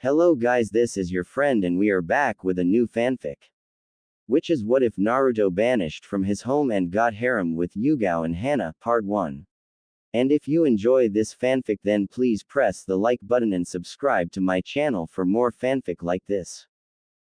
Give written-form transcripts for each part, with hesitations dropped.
Hello guys, this is your friend and we are back with a new fanfic. Which is what if Naruto banished from his home and got harem with Yugao and Hana, part 1. And if you enjoy this fanfic then please press the like button and subscribe to my channel for more fanfic like this.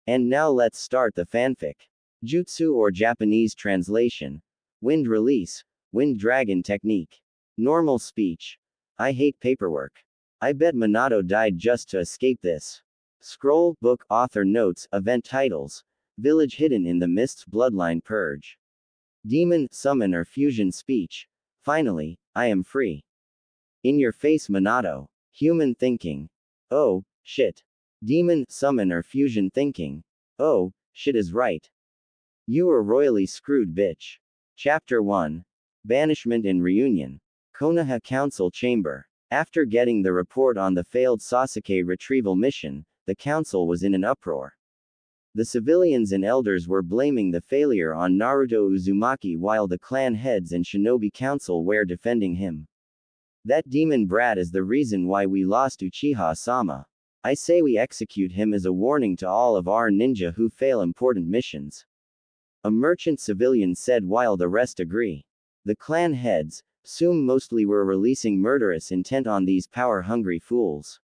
And now let's start the fanfic. Jutsu or Japanese translation. Wind release. Wind dragon technique. Normal speech. I hate paperwork. I bet Minato died just to escape this. Scroll, book, author notes, event titles. Village hidden in the mist's bloodline purge. Demon, summon or fusion speech. Finally, I am free. In your face Minato. Human thinking. Oh, shit. Demon, summon or fusion thinking. Oh, shit is right. You were royally screwed bitch. Chapter 1. Banishment and Reunion. Konoha Council Chamber. After getting the report on the failed Sasuke retrieval mission, the council was in an uproar. The civilians and elders were blaming the failure on Naruto Uzumaki while the clan heads and shinobi council were defending him. That demon brat is the reason why we lost Uchiha-sama. I say we execute him as a warning to all of our ninja who fail important missions. A merchant civilian said while the rest agree. The clan heads, Sum mostly were releasing murderous intent on these power-hungry fools.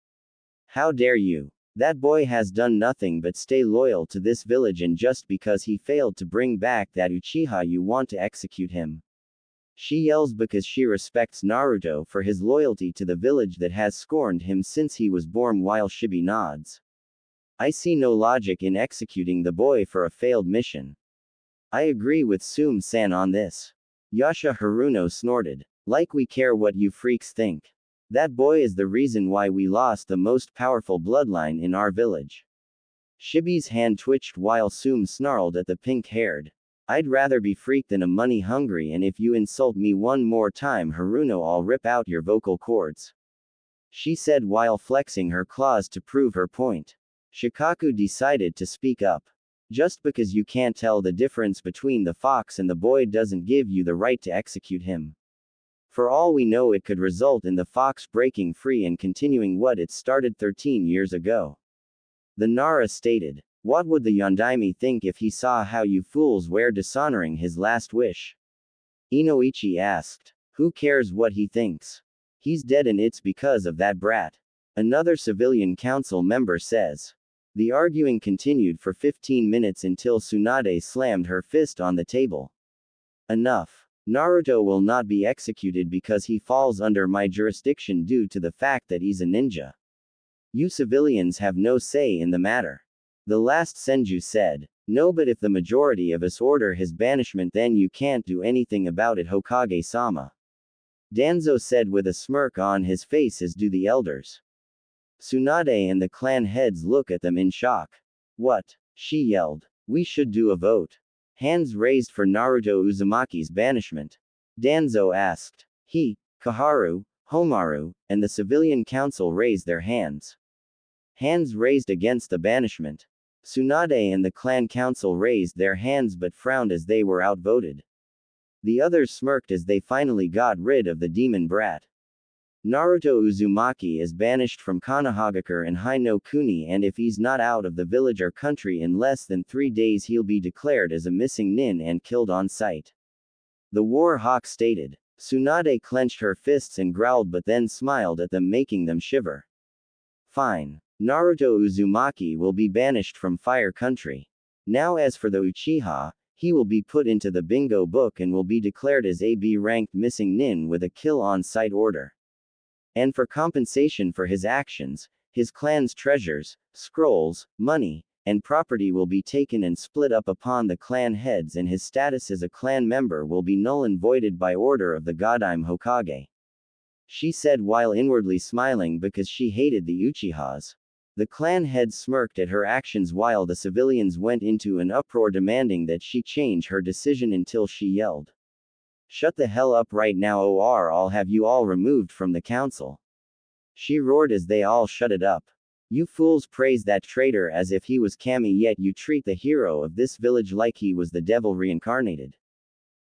How dare you? That boy has done nothing but stay loyal to this village and just because he failed to bring back that Uchiha you want to execute him. She yells because she respects Naruto for his loyalty to the village that has scorned him since he was born while Shibi nods. I see no logic in executing the boy for a failed mission. I agree with Sum-san on this. Yasha Haruno snorted. Like we care what you freaks think. That boy is the reason why we lost the most powerful bloodline in our village. Shibi's hand twitched while Sum snarled at the pink-haired. I'd rather be freak than a money-hungry and if you insult me one more time Haruno I'll rip out your vocal cords. She said while flexing her claws to prove her point. Shikaku decided to speak up. Just because you can't tell the difference between the fox and the boy doesn't give you the right to execute him. For all we know it could result in the fox breaking free and continuing what it started 13 years ago. The Nara stated. What would the Yondaime think if he saw how you fools were dishonoring his last wish? Inoichi asked. Who cares what he thinks? He's dead and it's because of that brat. Another civilian council member says. The arguing continued for 15 minutes until Tsunade slammed her fist on the table. Enough. Naruto will not be executed because he falls under my jurisdiction due to the fact that he's a ninja. You civilians have no say in the matter. The last Senju said. No, but if the majority of us order his banishment then you can't do anything about it Hokage-sama. Danzo said with a smirk on his face as do the elders. Tsunade and the clan heads look at them in shock. What? She yelled. We should do a vote. Hands raised for Naruto Uzumaki's banishment. Danzo asked. He, Kaharu, Homaru, and the civilian council raised their hands. Hands raised against the banishment. Tsunade and the clan council raised their hands but frowned as they were outvoted. The others smirked as they finally got rid of the demon brat. Naruto Uzumaki is banished from Konohagakure and Hai no Kuni and if he's not out of the village or country in less than 3 days he'll be declared as a missing nin and killed on sight. The War Hawk stated. Tsunade clenched her fists and growled but then smiled at them making them shiver. Fine. Naruto Uzumaki will be banished from Fire Country. Now as for the Uchiha, he will be put into the bingo book and will be declared as a B-ranked missing nin with a kill on sight order. And for compensation for his actions, his clan's treasures, scrolls, money, and property will be taken and split up upon the clan heads and his status as a clan member will be null and voided by order of the Godime Hokage. She said while inwardly smiling because she hated the Uchihas. The clan heads smirked at her actions while the civilians went into an uproar demanding that she change her decision until she yelled. Shut the hell up right now or I'll have you all removed from the council. She roared as they all shut it up. You fools praise that traitor as if he was Kami yet you treat the hero of this village like he was the devil reincarnated.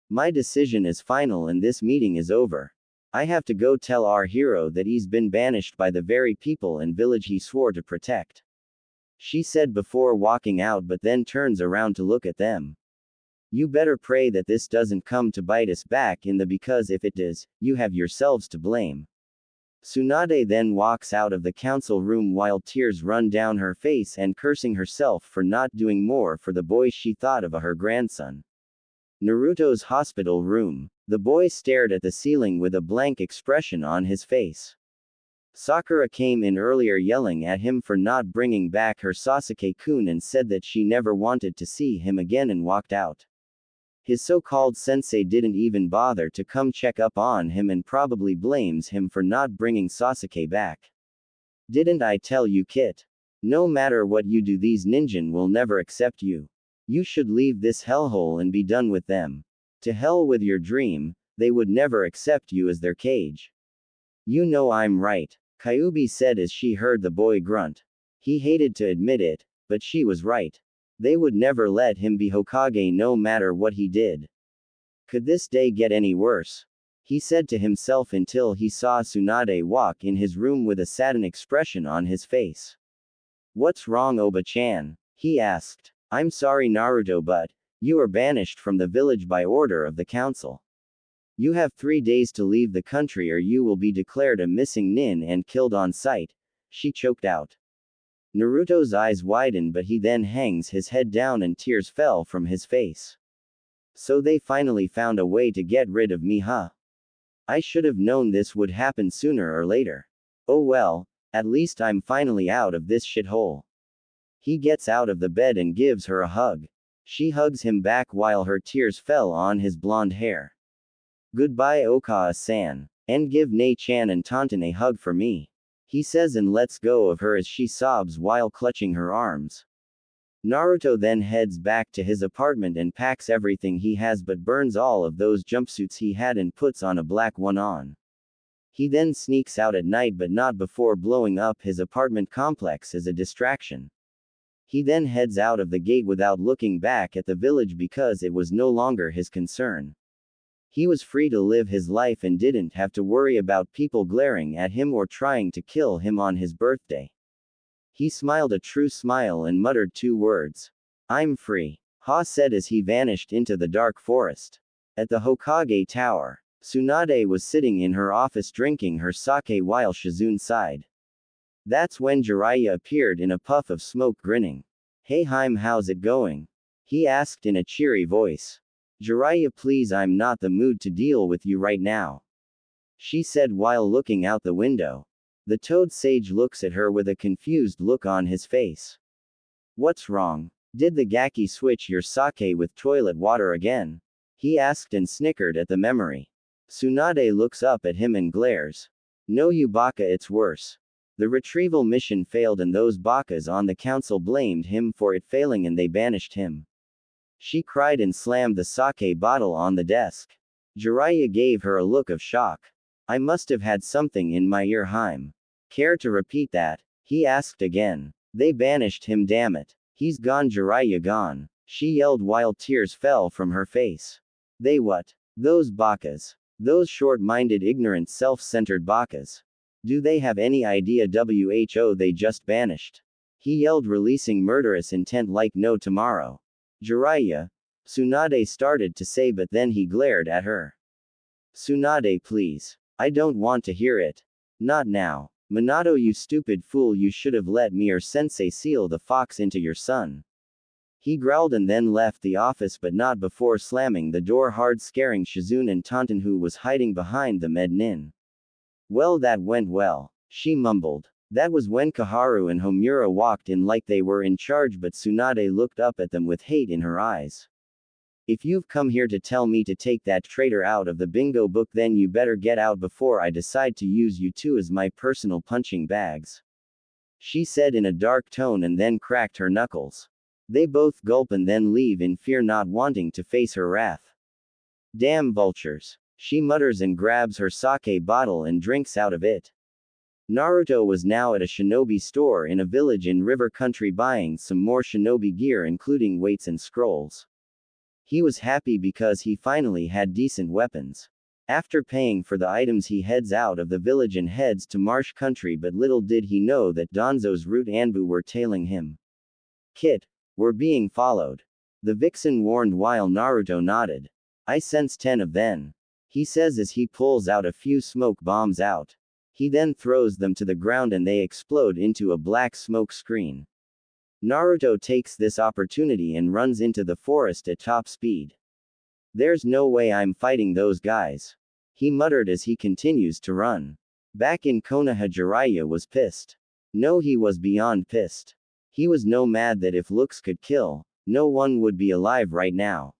My decision is final and this meeting is over. I have to go tell our hero that he's been banished by the very people and village he swore to protect. She said before walking out, but then turns around to look at them. You better pray that this doesn't come to bite us back in the, because if it does, you have yourselves to blame. Tsunade then walks out of the council room while tears run down her face and cursing herself for not doing more for the boy she thought of her grandson. Naruto's hospital room. The boy stared at the ceiling with a blank expression on his face. Sakura came in earlier yelling at him for not bringing back her Sasuke-kun and said that she never wanted to see him again and walked out. His so-called sensei didn't even bother to come check up on him and probably blames him for not bringing Sasuke back. Didn't I tell you, Kit? No matter what you do, these ninjin will never accept you. You should leave this hellhole and be done with them. To hell with your dream, they would never accept you as their cage. You know I'm right, Kyuubi said as she heard the boy grunt. He hated to admit it, but she was right. They would never let him be Hokage no matter what he did. Could this day get any worse? He said to himself until he saw Tsunade walk in his room with a saddened expression on his face. What's wrong, Oba-chan? He asked. I'm sorry, Naruto, but you are banished from the village by order of the council. You have 3 days to leave the country or you will be declared a missing nin and killed on sight, she choked out. Naruto's eyes widened, but he then hangs his head down and tears fell from his face. So they finally found a way to get rid of me, huh? I should have known this would happen sooner or later. Oh well, at least I'm finally out of this shithole. He gets out of the bed and gives her a hug. She hugs him back while her tears fell on his blonde hair. Goodbye, Okawa-san, and give Nei-chan and Tonton a hug for me. He says and lets go of her as she sobs while clutching her arms. Naruto then heads back to his apartment and packs everything he has but burns all of those jumpsuits he had and puts on a black one on. He then sneaks out at night but not before blowing up his apartment complex as a distraction. He then heads out of the gate without looking back at the village because it was no longer his concern. He was free to live his life and didn't have to worry about people glaring at him or trying to kill him on his birthday. He smiled a true smile and muttered 2 words. I'm free. Ha said as he vanished into the dark forest. At the Hokage Tower, Tsunade was sitting in her office drinking her sake while Shizune sighed. That's when Jiraiya appeared in a puff of smoke grinning. Hey Haim, how's it going? He asked in a cheery voice. Jiraiya, please, I'm not the mood to deal with you right now, she said while looking out the window. The Toad Sage looks at her with a confused look on his face. What's wrong? Did the Gaki switch your sake with toilet water again? He asked and snickered at the memory. Tsunade looks up at him and glares. No, you baka, it's worse. The retrieval mission failed and those bakas on the council blamed him for it failing and they banished him. She cried and slammed the sake bottle on the desk. Jiraiya gave her a look of shock. I must have had something in my ear, Haim. Care to repeat that? He asked again. They banished him, damn it. He's gone, Jiraiya gone, she yelled while tears fell from her face. They what? Those bakas. Those short-minded, ignorant, self-centered bakas. Do they have any idea who they just banished? He yelled, releasing murderous intent like no tomorrow. Jiraiya, Tsunade started to say, but then he glared at her. Tsunade, please. I don't want to hear it. Not now. Minato, you stupid fool, you should have let me or sensei seal the fox into your son. He growled and then left the office, but not before slamming the door hard, scaring Shizune and Tonton, who was hiding behind the med nin. Well, that went well, she mumbled. That was when Kaharu and Homura walked in like they were in charge, but Tsunade looked up at them with hate in her eyes. If you've come here to tell me to take that traitor out of the bingo book, then you better get out before I decide to use you two as my personal punching bags, she said in a dark tone and then cracked her knuckles. They both gulp and then leave in fear, not wanting to face her wrath. Damn vultures, she mutters and grabs her sake bottle and drinks out of it. Naruto was now at a shinobi store in a village in River Country buying some more shinobi gear, including weights and scrolls. He was happy because he finally had decent weapons. After paying for the items, he heads out of the village and heads to marsh country, but little did he know that Danzo's root Anbu were tailing him. Kit, we're being followed. The vixen warned while Naruto nodded. I sense 10 of them. He says as he pulls out a few smoke bombs out. He then throws them to the ground and they explode into a black smoke screen. Naruto takes this opportunity and runs into the forest at top speed. There's no way I'm fighting those guys, he muttered as he continues to run. Back in Konoha, Jiraiya was pissed. No, he was beyond pissed. He was no mad that if looks could kill, no one would be alive right now.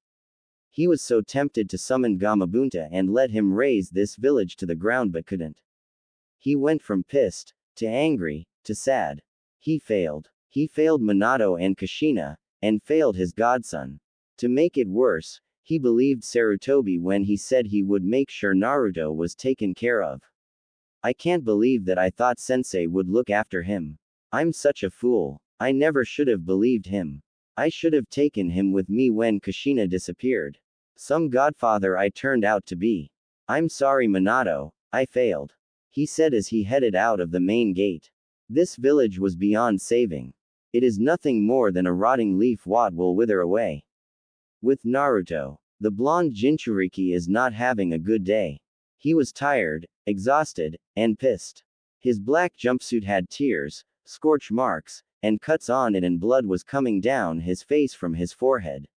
He was so tempted to summon Gamabunta and let him raze this village to the ground but couldn't. He went from pissed, to angry, to sad. He failed. He failed Minato and Kushina, and failed his godson. To make it worse, he believed Sarutobi when he said he would make sure Naruto was taken care of. I can't believe that I thought Sensei would look after him. I'm such a fool. I never should have believed him. I should have taken him with me when Kushina disappeared. Some godfather I turned out to be. I'm sorry, Minato, I failed, he said as he headed out of the main gate. This village was beyond saving. It is nothing more than a rotting leaf what will wither away. With Naruto, the blonde Jinchuriki is not having a good day. He was tired, exhausted, and pissed. His black jumpsuit had tears, scorch marks, and cuts on it, and blood was coming down his face from his forehead.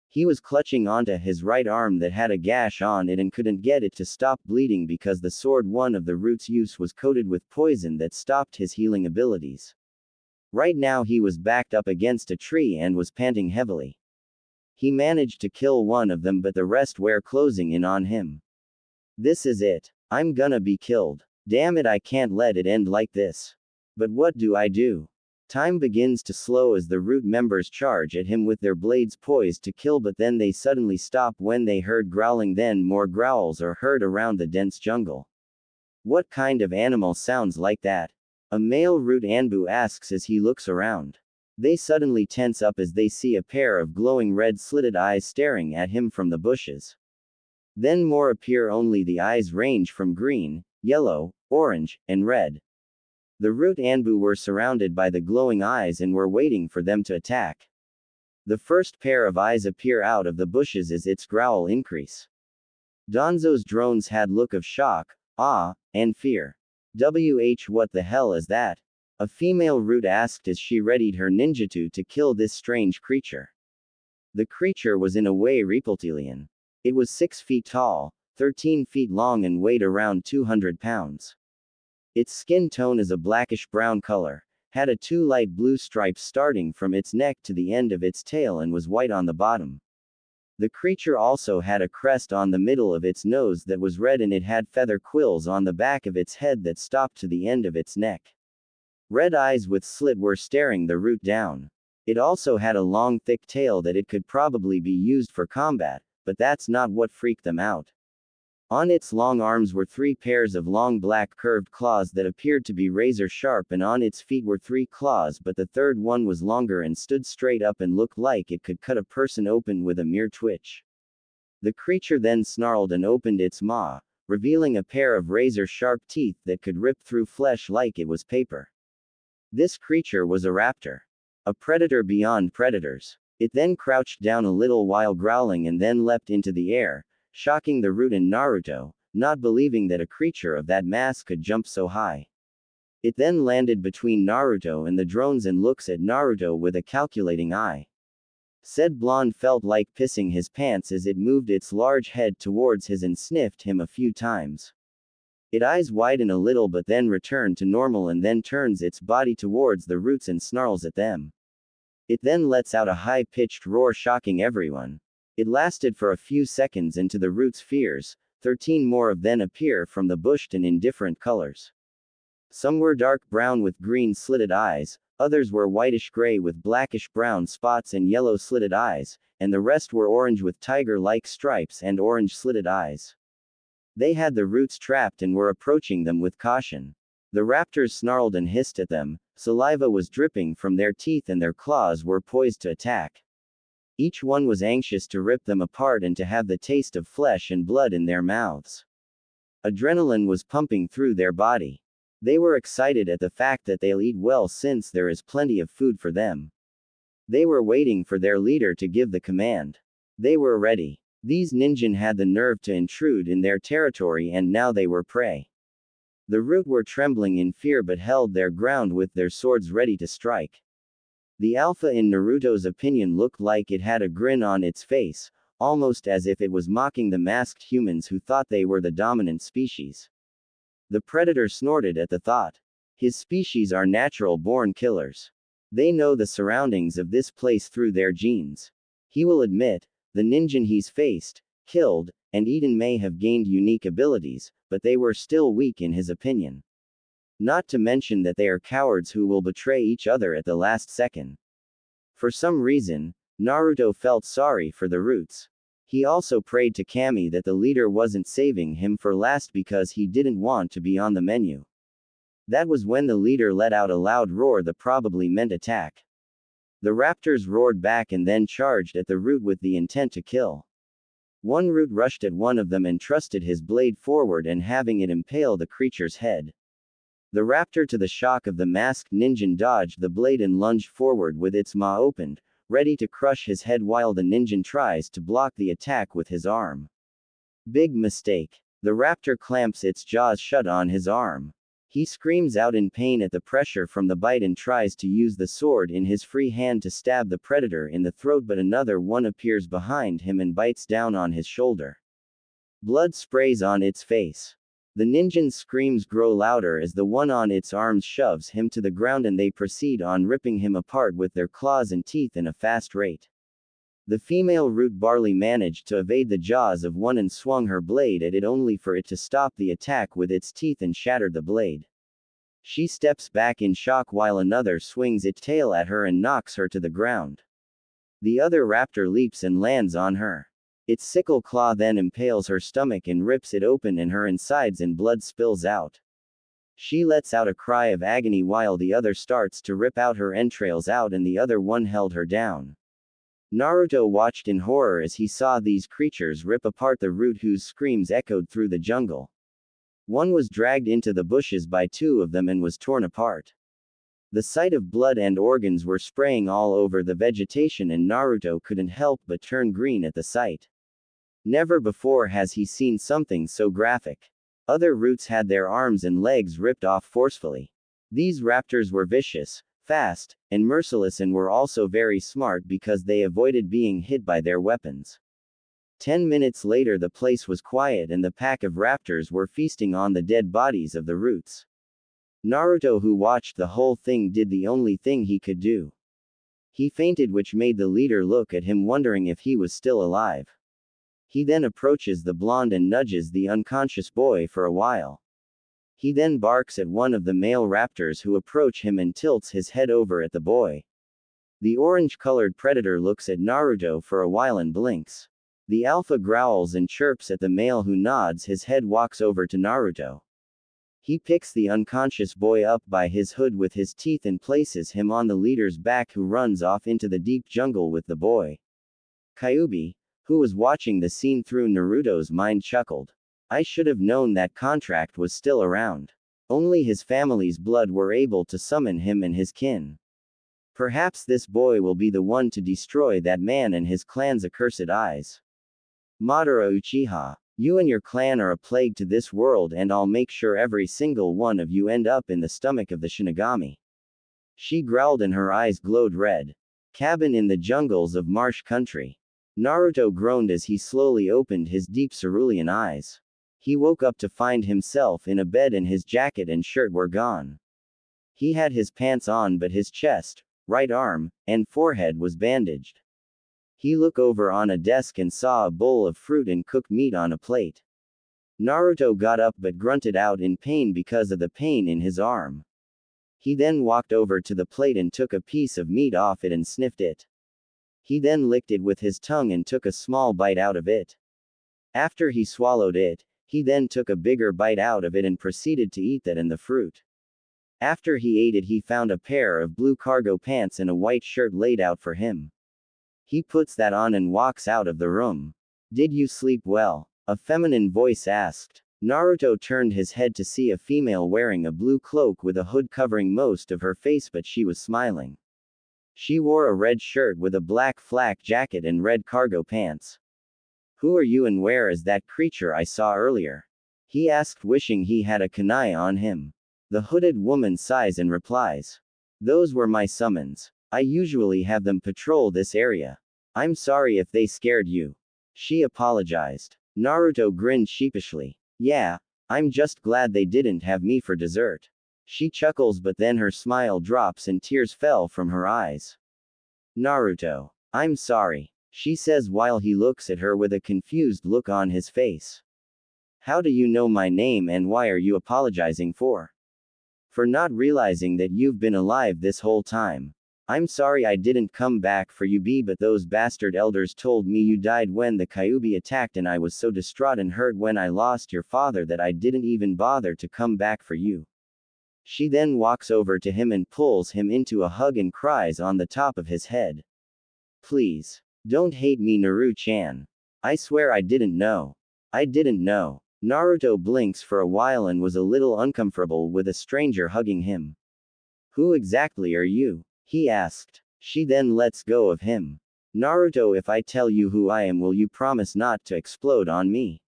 He was clutching onto his right arm that had a gash on it and couldn't get it to stop bleeding because the sword one of the root's use was coated with poison that stopped his healing abilities. Right now he was backed up against a tree and was panting heavily. He managed to kill one of them, but the rest were closing in on him. This is it. I'm gonna be killed. Damn it, I can't let it end like this. But what do I do? Time begins to slow as the root members charge at him with their blades poised to kill, but then they suddenly stop when they heard growling, then more growls are heard around the dense jungle. What kind of animal sounds like that? A male root Anbu asks as he looks around. They suddenly tense up as they see a pair of glowing red slitted eyes staring at him from the bushes. Then more appear, only the eyes range from green, yellow, orange, and red. The root Anbu were surrounded by the glowing eyes and were waiting for them to attack. The first pair of eyes appear out of the bushes as its growl increase. Danzo's drones had look of shock, awe, and fear. What the hell is that? A female root asked as she readied her ninjutsu to kill this strange creature. The creature was in a way reptilian. It was 6 feet tall, 13 feet long, and weighed around 200 pounds. Its skin tone is a blackish-brown color, had a 2 light blue stripes starting from its neck to the end of its tail, and was white on the bottom. The creature also had a crest on the middle of its nose that was red, and it had feather quills on the back of its head that stopped to the end of its neck. Red eyes with slit were staring the root down. It also had a long thick tail that it could probably be used for combat, but that's not what freaked them out. On its long arms were 3 pairs of long black curved claws that appeared to be razor sharp, and on its feet were 3 claws, but the third one was longer and stood straight up and looked like it could cut a person open with a mere twitch. The creature then snarled and opened its maw, revealing a pair of razor sharp teeth that could rip through flesh like it was paper. This creature was a raptor. A predator beyond predators. It then crouched down a little while growling and then leapt into the air, shocking the root and Naruto, not believing that a creature of that mass could jump so high. It then landed between Naruto and the drones and looks at Naruto with a calculating eye. Said blonde felt like pissing his pants as it moved its large head towards his and sniffed him a few times. Its eyes widen a little but then return to normal and then turns its body towards the roots and snarls at them. It then lets out a high-pitched roar, shocking everyone. It lasted for a few seconds, and to the root's fears, 13 more of them appear from the bush and in different colors. Some were dark brown with green slitted eyes, others were whitish gray with blackish brown spots and yellow slitted eyes, and the rest were orange with tiger-like stripes and orange slitted eyes. They had the roots trapped and were approaching them with caution. The raptors snarled and hissed at them, saliva was dripping from their teeth and their claws were poised to attack. Each one was anxious to rip them apart and to have the taste of flesh and blood in their mouths. Adrenaline was pumping through their body. They were excited at the fact that they'll eat well since there is plenty of food for them. They were waiting for their leader to give the command. They were ready. These ninja had the nerve to intrude in their territory and now they were prey. The root were trembling in fear but held their ground with their swords ready to strike. The alpha in Naruto's opinion looked like it had a grin on its face, almost as if it was mocking the masked humans who thought they were the dominant species. The predator snorted at the thought. His species are natural-born killers. They know the surroundings of this place through their genes. He will admit, the ninja he's faced, killed, and eaten may have gained unique abilities, but they were still weak in his opinion. Not to mention that they are cowards who will betray each other at the last second. For some reason, Naruto felt sorry for the roots. He also prayed to Kami that the leader wasn't saving him for last because he didn't want to be on the menu. That was when the leader let out a loud roar that probably meant attack. The raptors roared back and then charged at the root with the intent to kill. One root rushed at one of them and thrusted his blade forward and having it impale the creature's head. The raptor, to the shock of the masked ninja, dodged the blade and lunged forward with its maw opened, ready to crush his head while the ninja tries to block the attack with his arm. Big mistake. The raptor clamps its jaws shut on his arm. He screams out in pain at the pressure from the bite and tries to use the sword in his free hand to stab the predator in the throat, but another one appears behind him and bites down on his shoulder. Blood sprays on its face. The ninja's screams grow louder as the one on its arms shoves him to the ground and they proceed on ripping him apart with their claws and teeth in a fast rate. The female root barley managed to evade the jaws of one and swung her blade at it only for it to stop the attack with its teeth and shatter the blade. She steps back in shock while another swings its tail at her and knocks her to the ground. The other raptor leaps and lands on her. Its sickle claw then impales her stomach and rips it open and her insides and blood spills out. She lets out a cry of agony while the other starts to rip out her entrails out and the other one held her down. Naruto watched in horror as he saw these creatures rip apart the root whose screams echoed through the jungle. One was dragged into the bushes by two of them and was torn apart. The sight of blood and organs were spraying all over the vegetation and Naruto couldn't help but turn green at the sight. Never before has he seen something so graphic. Other roots had their arms and legs ripped off forcefully. These raptors were vicious, fast, and merciless and were also very smart because they avoided being hit by their weapons. 10 minutes later the place was quiet and the pack of raptors were feasting on the dead bodies of the roots. Naruto, who watched the whole thing, did the only thing he could do. He fainted, which made the leader look at him wondering if he was still alive. He then approaches the blonde and nudges the unconscious boy for a while. He then barks at one of the male raptors who approach him and tilts his head over at the boy. The orange-colored predator looks at Naruto for a while and blinks. The alpha growls and chirps at the male who nods his head, walks over to Naruto. He picks the unconscious boy up by his hood with his teeth and places him on the leader's back, who runs off into the deep jungle with the boy. Kyuubi, who was watching the scene through Naruto's mind, chuckled. I should have known that contract was still around. Only his family's blood were able to summon him and his kin. Perhaps this boy will be the one to destroy that man and his clan's accursed eyes. Madara Uchiha, you and your clan are a plague to this world, and I'll make sure every single one of you end up in the stomach of the Shinigami. She growled and her eyes glowed red. Cabin in the jungles of Marsh Country. Naruto groaned as he slowly opened his deep cerulean eyes. He woke up to find himself in a bed and his jacket and shirt were gone. He had his pants on but his chest, right arm, and forehead was bandaged. He looked over on a desk and saw a bowl of fruit and cooked meat on a plate. Naruto got up but grunted out in pain because of the pain in his arm. He then walked over to the plate and took a piece of meat off it and sniffed it. He then licked it with his tongue and took a small bite out of it. After he swallowed it, he then took a bigger bite out of it and proceeded to eat that and the fruit. After he ate it, he found a pair of blue cargo pants and a white shirt laid out for him. He puts that on and walks out of the room. Did you sleep well? A feminine voice asked. Naruto turned his head to see a female wearing a blue cloak with a hood covering most of her face, but she was smiling. She wore a red shirt with a black flak jacket and red cargo pants. Who are you and where is that creature I saw earlier? He asked, wishing he had a kunai on him. The hooded woman sighs and replies. Those were my summons. I usually have them patrol this area. I'm sorry if they scared you. She apologized. Naruto grinned sheepishly. Yeah, I'm just glad they didn't have me for dessert. She chuckles, but then her smile drops and tears fell from her eyes. Naruto. I'm sorry, she says while he looks at her with a confused look on his face. How do you know my name and why are you apologizing for? For not realizing that you've been alive this whole time. I'm sorry I didn't come back for you, but those bastard elders told me you died when the Kyuubi attacked, and I was so distraught and hurt when I lost your father that I didn't even bother to come back for you. She then walks over to him and pulls him into a hug and cries on the top of his head. Please. Don't hate me, Naru-chan. I swear I didn't know. I didn't know. Naruto blinks for a while and was a little uncomfortable with a stranger hugging him. Who exactly are you? He asked. She then lets go of him. Naruto, if I tell you who I am, will you promise not to explode on me?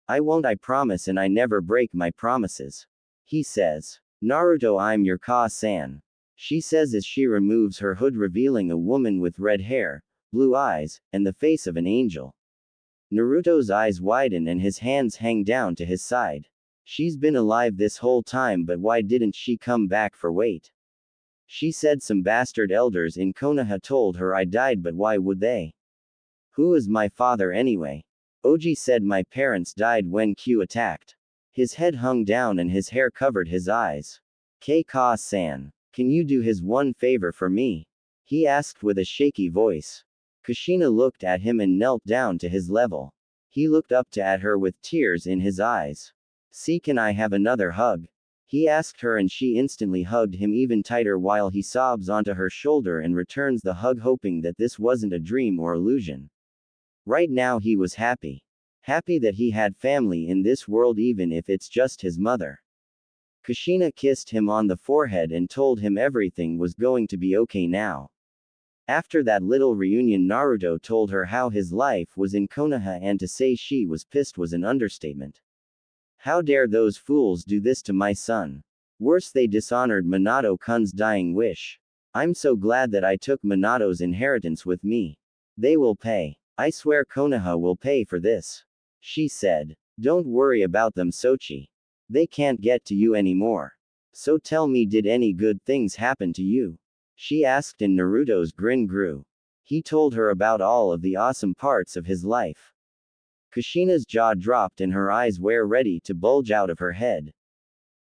I won't, I promise, and I never break my promises. He says. Naruto, I'm your Ka-san. She says as she removes her hood, revealing a woman with red hair, blue eyes, and the face of an angel. Naruto's eyes widen and his hands hang down to his side. She's been alive this whole time, but why didn't she come back for wait? She said some bastard elders in Konoha told her I died, but why would they? Who is my father anyway? Oji said my parents died when Q attacked. His head hung down and his hair covered his eyes. Ka-san, can you do his one favor for me? He asked with a shaky voice. Kushina looked at him and knelt down to his level. He looked up at her with tears in his eyes. See, can I have another hug? He asked her and she instantly hugged him even tighter while he sobs onto her shoulder and returns the hug, hoping that this wasn't a dream or illusion. Right now he was happy. Happy that he had family in this world, even if it's just his mother. Kushina kissed him on the forehead and told him everything was going to be okay now. After that little reunion, Naruto told her how his life was in Konoha, and to say she was pissed was an understatement. How dare those fools do this to my son? Worse, they dishonored Minato-kun's dying wish. I'm so glad that I took Minato's inheritance with me. They will pay. I swear Konoha will pay for this. She said. Don't worry about them, Sochi. They can't get to you anymore. So tell me, did any good things happen to you? She asked, and Naruto's grin grew. He told her about all of the awesome parts of his life. Kushina's jaw dropped and her eyes were ready to bulge out of her head.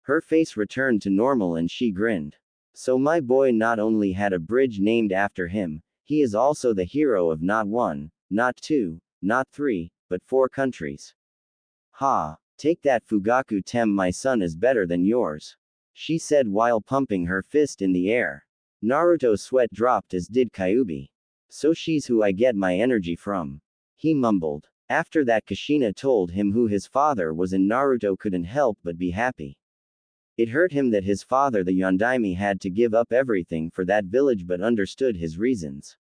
Her face returned to normal and she grinned. So my boy not only had a bridge named after him, he is also the hero of not one, not two, not three, but 4 countries. Ha! Take that, Fugaku Tem, my son is better than yours. She said while pumping her fist in the air. Naruto's sweat dropped, as did Kyuubi. So she's who I get my energy from. He mumbled. After that, Kushina told him who his father was, and Naruto couldn't help but be happy. It hurt him that his father, the Yondaime, had to give up everything for that village, but understood his reasons.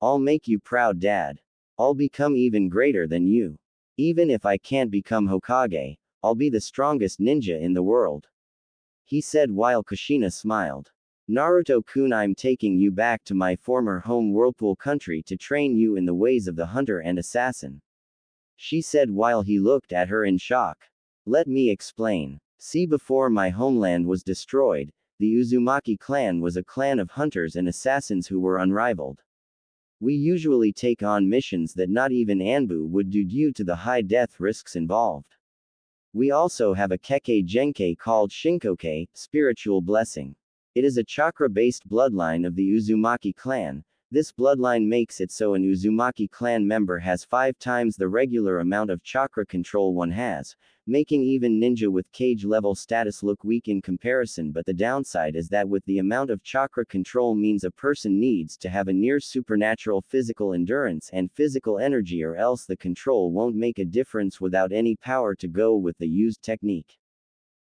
I'll make you proud, Dad. I'll become even greater than you. Even if I can't become Hokage, I'll be the strongest ninja in the world. He said while Kushina smiled. Naruto-kun, I'm taking you back to my former home, Whirlpool Country, to train you in the ways of the hunter and assassin. She said while he looked at her in shock. Let me explain. See, before my homeland was destroyed, the Uzumaki clan was a clan of hunters and assassins who were unrivaled. We usually take on missions that not even Anbu would do due to the high death risks involved. We also have a Kekkei Genkai called Shinkoke, spiritual blessing. It is a chakra-based bloodline of the Uzumaki clan, This bloodline makes it so an Uzumaki clan member has 5 times the regular amount of chakra control one has, making even ninja with cage level status look weak in comparison. But the downside is that with the amount of chakra control means a person needs to have a near supernatural physical endurance and physical energy, or else the control won't make a difference without any power to go with the used technique.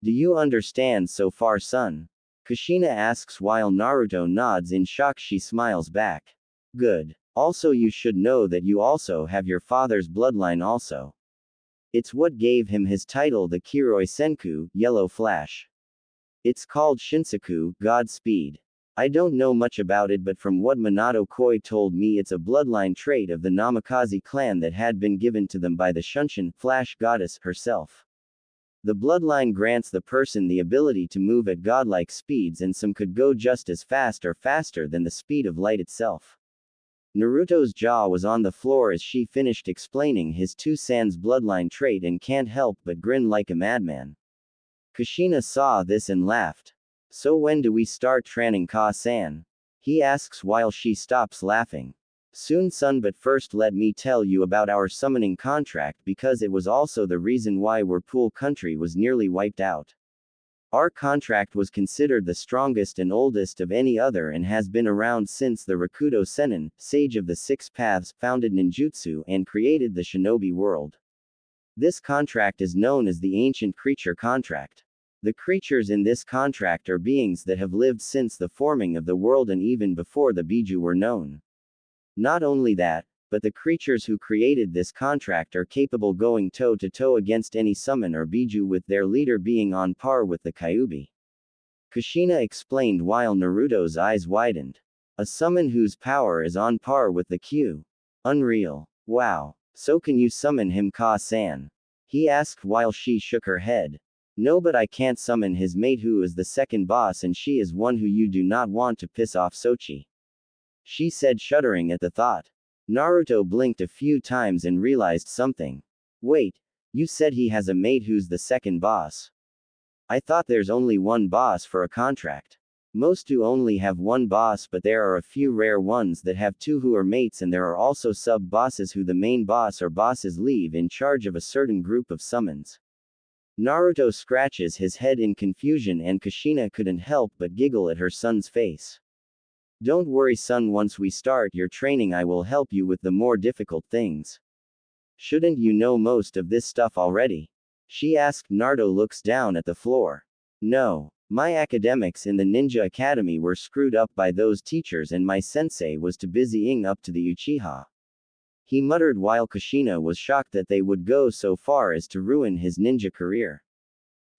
Do you understand so far, son? Kushina asks while Naruto nods in shock. She smiles back. Good. Also, you should know that you also have your father's bloodline also. It's what gave him his title, the Kiroi Senku, Yellow Flash. It's called Shinsaku, Godspeed. I don't know much about it, but from what Minato Koi told me, it's a bloodline trait of the Namikaze clan that had been given to them by the Shunshin, Flash goddess, herself. The bloodline grants the person the ability to move at godlike speeds, and some could go just as fast or faster than the speed of light itself. Naruto's jaw was on the floor as she finished explaining his two Sans bloodline trait and can't help but grin like a madman. Kushina saw this and laughed. So when do we start training Ka-san? He asks while she stops laughing. Soon, son, but first let me tell you about our summoning contract, because it was also the reason why Whirlpool Country was nearly wiped out. Our contract was considered the strongest and oldest of any other and has been around since the Rakudo Sennin, sage of the Six Paths, founded ninjutsu and created the shinobi world. This contract is known as the Ancient Creature Contract. The creatures in this contract are beings that have lived since the forming of the world and even before the Biju were known. Not only that, but the creatures who created this contract are capable going toe-to-toe against any summon or Biju, with their leader being on par with the Kyuubi. Kushina explained while Naruto's eyes widened. A summon whose power is on par with the Q. Unreal. Wow. So can you summon him, Ka-san? He asked while she shook her head. No, but I can't summon his mate who is the second boss, and she is one who you do not want to piss off, Sochi. She said, shuddering at the thought. Naruto blinked a few times and realized something. Wait, you said he has a mate who's the second boss? I thought there's only one boss for a contract. Most do only have one boss, but there are a few rare ones that have two who are mates, and there are also sub-bosses who the main boss or bosses leave in charge of a certain group of summons. Naruto scratches his head in confusion, and Kushina couldn't help but giggle at her son's face. Don't worry, son, once we start your training I will help you with the more difficult things. Shouldn't you know most of this stuff already? She asked. Naruto looks down at the floor. No. My academics in the Ninja Academy were screwed up by those teachers, and my sensei was too busy up to the Uchiha. He muttered while Kushina was shocked that they would go so far as to ruin his ninja career.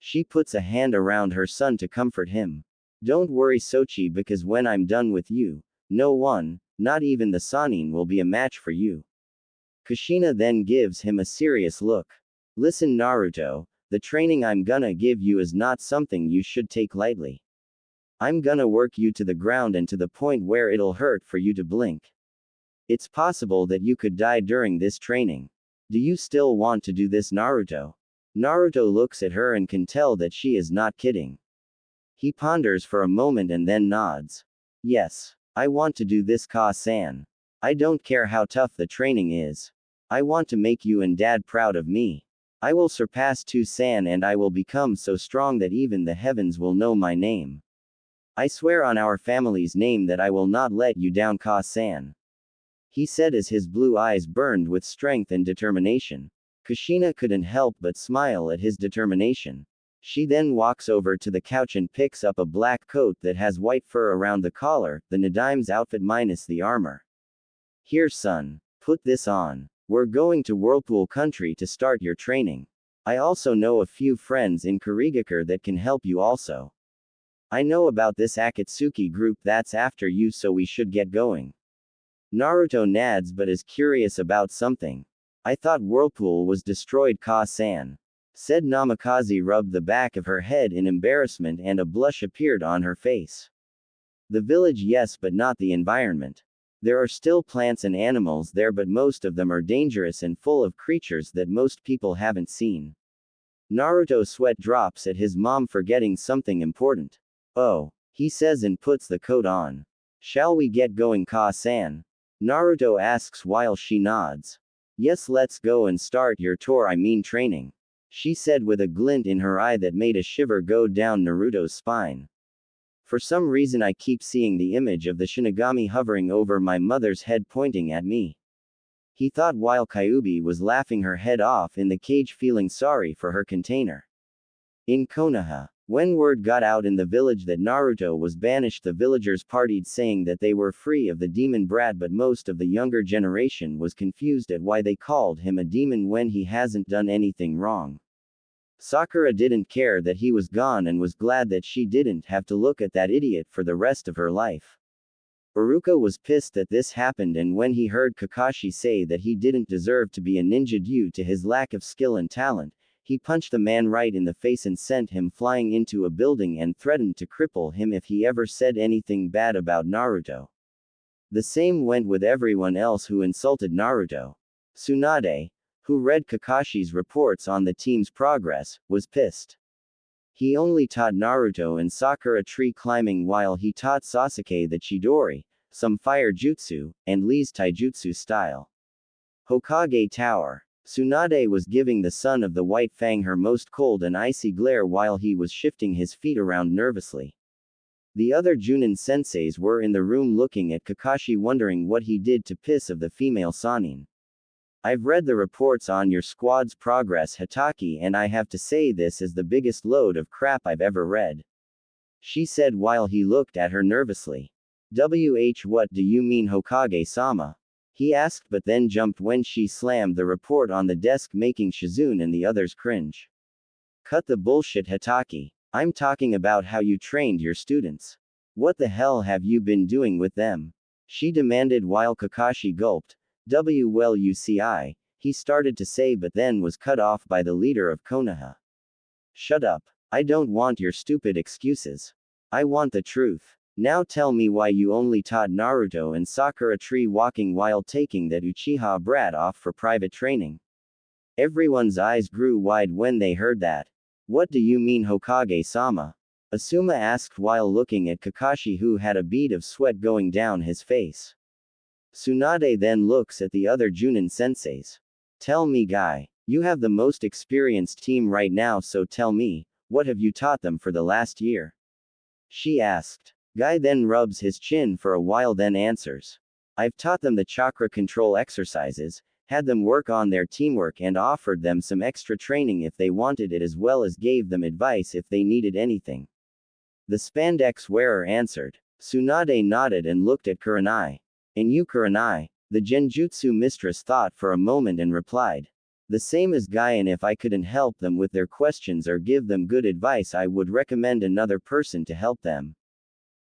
She puts a hand around her son to comfort him. Don't worry, Sochi, because when I'm done with you, no one, not even the Sannin, will be a match for you. Kushina then gives him a serious look. Listen, Naruto, the training I'm gonna give you is not something you should take lightly. I'm gonna work you to the ground and to the point where it'll hurt for you to blink. It's possible that you could die during this training. Do you still want to do this, Naruto? Naruto looks at her and can tell that she is not kidding. He ponders for a moment and then nods. Yes, I want to do this, Ka-san. I don't care how tough the training is. I want to make you and Dad proud of me. I will surpass Tu-san, and I will become so strong that even the heavens will know my name. I swear on our family's name that I will not let you down, Ka-san. He said as his blue eyes burned with strength and determination. Kushina couldn't help but smile at his determination. She then walks over to the couch and picks up a black coat that has white fur around the collar, the Nadime's outfit minus the armor. Here, son. Put this on. We're going to Whirlpool Country to start your training. I also know a few friends in Kurigakure that can help you also. I know about this Akatsuki group that's after you, so we should get going. Naruto nods but is curious about something. I thought Whirlpool was destroyed, Ka-san. Said Namikaze, rubbed the back of her head in embarrassment and a blush appeared on her face. The village, yes, but not the environment. There are still plants and animals there, but most of them are dangerous and full of creatures that most people haven't seen. Naruto sweat drops at his mom forgetting something important. Oh, he says and puts the coat on. Shall we get going, Ka-san? Naruto asks while she nods. Yes, let's go and start your training, she said with a glint in her eye that made a shiver go down Naruto's spine. For some reason I keep seeing the image of the Shinigami hovering over my mother's head pointing at me. He thought while Kyuubi was laughing her head off in the cage, feeling sorry for her container. In Konoha, when word got out in the village that Naruto was banished, the villagers partied saying that they were free of the demon brat, but most of the younger generation was confused at why they called him a demon when he hasn't done anything wrong. Sakura didn't care that he was gone and was glad that she didn't have to look at that idiot for the rest of her life. Iruka was pissed that this happened, and when he heard Kakashi say that he didn't deserve to be a ninja due to his lack of skill and talent, he punched the man right in the face and sent him flying into a building and threatened to cripple him if he ever said anything bad about Naruto. The same went with everyone else who insulted Naruto. Tsunade, who read Kakashi's reports on the team's progress, was pissed. He only taught Naruto and Sakura tree climbing while he taught Sasuke the Chidori, some fire jutsu, and Lee's taijutsu style. Hokage Tower. Tsunade was giving the son of the White Fang her most cold and icy glare while he was shifting his feet around nervously. The other Junin senseis were in the room looking at Kakashi, wondering what he did to piss of the female Sanin. I've read the reports on your squad's progress, Hitaki, and I have to say this is the biggest load of crap I've ever read, she said while he looked at her nervously. What do you mean, Hokage-sama? He asked, but then jumped when she slammed the report on the desk, making Shizune and the others cringe. Cut the bullshit, Hitaki. I'm talking about how you trained your students. What the hell have you been doing with them? She demanded while Kakashi gulped. Well, you see, he started to say, but then was cut off by the leader of Konoha. Shut up. I don't want your stupid excuses. I want the truth. Now tell me why you only taught Naruto and Sakura tree walking while taking that Uchiha brat off for private training. Everyone's eyes grew wide when they heard that. What do you mean, Hokage-sama? Asuma asked while looking at Kakashi, who had a bead of sweat going down his face. Tsunade then looks at the other Junin senseis. Tell me, guy. You have the most experienced team right now, so tell me, what have you taught them for the last year? She asked. Guy then rubs his chin for a while, then answers. I've taught them the chakra control exercises, had them work on their teamwork, and offered them some extra training if they wanted it, as well as gave them advice if they needed anything. The spandex wearer answered. Tsunade nodded and looked at Kurenai. And you, Kurenai? The Genjutsu mistress thought for a moment and replied. The same as Guy, and if I couldn't help them with their questions or give them good advice, I would recommend another person to help them.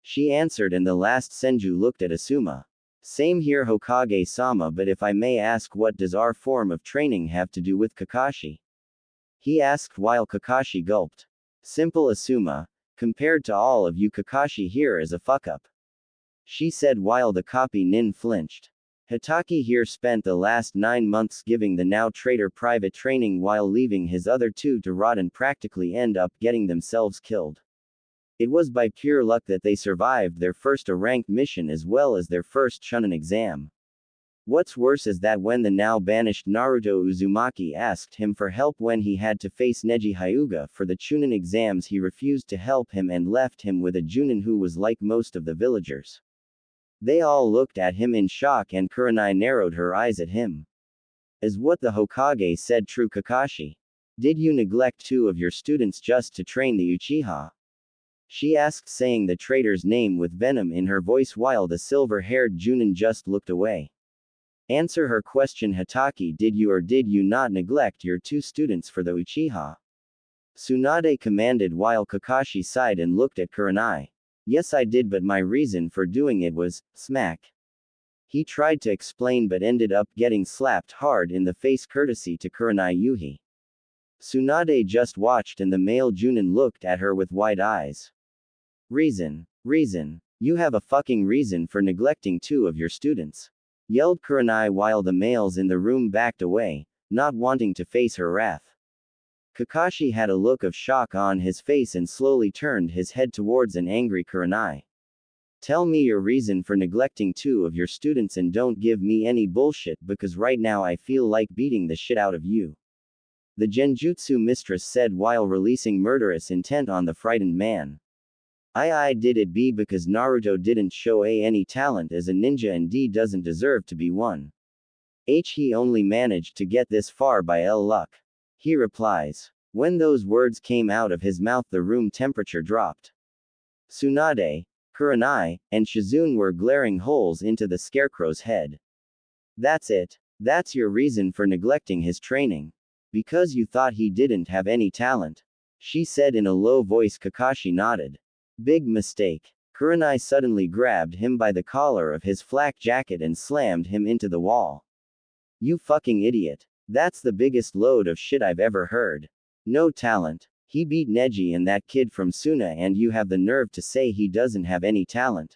She answered, and the last Senju looked at Asuma. Same here, Hokage-sama, but if I may ask, what does our form of training have to do with Kakashi? He asked while Kakashi gulped. Simple, Asuma. Compared to all of you, Kakashi here is a fuck-up, she said while the copy nin flinched. Hitaki here spent the last 9 months giving the now traitor private training while leaving his other two to rot and practically end up getting themselves killed. It was by pure luck that they survived their first A-ranked mission as well as their first Chunin exam. What's worse is that when the now banished Naruto Uzumaki asked him for help when he had to face Neji Hyuga for the Chunin exams, he refused to help him and left him with a Junin who was like most of the villagers. They all looked at him in shock, and Kurenai narrowed her eyes at him. Is what the Hokage said true, Kakashi? Did you neglect 2 of your students just to train the Uchiha? She asked, saying the traitor's name with venom in her voice while the silver-haired Junin just looked away. Answer her question, Hitaki. Did you or did you not neglect your 2 students for the Uchiha? Tsunade commanded while Kakashi sighed and looked at Kurenai. Yes, I did, but my reason for doing it was, smack. He tried to explain but ended up getting slapped hard in the face courtesy to Kurenai Yuhi. Tsunade just watched, and the male Junin looked at her with wide eyes. Reason. You have a fucking reason for neglecting 2 of your students, yelled Kurenai while the males in the room backed away, not wanting to face her wrath. Kakashi had a look of shock on his face and slowly turned his head towards an angry Kurenai. Tell me your reason for neglecting two of your students and don't give me any bullshit because right now I feel like beating the shit out of you. The genjutsu mistress said while releasing murderous intent on the frightened man. I did it be because Naruto didn't show any talent as a ninja and D doesn't deserve to be one. He only managed to get this far by luck. He replies. When those words came out of his mouth the room temperature dropped. Tsunade, Kurenai, and Shizune were glaring holes into the scarecrow's head. That's it. That's your reason for neglecting his training. Because you thought he didn't have any talent. She said in a low voice. Kakashi nodded. Big mistake. Kurenai suddenly grabbed him by the collar of his flak jacket and slammed him into the wall. You fucking idiot. That's the biggest load of shit I've ever heard. No talent. He beat Neji and that kid from Suna and you have the nerve to say he doesn't have any talent.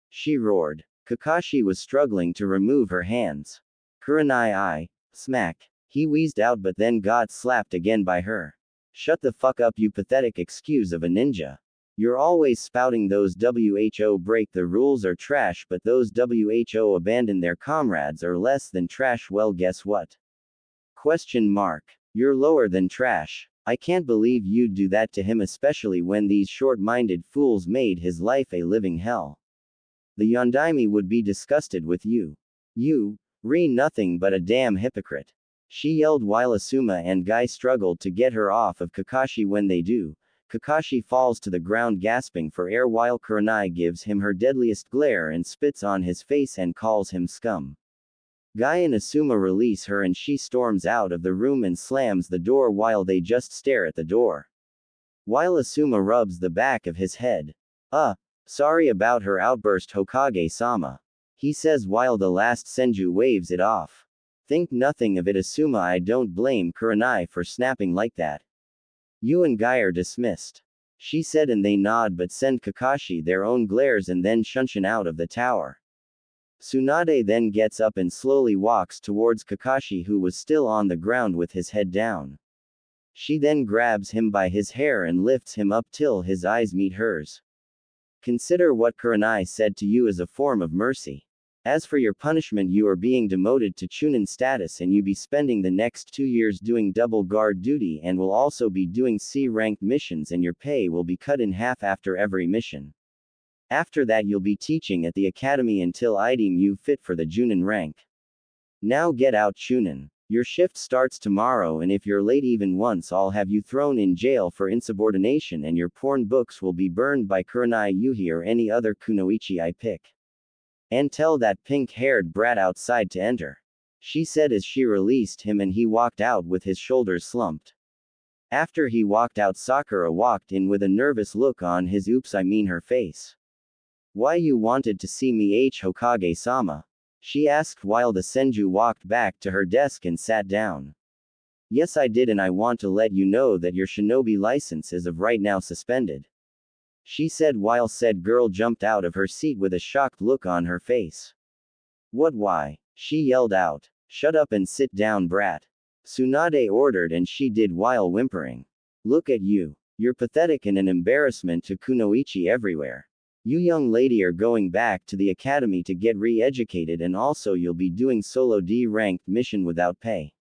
She roared. Kakashi was struggling to remove her hands. Kurenai smack. He wheezed out but then got slapped again by her. Shut the fuck up you pathetic excuse of a ninja. You're always spouting those WHO break the rules are trash but those WHO abandon their comrades are less than trash well guess what? Question mark. You're lower than trash. I can't believe you'd do that to him especially when these short-minded fools made his life a living hell. The Yondaime would be disgusted with you. You, nothing but a damn hypocrite. She yelled while Asuma and Guy struggled to get her off of Kakashi when they do. Kakashi falls to the ground gasping for air while Kurenai gives him her deadliest glare and spits on his face and calls him scum. Guy and Asuma release her and she storms out of the room and slams the door while they just stare at the door. While Asuma rubs the back of his head. Sorry about her outburst Hokage-sama. He says while the last Senju waves it off. Think nothing of it Asuma I don't blame Kurenai for snapping like that. You and Guy are dismissed. She said and they nod but send Kakashi their own glares and then Shunshin out of the tower. Tsunade then gets up and slowly walks towards Kakashi who was still on the ground with his head down. She then grabs him by his hair and lifts him up till his eyes meet hers. Consider what Kurenai said to you as a form of mercy. As for your punishment you are being demoted to Chunin status and you be spending the next 2 years doing double guard duty and will also be doing C-ranked missions and your pay will be cut in half after every mission. After that you'll be teaching at the academy until I deem you fit for the Junin rank. Now get out Chunin. Your shift starts tomorrow and if you're late even once I'll have you thrown in jail for insubordination and your porn books will be burned by Kurenai Yuhi or any other kunoichi I pick. And tell that pink-haired brat outside to enter. She said as she released him and he walked out with his shoulders slumped. After he walked out Sakura walked in with a nervous look on his oops I mean her face. Why you wanted to see me Hokage-sama? She asked while the Senju walked back to her desk and sat down. Yes I did and I want to let you know that your shinobi license is of right now suspended. She said while said girl jumped out of her seat with a shocked look on her face. What why? She yelled out. Shut up and sit down brat. Tsunade ordered and she did while whimpering. Look at you. You're pathetic and an embarrassment to kunoichi everywhere. You young lady are going back to the academy to get re-educated and also you'll be doing solo D-ranked mission without pay.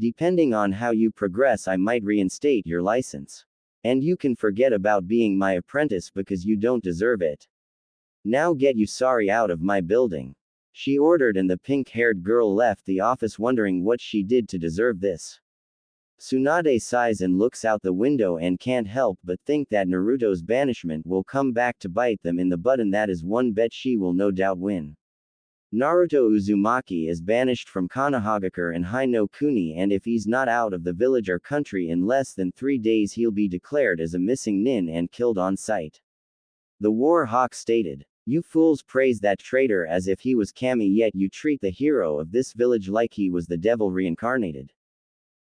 Depending on how you progress I might reinstate your license. And you can forget about being my apprentice because you don't deserve it. Now get you sorry out of my building. She ordered and the pink-haired girl left the office wondering what she did to deserve this. Tsunade sighs and looks out the window and can't help but think that Naruto's banishment will come back to bite them in the butt and that is one bet she will no doubt win. Naruto Uzumaki is banished from Konohagakure and Hai no Kuni and if he's not out of the village or country in less than 3 days he'll be declared as a missing nin and killed on sight. The War Hawk stated. You fools praise that traitor as if he was Kami yet you treat the hero of this village like he was the devil reincarnated.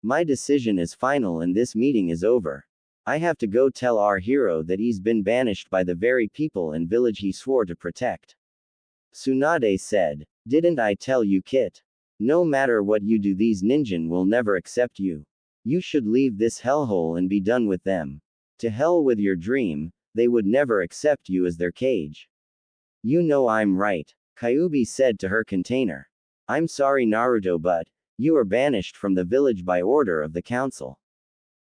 My decision is final and this meeting is over. I have to go tell our hero that he's been banished by the very people and village he swore to protect. Tsunade said. Didn't I tell you Kit? No matter what you do these ninjin will never accept you. You should leave this hellhole and be done with them. To hell with your dream, they would never accept you as their cage. You know I'm right, Kyuubi said to her container. I'm sorry Naruto, but you are banished from the village by order of the council.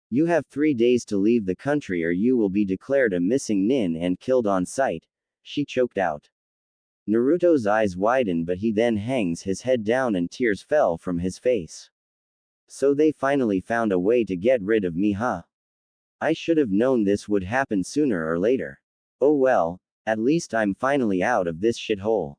You have 3 days to leave the country or you will be declared a missing nin and killed on sight, she choked out. Naruto's eyes widened, but he then hangs his head down and tears fell from his face. So they finally found a way to get rid of me, huh? I should have known this would happen sooner or later. Oh well, at least I'm finally out of this shithole.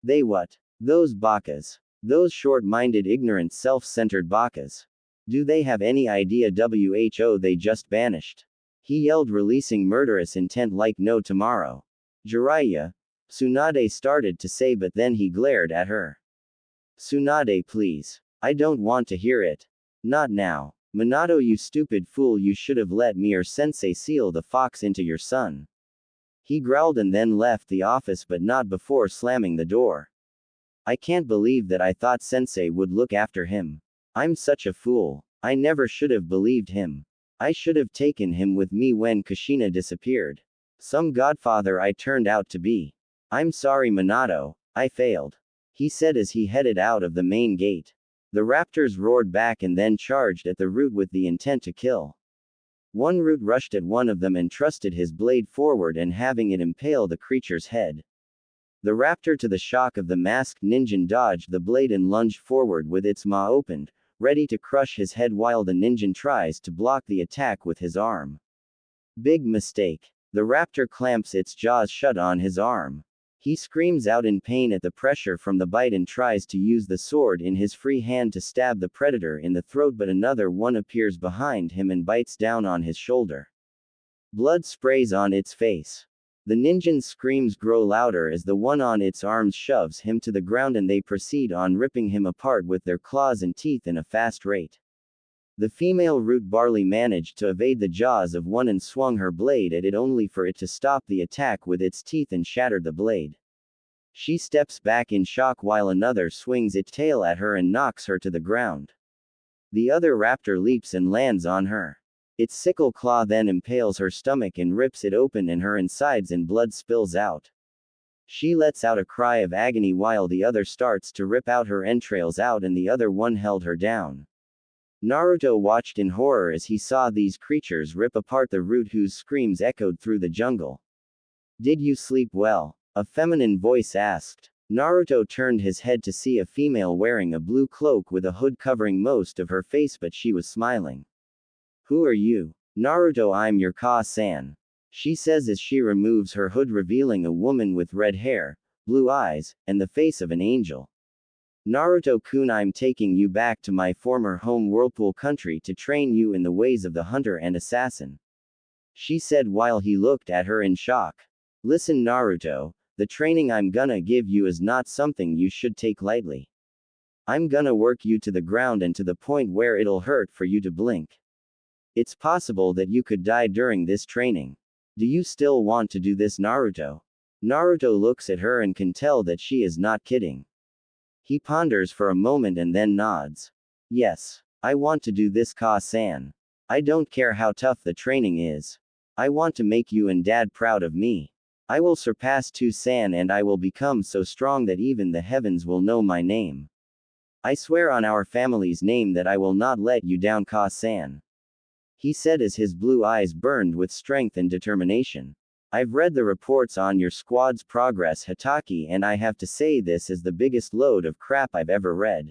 They what? Those bakas. Those short-minded, ignorant, self-centered bakas. Do they have any idea who they just banished? He yelled, releasing murderous intent like no tomorrow. Jiraiya, Tsunade started to say, but then he glared at her. Tsunade, please. I don't want to hear it. Not now. Minato, you stupid fool, you should have let me or Sensei seal the fox into your son. He growled and then left the office, but not before slamming the door. I can't believe that I thought Sensei would look after him. I'm such a fool. I never should have believed him. I should have taken him with me when Kushina disappeared. Some godfather I turned out to be. I'm sorry Minato, I failed. He said as he headed out of the main gate. The raptors roared back and then charged at the root with the intent to kill. One root rushed at one of them and thrusted his blade forward and having it impale the creature's head. The raptor, to the shock of the masked ninja, dodged the blade and lunged forward with its maw opened, ready to crush his head while the ninja tries to block the attack with his arm. Big mistake. The raptor clamps its jaws shut on his arm. He screams out in pain at the pressure from the bite and tries to use the sword in his free hand to stab the predator in the throat, but another one appears behind him and bites down on his shoulder. Blood sprays on its face. The ninja's screams grow louder as the one on its arms shoves him to the ground and they proceed on ripping him apart with their claws and teeth in a fast rate. The female root barley managed to evade the jaws of one and swung her blade at it only for it to stop the attack with its teeth and shattered the blade. She steps back in shock while another swings its tail at her and knocks her to the ground. The other raptor leaps and lands on her. Its sickle claw then impales her stomach and rips it open and her insides and blood spills out. She lets out a cry of agony while the other starts to rip out her entrails out and the other one held her down. Naruto watched in horror as he saw these creatures rip apart the root whose screams echoed through the jungle. Did you sleep well? A feminine voice asked. Naruto turned his head to see a female wearing a blue cloak with a hood covering most of her face, but she was smiling. Who are you? Naruto, I'm your Ka-san. She says as she removes her hood, revealing a woman with red hair, blue eyes, and the face of an angel. Naruto-kun, I'm taking you back to my former home Whirlpool country to train you in the ways of the hunter and assassin. She said while he looked at her in shock. Listen Naruto, the training I'm gonna give you is not something you should take lightly. I'm gonna work you to the ground and to the point where it'll hurt for you to blink. It's possible that you could die during this training. Do you still want to do this, Naruto? Naruto looks at her and can tell that she is not kidding. He ponders for a moment and then nods. Yes, I want to do this, Ka-san. I don't care how tough the training is. I want to make you and Dad proud of me. I will surpass Tu-san and I will become so strong that even the heavens will know my name. I swear on our family's name that I will not let you down, Ka-san. He said as his blue eyes burned with strength and determination. I've read the reports on your squad's progress, Hataki, and I have to say this is the biggest load of crap I've ever read.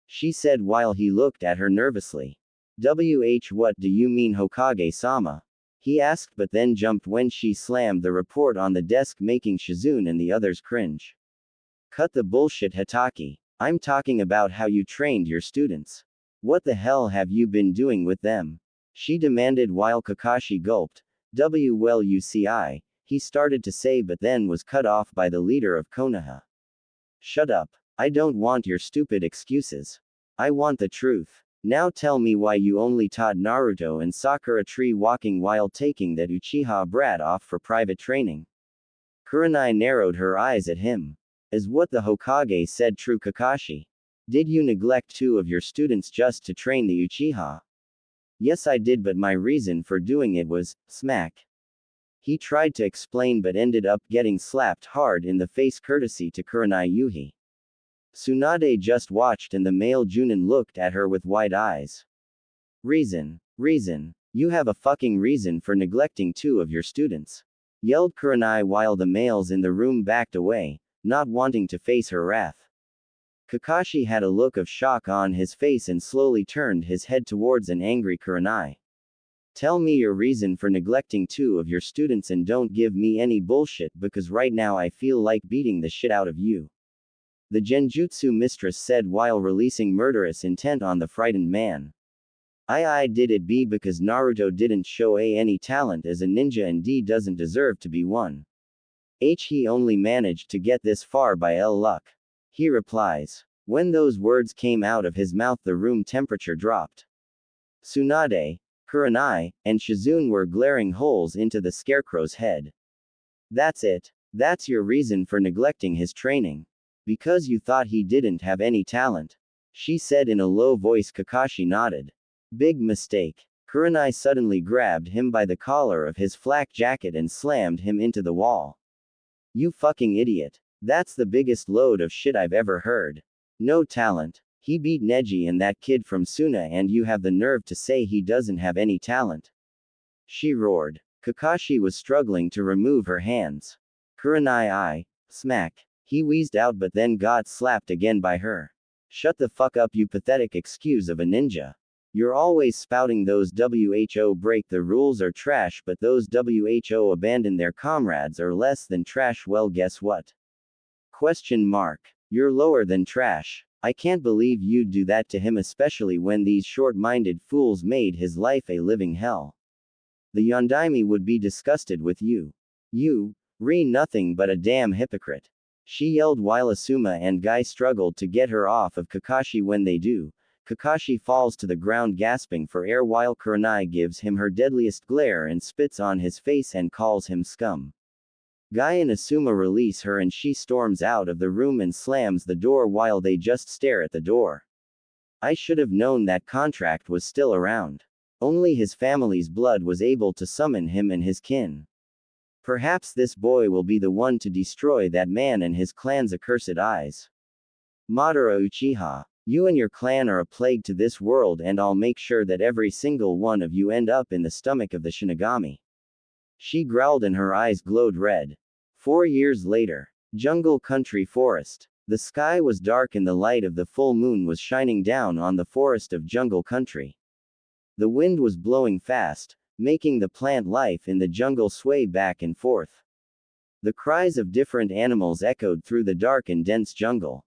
She said while he looked at her nervously. What do you mean, Hokage-sama? He asked, but then jumped when she slammed the report on the desk, making Shizune and the others cringe. Cut the bullshit, Hataki. I'm talking about how you trained your students. What the hell have you been doing with them? She demanded while Kakashi gulped. He started to say, but then was cut off by the leader of Konoha. Shut up. I don't want your stupid excuses. I want the truth. Now tell me why you only taught Naruto and Sakura tree walking while taking that Uchiha brat off for private training. Kurenai narrowed her eyes at him. Is what the Hokage said true, Kakashi? Did you neglect 2 of your students just to train the Uchiha? Yes, I did, but my reason for doing it was, smack. He tried to explain but ended up getting slapped hard in the face courtesy to Kurenai Yuhi. Tsunade just watched and the male Junin looked at her with wide eyes. Reason. You have a fucking reason for neglecting 2 of your students, yelled Kurenai while the males in the room backed away, not wanting to face her wrath. Kakashi had a look of shock on his face and slowly turned his head towards an angry Kurenai. Tell me your reason for neglecting 2 of your students and don't give me any bullshit because right now I feel like beating the shit out of you, the Genjutsu mistress said while releasing murderous intent on the frightened man. I did it B because Naruto didn't show A any talent as a ninja and D doesn't deserve to be one. H he only managed to get this far by L luck, he replies. When those words came out of his mouth the room temperature dropped. Tsunade, Kurenai, and Shizune were glaring holes into the scarecrow's head. That's it. That's your reason for neglecting his training. Because you thought he didn't have any talent, she said in a low voice. Kakashi nodded. Big mistake. Kurenai suddenly grabbed him by the collar of his flak jacket and slammed him into the wall. You fucking idiot. That's the biggest load of shit I've ever heard. No talent. He beat Neji and that kid from Suna and you have the nerve to say he doesn't have any talent. She roared. Kakashi was struggling to remove her hands. Kurenai smack. He wheezed out but then got slapped again by her. Shut the fuck up you pathetic excuse of a ninja. You're always spouting those WHO break the rules are trash but those WHO abandon their comrades are less than trash. Well guess what? You're lower than trash. I can't believe you'd do that to him especially when these short-minded fools made his life a living hell. The Yondaime would be disgusted with you. You, nothing but a damn hypocrite. She yelled while Asuma and Guy struggled to get her off of Kakashi. When they do, Kakashi falls to the ground gasping for air while Kurenai gives him her deadliest glare and spits on his face and calls him scum. Guy and Asuma release her and she storms out of the room and slams the door while they just stare at the door. I should have known that contract was still around. Only his family's blood was able to summon him and his kin. Perhaps this boy will be the one to destroy that man and his clan's accursed eyes. Madara Uchiha, you and your clan are a plague to this world and I'll make sure that every single one of you end up in the stomach of the Shinigami. She growled and her eyes glowed red. 4 years later. Jungle Country Forest. The sky was dark and the light of the full moon was shining down on the forest of Jungle Country. The wind was blowing fast, making the plant life in the jungle sway back and forth. The cries of different animals echoed through the dark and dense jungle.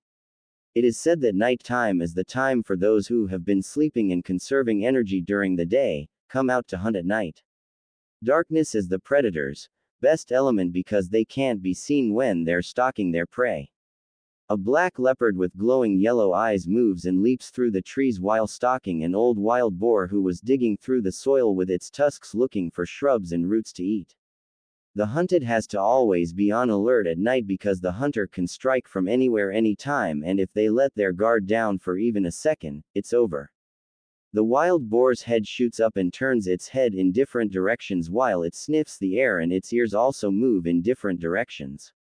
It is said that night time is the time for those who have been sleeping and conserving energy during the day, come out to hunt at night. Darkness is the predator's best element because they can't be seen when they're stalking their prey. A black leopard with glowing yellow eyes moves and leaps through the trees while stalking an old wild boar who was digging through the soil with its tusks looking for shrubs and roots to eat. The hunted has to always be on alert at night because the hunter can strike from anywhere anytime and if they let their guard down for even a second, it's over. The wild boar's head shoots up and turns its head in different directions while it sniffs the air and its ears also move in different directions.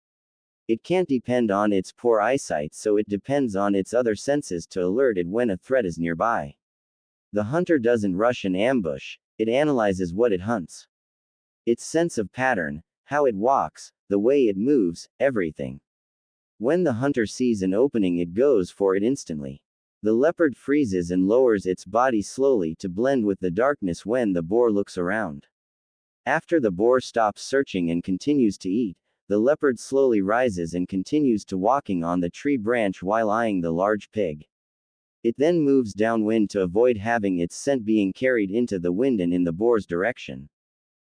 It can't depend on its poor eyesight so it depends on its other senses to alert it when a threat is nearby. The hunter doesn't rush an ambush, it analyzes what it hunts. Its sense of pattern, how it walks, the way it moves, everything. When the hunter sees an opening it goes for it instantly. The leopard freezes and lowers its body slowly to blend with the darkness when the boar looks around. After the boar stops searching and continues to eat, the leopard slowly rises and continues to walking on the tree branch while eyeing the large pig. It then moves downwind to avoid having its scent being carried into the wind and in the boar's direction.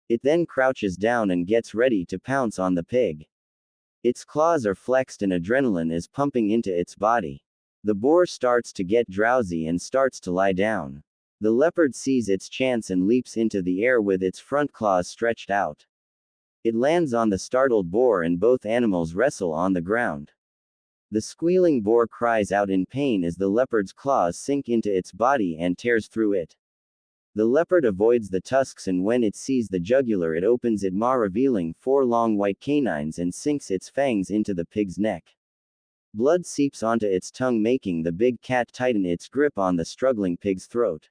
It then crouches down and gets ready to pounce on the pig. Its claws are flexed and adrenaline is pumping into its body. The boar starts to get drowsy and starts to lie down. The leopard sees its chance and leaps into the air with its front claws stretched out. It lands on the startled boar and both animals wrestle on the ground. The squealing boar cries out in pain as the leopard's claws sink into its body and tears through it. The leopard avoids the tusks, and when it sees the jugular, it opens its maw, revealing 4 long white canines, and sinks its fangs into the pig's neck. Blood seeps onto its tongue, making the big cat tighten its grip on the struggling pig's throat.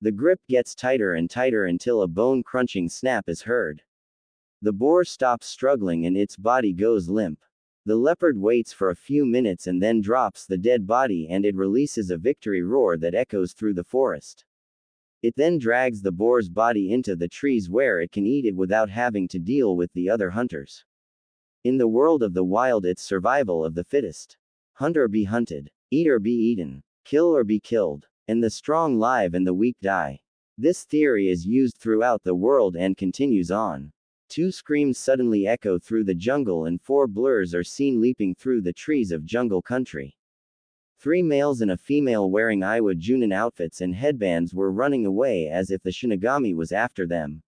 The grip gets tighter and tighter until a bone-crunching snap is heard. The boar stops struggling and its body goes limp. The leopard waits for a few minutes and then drops the dead body, and it releases a victory roar that echoes through the forest. It then drags the boar's body into the trees where it can eat it without having to deal with the other hunters. In the world of the wild, it's survival of the fittest. Hunt or be hunted. Eat or be eaten. Kill or be killed. And the strong live and the weak die. This theory is used throughout the world and continues on. 2 screams suddenly echo through the jungle, and 4 blurs are seen leaping through the trees of jungle country. 3 males and a female wearing Iwa Junin outfits and headbands were running away as if the Shinigami was after them.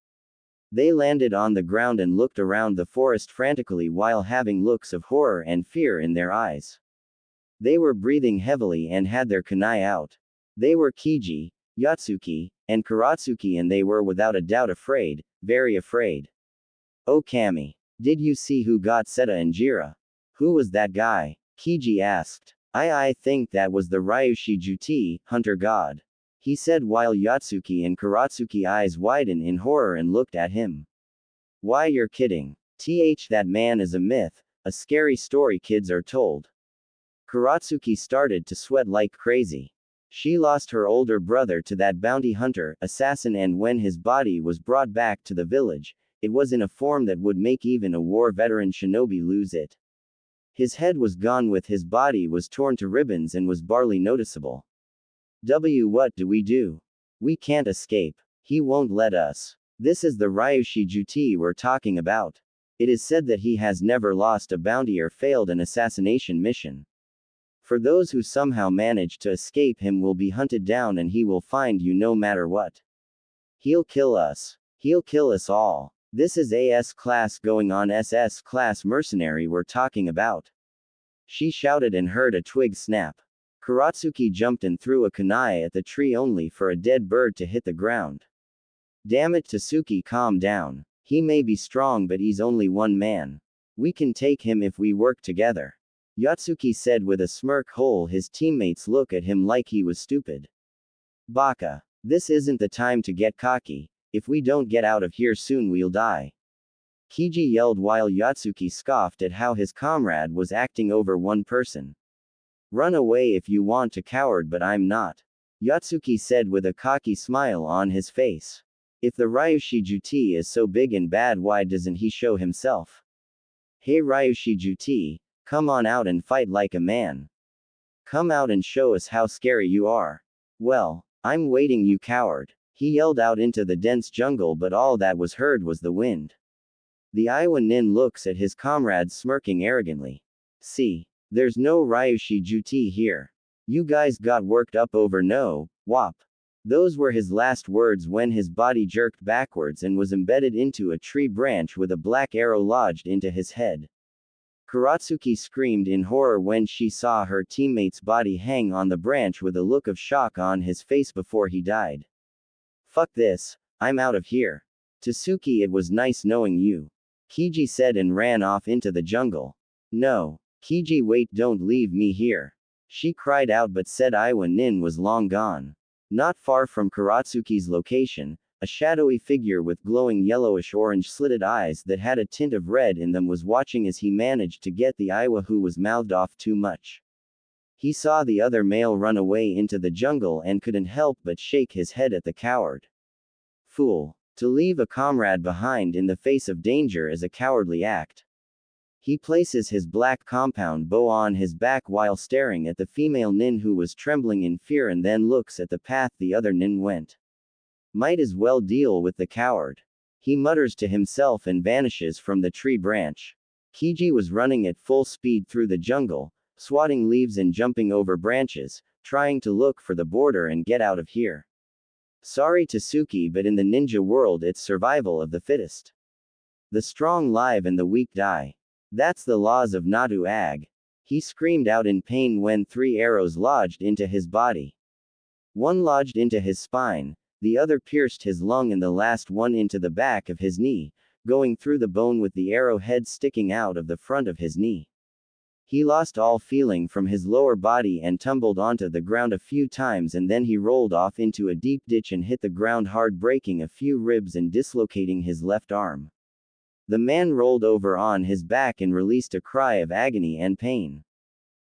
They landed on the ground and looked around the forest frantically while having looks of horror and fear in their eyes. They were breathing heavily and had their kunai out. They were Kiji, Yatsuki, and Karatsuki, and they were without a doubt afraid, very afraid. "Oh Kami, did you see who got Seta and Jira?" "Who was that guy?" Kiji asked. I think that was the Ryushi Juti, hunter god," he said while Yatsuki and Karatsuki eyes widen in horror and looked at him. "Why, you're kidding. That man is a myth, a scary story kids are told." Karatsuki started to sweat like crazy. She lost her older brother to that bounty hunter, assassin, and when his body was brought back to the village, it was in a form that would make even a war veteran shinobi lose it. His head was gone, with his body was torn to ribbons and was barely noticeable. What do we do? We can't escape. He won't let us. This is the Ryushi Juti we're talking about. It is said that he has never lost a bounty or failed an assassination mission. For those who somehow manage to escape, him will be hunted down and he will find you no matter what. He'll kill us. He'll kill us all. This is AS class going on SS class mercenary we're talking about. She shouted and heard a twig snap. Karatsuki jumped and threw a kunai at the tree, only for a dead bird to hit the ground. "Damn it, Tasuki, calm down. He may be strong, but he's only one man. We can take him if we work together," Yatsuki said with a smirk. His teammates look at him like he was stupid. "Baka. This isn't the time to get cocky. If we don't get out of here soon, we'll die," Kiji yelled while Yatsuki scoffed at how his comrade was acting over one person. "Run away if you want to, coward, but I'm not," Yatsuki said with a cocky smile on his face. "If the Ryushi Juti is so big and bad, why doesn't he show himself? Hey Ryushi Juti, come on out and fight like a man. Come out and show us how scary you are." "Well, I'm waiting, you coward," he yelled out into the dense jungle, but all that was heard was the wind. The Iowa nin looks at his comrades, smirking arrogantly. "See, there's no Ryushi Juti here. You guys got worked up over no, wop." Those were his last words when his body jerked backwards and was embedded into a tree branch with a black arrow lodged into his head. Karatsuki screamed in horror when she saw her teammate's body hang on the branch with a look of shock on his face before he died. "Fuck this, I'm out of here. Tasuki, it was nice knowing you," Kiji said and ran off into the jungle. "No, Kiji, wait, don't leave me here," she cried out, but said Iwa Nin was long gone. Not far from Karatsuki's location, a shadowy figure with glowing yellowish-orange slitted eyes that had a tint of red in them was watching as he managed to get the Iwa who was mouthed off too much. He saw the other male run away into the jungle and couldn't help but shake his head at the coward. Fool. To leave a comrade behind in the face of danger is a cowardly act. He places his black compound bow on his back while staring at the female nin who was trembling in fear, and then looks at the path the other nin went. Might as well deal with the coward, he mutters to himself and vanishes from the tree branch. Kiji was running at full speed through the jungle, swatting leaves and jumping over branches, trying to look for the border and get out of here. Sorry Tasuki, but in the ninja world it's survival of the fittest. The strong live and the weak die. That's the laws of Natu Ag. He screamed out in pain when 3 arrows lodged into his body. One lodged into his spine, The other pierced his lung and the last one into the back of his knee, going through the bone with the arrowhead sticking out of the front of his knee. He lost all feeling from his lower body and tumbled onto the ground a few times, and then he rolled off into a deep ditch and hit the ground hard, breaking a few ribs and dislocating his left arm. The man rolled over on his back and released a cry of agony and pain.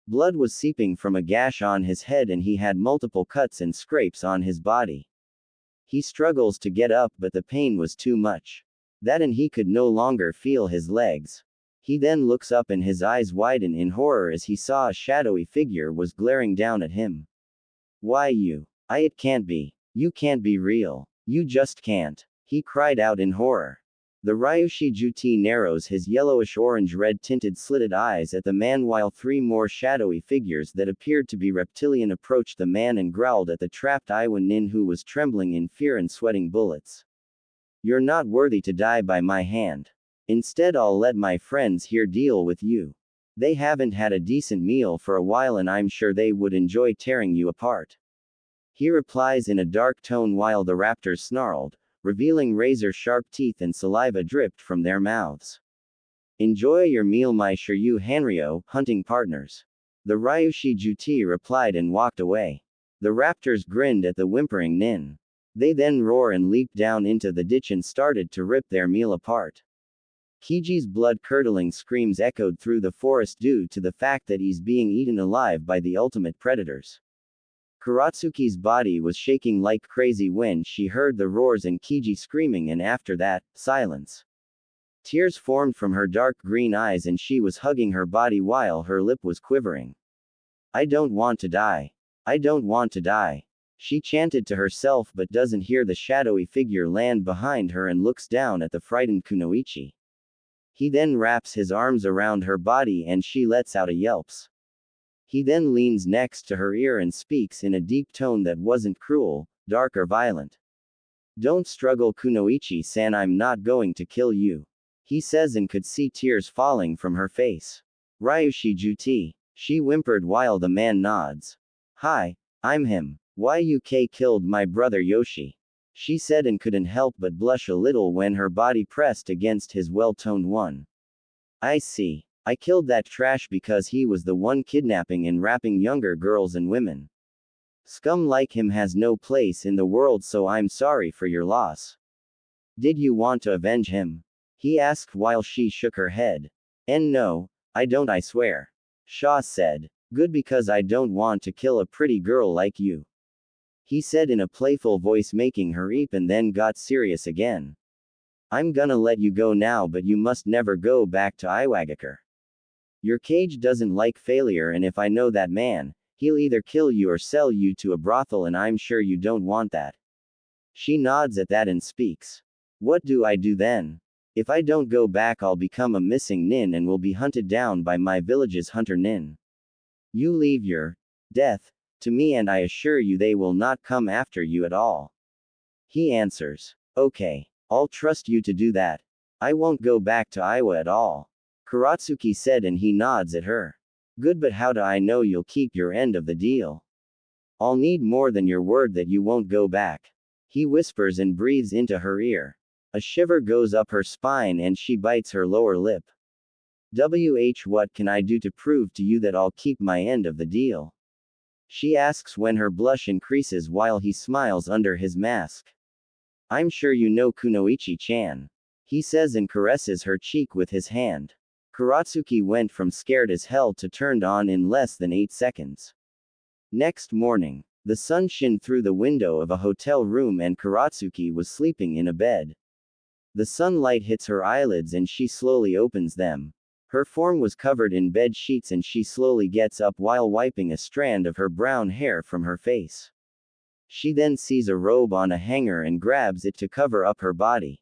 Blood was seeping from a gash on his head and he had multiple cuts and scrapes on his body. He struggles to get up, but the pain was too much. That and he could no longer feel his legs. He then looks up and his eyes widen in horror as he saw a shadowy figure was glaring down at him. Why you? It can't be. You can't be real. You just can't. He cried out in horror. The Ryushi Juti narrows his yellowish-orange-red tinted slitted eyes at the man while three more shadowy figures that appeared to be reptilian approached the man and growled at the trapped Iwa Nin, who was trembling in fear and sweating bullets. You're not worthy to die by my hand. Instead, I'll let my friends here deal with you. They haven't had a decent meal for a while and I'm sure they would enjoy tearing you apart. He replies in a dark tone while the raptors snarled, revealing razor-sharp teeth and saliva dripped from their mouths. Enjoy your meal, my Shiryu Hanryo, hunting partners. The Ryushi Juti replied and walked away. The raptors grinned at the whimpering Nin. They then roar and leap down into the ditch and started to rip their meal apart. Kiji's blood-curdling screams echoed through the forest due to the fact that he's being eaten alive by the ultimate predators. Kuratsuki's body was shaking like crazy when she heard the roars and Kiji screaming, and after that, silence. Tears formed from her dark green eyes and she was hugging her body while her lip was quivering. I don't want to die. I don't want to die. She chanted to herself but doesn't hear the shadowy figure land behind her and looks down at the frightened Kunoichi. He then wraps his arms around her body and she lets out a yelps. He then leans next to her ear and speaks in a deep tone that wasn't cruel, dark or violent. Don't struggle, Kunoichi-san, I'm not going to kill you. He says and could see tears falling from her face. Ryushi Juti. She whimpered while the man nods. Hi, I'm him. YUK killed my brother Yoshi. She said and couldn't help but blush a little when her body pressed against his well-toned one. I see. I killed that trash because he was the one kidnapping and raping younger girls and women. Scum like him has no place in the world, so I'm sorry for your loss. Did you want to avenge him? He asked while she shook her head. No, I don't, I swear. Shaw said. Good, because I don't want to kill a pretty girl like you. He said in a playful voice, making her eep, and then got serious again. I'm gonna let you go now, but you must never go back to Iwagakure. Your cage doesn't like failure, and if I know that man, he'll either kill you or sell you to a brothel, and I'm sure you don't want that. She nods at that and speaks. What do I do then? If I don't go back, I'll become a missing nin and will be hunted down by my village's hunter nin. You leave your death to me and I assure you they will not come after you at all. He answers. Okay. I'll trust you to do that. I won't go back to Iowa at all. Kuratsuki said, and he nods at her. Good, but how do I know you'll keep your end of the deal? I'll need more than your word that you won't go back. He whispers and breathes into her ear. A shiver goes up her spine and she bites her lower lip. What can I do to prove to you that I'll keep my end of the deal? She asks when her blush increases while he smiles under his mask. I'm sure you know, Kunoichi-chan. He says and caresses her cheek with his hand. Kuratsuki went from scared as hell to turned on in less than 8 seconds. Next morning, the sun shone through the window of a hotel room and Kuratsuki was sleeping in a bed. The sunlight hits her eyelids and she slowly opens them. Her form was covered in bed sheets and she slowly gets up while wiping a strand of her brown hair from her face. She then sees a robe on a hanger and grabs it to cover up her body.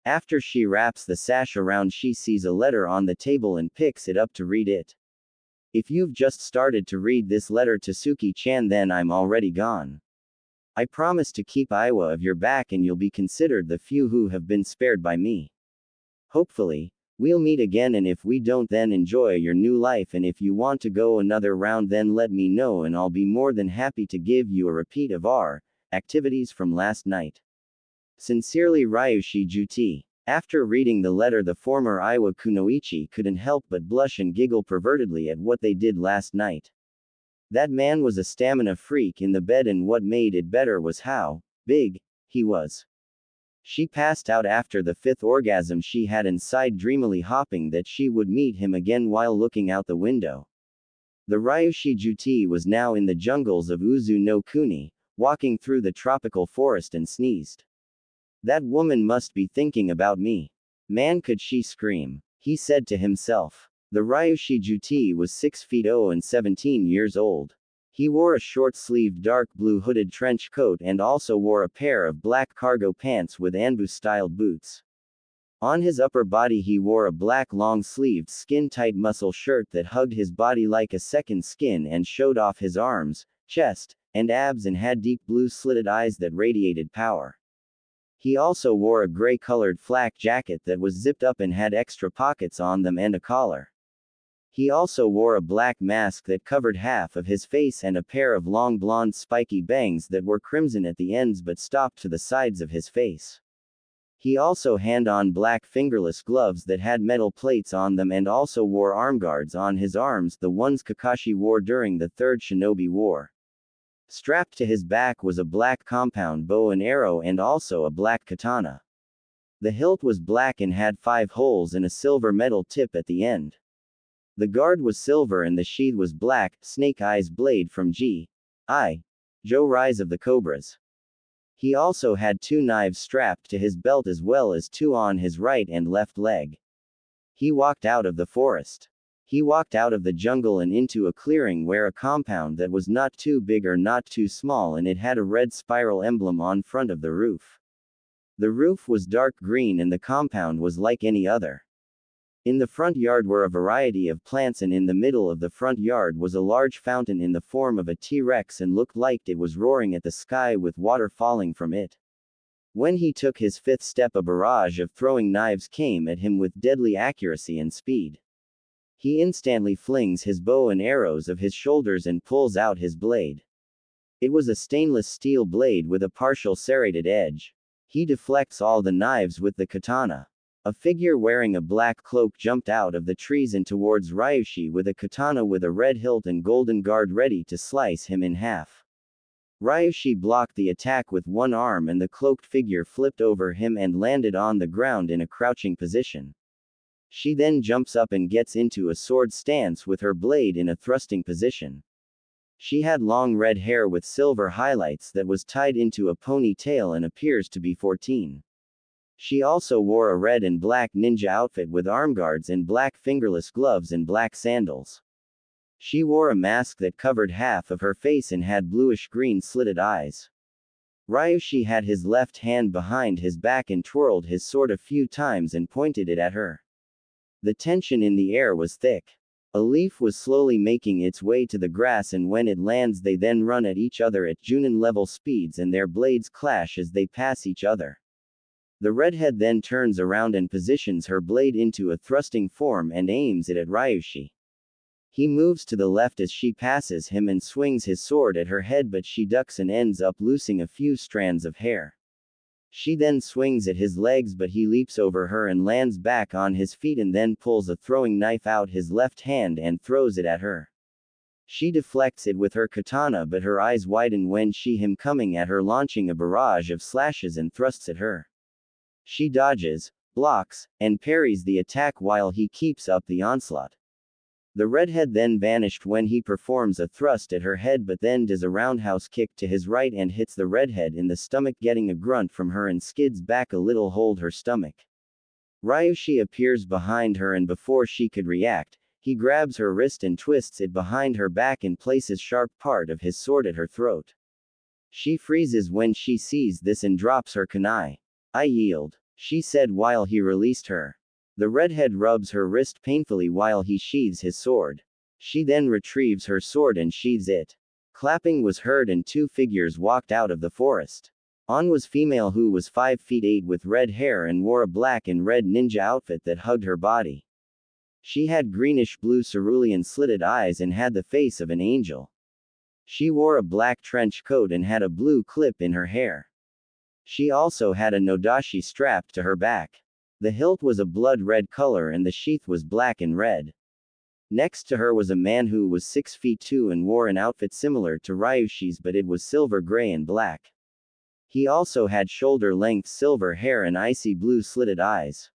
After she wraps the sash around, she sees a letter on the table and picks it up to read it. If you've just started to read this letter to Suki-chan, then I'm already gone. I promise to keep Iowa of your back and you'll be considered the few who have been spared by me. Hopefully, we'll meet again, and if we don't, then enjoy your new life, and if you want to go another round then let me know and I'll be more than happy to give you a repeat of our activities from last night. Sincerely Ryushi Juti. After reading the letter, the former Iwa Kunoichi couldn't help but blush and giggle pervertedly at what they did last night. That man was a stamina freak in the bed, and what made it better was how big he was. She passed out after the fifth orgasm she had and sighed dreamily, hoping that she would meet him again while looking out the window. The Ryushi Juti was now in the jungles of Uzu no Kuni, walking through the tropical forest, and sneezed. That woman must be thinking about me. Man, could she scream? He said to himself. The Ryushi Juti was 6 feet 0 and 17 years old. He wore a short-sleeved dark blue hooded trench coat and also wore a pair of black cargo pants with Anbu-styled boots. On his upper body he wore a black long-sleeved skin-tight muscle shirt that hugged his body like a second skin and showed off his arms, chest, and abs, and had deep blue slitted eyes that radiated power. He also wore a gray-colored flak jacket that was zipped up and had extra pockets on them and a collar. He also wore a black mask that covered half of his face and a pair of long blonde spiky bangs that were crimson at the ends but stopped to the sides of his face. He also had on black fingerless gloves that had metal plates on them, and also wore armguards on his arms, the ones Kakashi wore during the Third Shinobi War. Strapped to his back was a black compound bow and arrow and also a black katana. The hilt was black and had 5 holes and a silver metal tip at the end. The guard was silver and the sheath was black, Snake Eyes blade from Joe Rise of the Cobras. He also had 2 knives strapped to his belt as well as 2 on his right and left leg. He walked out of the forest. He walked out of the jungle and into a clearing where a compound that was not too big or not too small, and it had a red spiral emblem on front of the roof. The roof was dark green and the compound was like any other. In the front yard were a variety of plants, and in the middle of the front yard was a large fountain in the form of a T-Rex and looked like it was roaring at the sky with water falling from it. When he took his 5th step, a barrage of throwing knives came at him with deadly accuracy and speed. He instantly flings his bow and arrows of his shoulders and pulls out his blade. It was a stainless steel blade with a partial serrated edge. He deflects all the knives with the katana. A figure wearing a black cloak jumped out of the trees and towards Ryushi with a katana with a red hilt and golden guard ready to slice him in half. Ryushi blocked the attack with one arm and the cloaked figure flipped over him and landed on the ground in a crouching position. She then jumps up and gets into a sword stance with her blade in a thrusting position. She had long red hair with silver highlights that was tied into a ponytail and appears to be 14. She also wore a red and black ninja outfit with armguards and black fingerless gloves and black sandals. She wore a mask that covered half of her face and had bluish-green slitted eyes. Ryushi had his left hand behind his back and twirled his sword a few times and pointed it at her. The tension in the air was thick. A leaf was slowly making its way to the grass, and when it lands they then run at each other at Junin-level speeds and their blades clash as they pass each other. The redhead then turns around and positions her blade into a thrusting form and aims it at Ryushi. He moves to the left as she passes him and swings his sword at her head, but she ducks and ends up loosing a few strands of hair. She then swings at his legs, but he leaps over her and lands back on his feet and then pulls a throwing knife out his left hand and throws it at her. She deflects it with her katana, but her eyes widen when she him coming at her, launching a barrage of slashes and thrusts at her. She dodges, blocks, and parries the attack while he keeps up the onslaught. The redhead then vanished when he performs a thrust at her head, but then does a roundhouse kick to his right and hits the redhead in the stomach, getting a grunt from her and skids back a little, hold her stomach. Ryushi appears behind her, and before she could react, he grabs her wrist and twists it behind her back and places sharp part of his sword at her throat. She freezes when she sees this and drops her kunai. "I yield," she said while he released her. The redhead rubs her wrist painfully while he sheathes his sword. She then retrieves her sword and sheathes it. Clapping was heard and 2 figures walked out of the forest. On was female who was 5 feet 8 with red hair and wore a black and red ninja outfit that hugged her body. She had greenish blue cerulean slitted eyes and had the face of an angel. She wore a black trench coat and had a blue clip in her hair. She also had a nodashi strapped to her back. The hilt was a blood red color and the sheath was black and red. Next to her was a man who was 6 feet 2 and wore an outfit similar to Ryushi's, but it was silver gray and black. He also had shoulder-length silver hair and icy blue slitted eyes.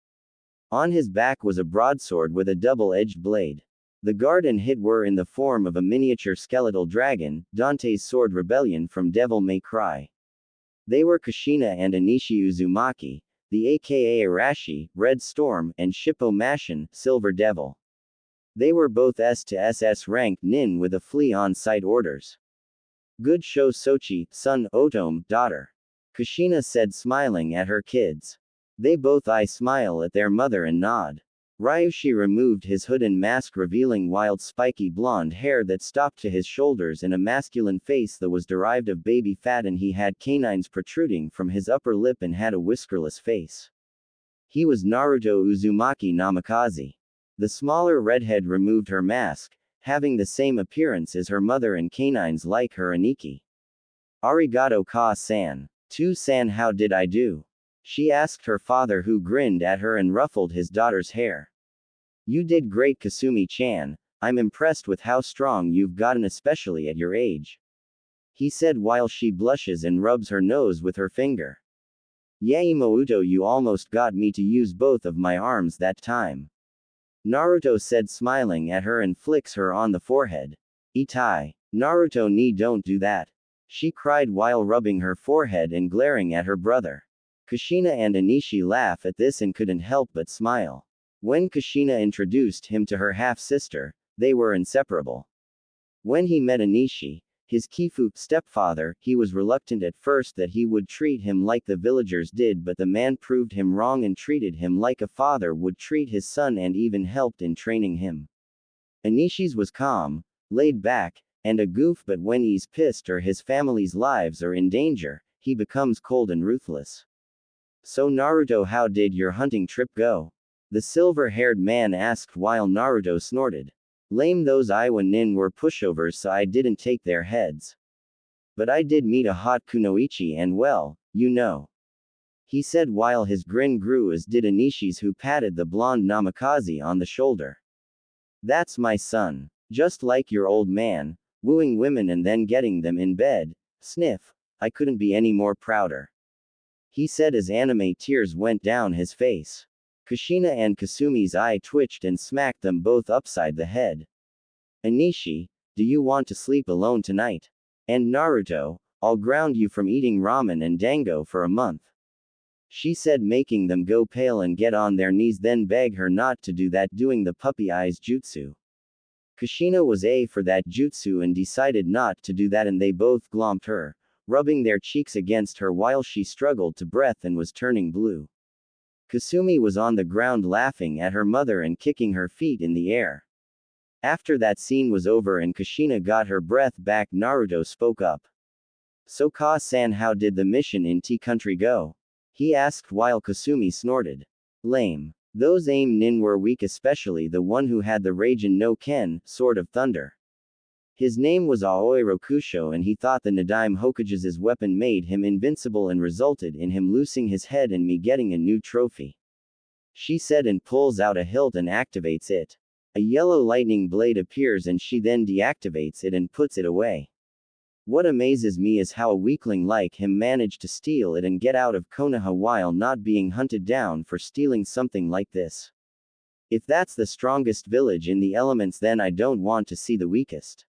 On his back was a broadsword with a double-edged blade. The guard and hit were in the form of a miniature skeletal dragon, Dante's Sword Rebellion from Devil May Cry. They were Kushina and Anishi Uzumaki, the aka Arashi, Red Storm, and Shippo Mashin, Silver Devil. They were both S to SS ranked nin with a flea on site orders. Good show Sochi, son, Otome, daughter. Kushina said, smiling at her kids. They both smile at their mother and nod. Ryushi removed his hood and mask, revealing wild spiky blonde hair that stopped to his shoulders and a masculine face that was derived of baby fat, and he had canines protruding from his upper lip and had a whiskerless face. He was Naruto Uzumaki Namikaze. The smaller redhead removed her mask, having the same appearance as her mother and canines like her Aniki. Arigato ka-san. To-san, how did I do? She asked her father, who grinned at her and ruffled his daughter's hair. You did great, Kasumi-chan. I'm impressed with how strong you've gotten, especially at your age. He said while she blushes and rubs her nose with her finger. Yaimouto, you almost got me to use both of my arms that time. Naruto said, smiling at her and flicks her on the forehead. Itai. Naruto, ni, don't do that. She cried while rubbing her forehead and glaring at her brother. Kushina and Anishi laugh at this and couldn't help but smile. When Kushina introduced him to her half-sister, they were inseparable. When he met Anishi, his Kifu stepfather, he was reluctant at first that he would treat him like the villagers did, but the man proved him wrong and treated him like a father would treat his son and even helped in training him. Anishi's was calm, laid back, and a goof, but when he's pissed or his family's lives are in danger, he becomes cold and ruthless. So Naruto, how did your hunting trip go? The silver-haired man asked while Naruto snorted. Lame, those Iwa nin were pushovers, so I didn't take their heads. But I did meet a hot kunoichi and well, you know. He said while his grin grew, as did Anishi's, who patted the blonde Namikaze on the shoulder. That's my son. Just like your old man, wooing women and then getting them in bed. Sniff. I couldn't be any more prouder. He said as anime tears went down his face. Kushina and Kasumi's eye twitched and smacked them both upside the head. Anishi, do you want to sleep alone tonight? And Naruto, I'll ground you from eating ramen and dango for a month. She said, making them go pale and get on their knees, then beg her not to do that, doing the puppy eyes jutsu. Kushina was for that jutsu and decided not to do that, and they both glomped her, rubbing their cheeks against her while she struggled to breath and was turning blue. Kasumi was on the ground laughing at her mother and kicking her feet in the air. After that scene was over and Kushina got her breath back, Naruto spoke up. So Ka-san, how did the mission in T-Country go? He asked while Kasumi snorted. Lame. Those aim nin were weak, especially the one who had the Raijin no Ken, Sword of Thunder. His name was Aoi Rokusho, and he thought the Nadaime Hokage's weapon made him invincible and resulted in him losing his head and me getting a new trophy. She said and pulls out a hilt and activates it. A yellow lightning blade appears and she then deactivates it and puts it away. What amazes me is how a weakling like him managed to steal it and get out of Konoha while not being hunted down for stealing something like this. If that's the strongest village in the elements, then I don't want to see the weakest.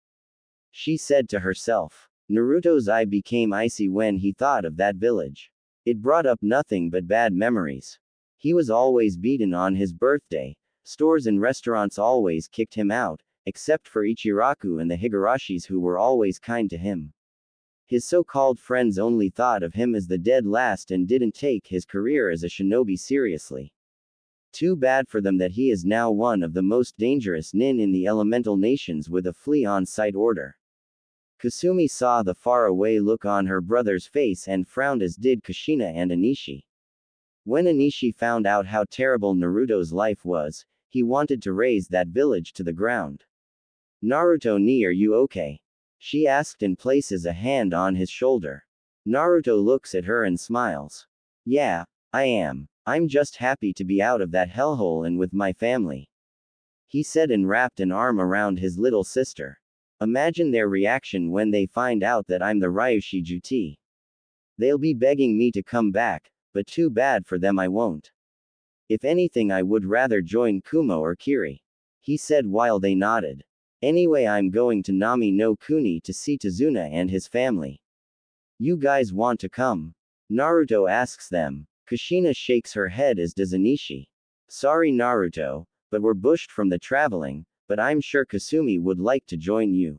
She said to herself. Naruto's eye became icy when he thought of that village. It brought up nothing but bad memories. He was always beaten on his birthday, stores and restaurants always kicked him out, except for Ichiraku and the Higarashis, who were always kind to him. His so-called friends only thought of him as the dead last and didn't take his career as a shinobi seriously. Too bad for them that he is now one of the most dangerous nin in the elemental nations with a flea on site order. Kasumi saw the faraway look on her brother's face and frowned, as did Kushina and Anishi. When Anishi found out how terrible Naruto's life was, he wanted to raze that village to the ground. Naruto, ni, are you okay? She asked and places a hand on his shoulder. Naruto looks at her and smiles. Yeah, I am. I'm just happy to be out of that hellhole and with my family. He said and wrapped an arm around his little sister. Imagine their reaction when they find out that I'm the Ryushi Juti. They'll be begging me to come back, but too bad for them I won't. If anything I would rather join Kumo or Kiri. He said while they nodded. Anyway, I'm going to Nami no Kuni to see Tazuna and his family. You guys want to come? Naruto asks them. Kushina shakes her head as does Anishi. Sorry Naruto, but we're bushed from the traveling, but I'm sure Kasumi would like to join you.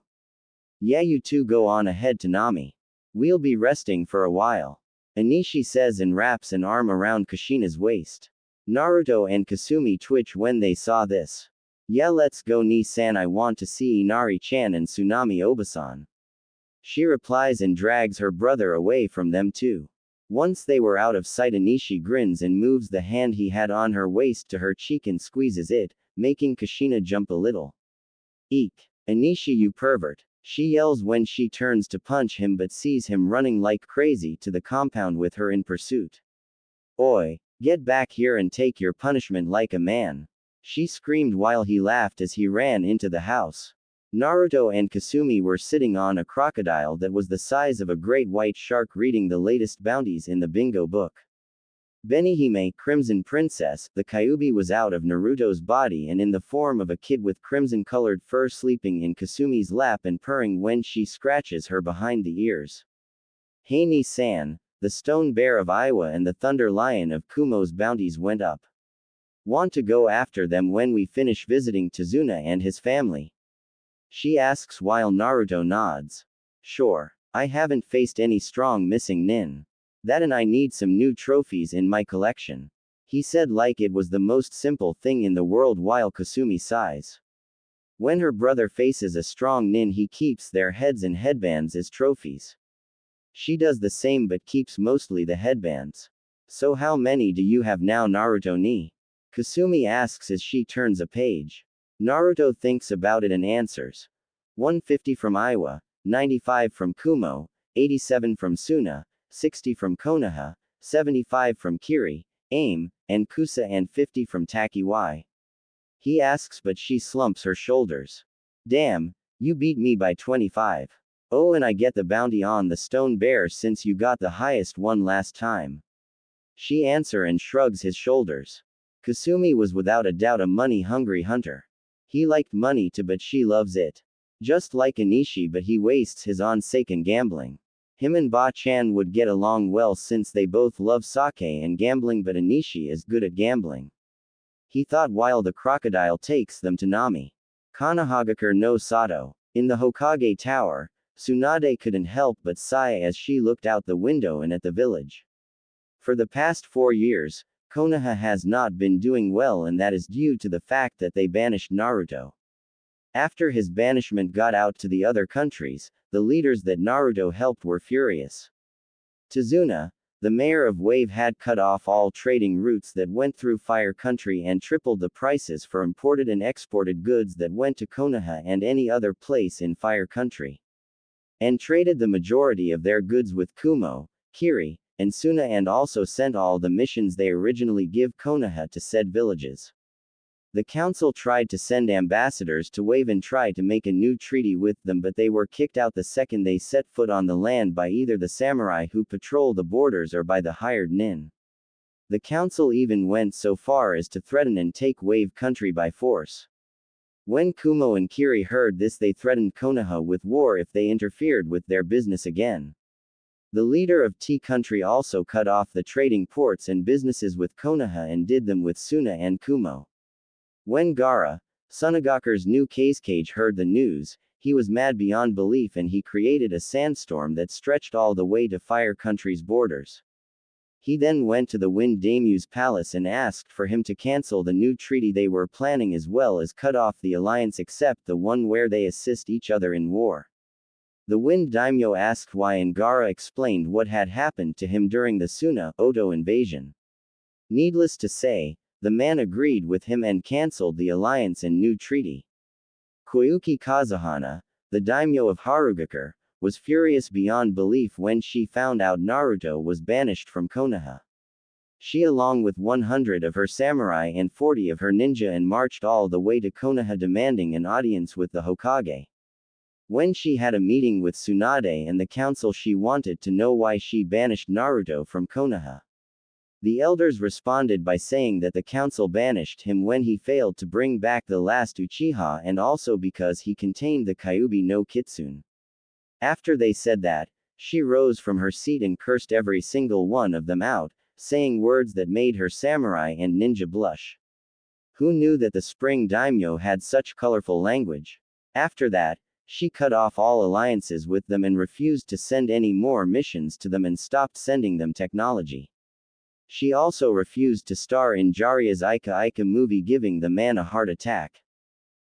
Yeah, you two go on ahead to Nami. We'll be resting for a while. Anishi says and wraps an arm around Kushina's waist. Naruto and Kasumi twitch when they saw this. Yeah, let's go Ni-san, I want to see Inari-chan and Tsunami Obasan. She replies and drags her brother away from them too. Once they were out of sight, Anishi grins and moves the hand he had on her waist to her cheek and squeezes it, making Kushina jump a little. Eek! Anishi, you pervert! She yells when she turns to punch him but sees him running like crazy to the compound with her in pursuit. Oi! Get back here and take your punishment like a man! She screamed while he laughed as he ran into the house. Naruto and Kasumi were sitting on a crocodile that was the size of a great white shark reading the latest bounties in the bingo book. Benihime, Crimson Princess, the Kyuubi was out of Naruto's body and in the form of a kid with crimson-colored fur sleeping in Kasumi's lap and purring when she scratches her behind the ears. Hey Ni-san, the stone bear of Iwa and the thunder lion of Kumo's bounties went up. Want to go after them when we finish visiting Tazuna and his family? She asks while Naruto nods. Sure. I haven't faced any strong missing nin. That and I need some new trophies in my collection. He said like it was the most simple thing in the world while Kasumi sighs. When her brother faces a strong nin he keeps their heads and headbands as trophies. She does the same but keeps mostly the headbands. So how many do you have now Naruto ni? Kasumi asks as she turns a page. Naruto thinks about it and answers. 150 from Iwa, 95 from Kumo, 87 from Suna, 60 from Konoha, 75 from Kiri, Aim, and Kusa and 50 from Takiwai. He asks but she slumps her shoulders. Damn, you beat me by 25. Oh, and I get the bounty on the stone bear since you got the highest one last time. She answers and shrugs his shoulders. Kasumi was without a doubt a money-hungry hunter. He liked money too but she loves it. Just like Anishi but he wastes his on sake and gambling. Him and Ba-chan would get along well since they both love sake and gambling but Anishi is good at gambling. He thought while the crocodile takes them to Nami. Konohagakure no Sato. In the Hokage Tower, Tsunade couldn't help but sigh as she looked out the window and at the village. For the past 4 years, Konoha has not been doing well and that is due to the fact that they banished Naruto. After his banishment got out to the other countries, the leaders that Naruto helped were furious. Tazuna, the mayor of Wave had cut off all trading routes that went through Fire Country and tripled the prices for imported and exported goods that went to Konoha and any other place in Fire Country. And traded the majority of their goods with Kumo, Kiri, and Suna and also sent all the missions they originally give Konoha to said villages. The council tried to send ambassadors to Wave and try to make a new treaty with them but they were kicked out the second they set foot on the land by either the samurai who patrol the borders or by the hired nin. The council even went so far as to threaten and take Wave country by force. When Kumo and Kiri heard this they threatened Konoha with war if they interfered with their business again. The leader of T country also cut off the trading ports and businesses with Konoha and did them with Suna and Kumo. When Gaara, Sunagakure's new cage heard the news, he was mad beyond belief and he created a sandstorm that stretched all the way to Fire Country's borders. He then went to the Wind Daimyo's palace and asked for him to cancel the new treaty they were planning as well as cut off the alliance except the one where they assist each other in war. The Wind Daimyo asked why and Gaara explained what had happened to him during the Suna-Oto invasion. Needless to say, the man agreed with him and cancelled the alliance and new treaty. Koyuki Kazuhana, the daimyo of Harugakure, was furious beyond belief when she found out Naruto was banished from Konoha. She along with 100 of her samurai and 40 of her ninja and marched all the way to Konoha demanding an audience with the Hokage. When she had a meeting with Tsunade and the council, she wanted to know why she banished Naruto from Konoha. The elders responded by saying that the council banished him when he failed to bring back the last Uchiha and also because he contained the Kyuubi no Kitsune. After they said that, she rose from her seat and cursed every single one of them out, saying words that made her samurai and ninja blush. Who knew that the spring daimyo had such colorful language? After that, she cut off all alliances with them and refused to send any more missions to them and stopped sending them technology. She also refused to star in Jiraiya's Ika Ika movie, giving the man a heart attack.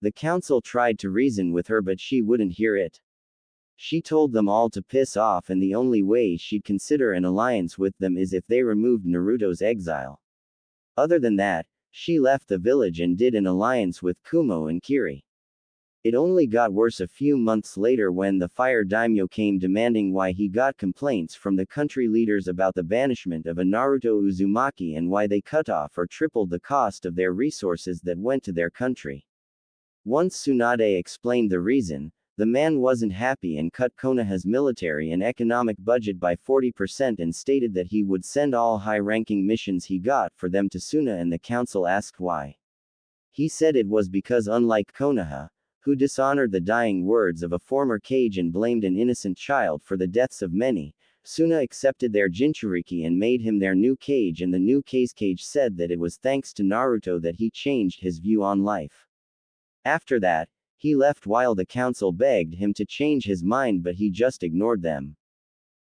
The council tried to reason with her, but she wouldn't hear it. She told them all to piss off, and the only way she'd consider an alliance with them is if they removed Naruto's exile. Other than that, she left the village and did an alliance with Kumo and Kiri. It only got worse a few months later when the Fire Daimyo came demanding why he got complaints from the country leaders about the banishment of a Naruto Uzumaki and why they cut off or tripled the cost of their resources that went to their country. Once Tsunade explained the reason, the man wasn't happy and cut Konoha's military and economic budget by 40% and stated that he would send all high-ranking missions he got for them to Suna, and the council asked why. He said it was because, unlike Konoha, who dishonored the dying words of a former Kage and blamed an innocent child for the deaths of many, Suna accepted their Jinchuriki and made him their new Kage, and the new Kage said that it was thanks to Naruto that he changed his view on life. After that, he left while the council begged him to change his mind, but he just ignored them.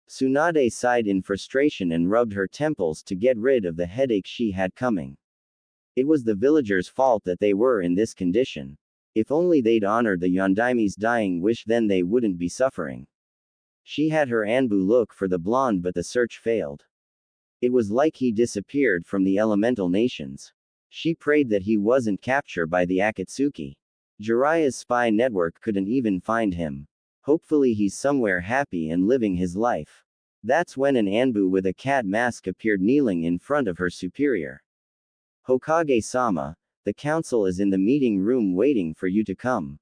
Tsunade sighed in frustration and rubbed her temples to get rid of the headache she had coming. It was the villagers' fault that they were in this condition. If only they'd honored the Yondaime's dying wish, then they wouldn't be suffering. She had her Anbu look for the blonde, but the search failed. It was like he disappeared from the elemental nations. She prayed that he wasn't captured by the Akatsuki. Jiraiya's spy network couldn't even find him. Hopefully he's somewhere happy and living his life. That's when an Anbu with a cat mask appeared kneeling in front of her superior. Hokage-sama, the council is in the meeting room waiting for you to come.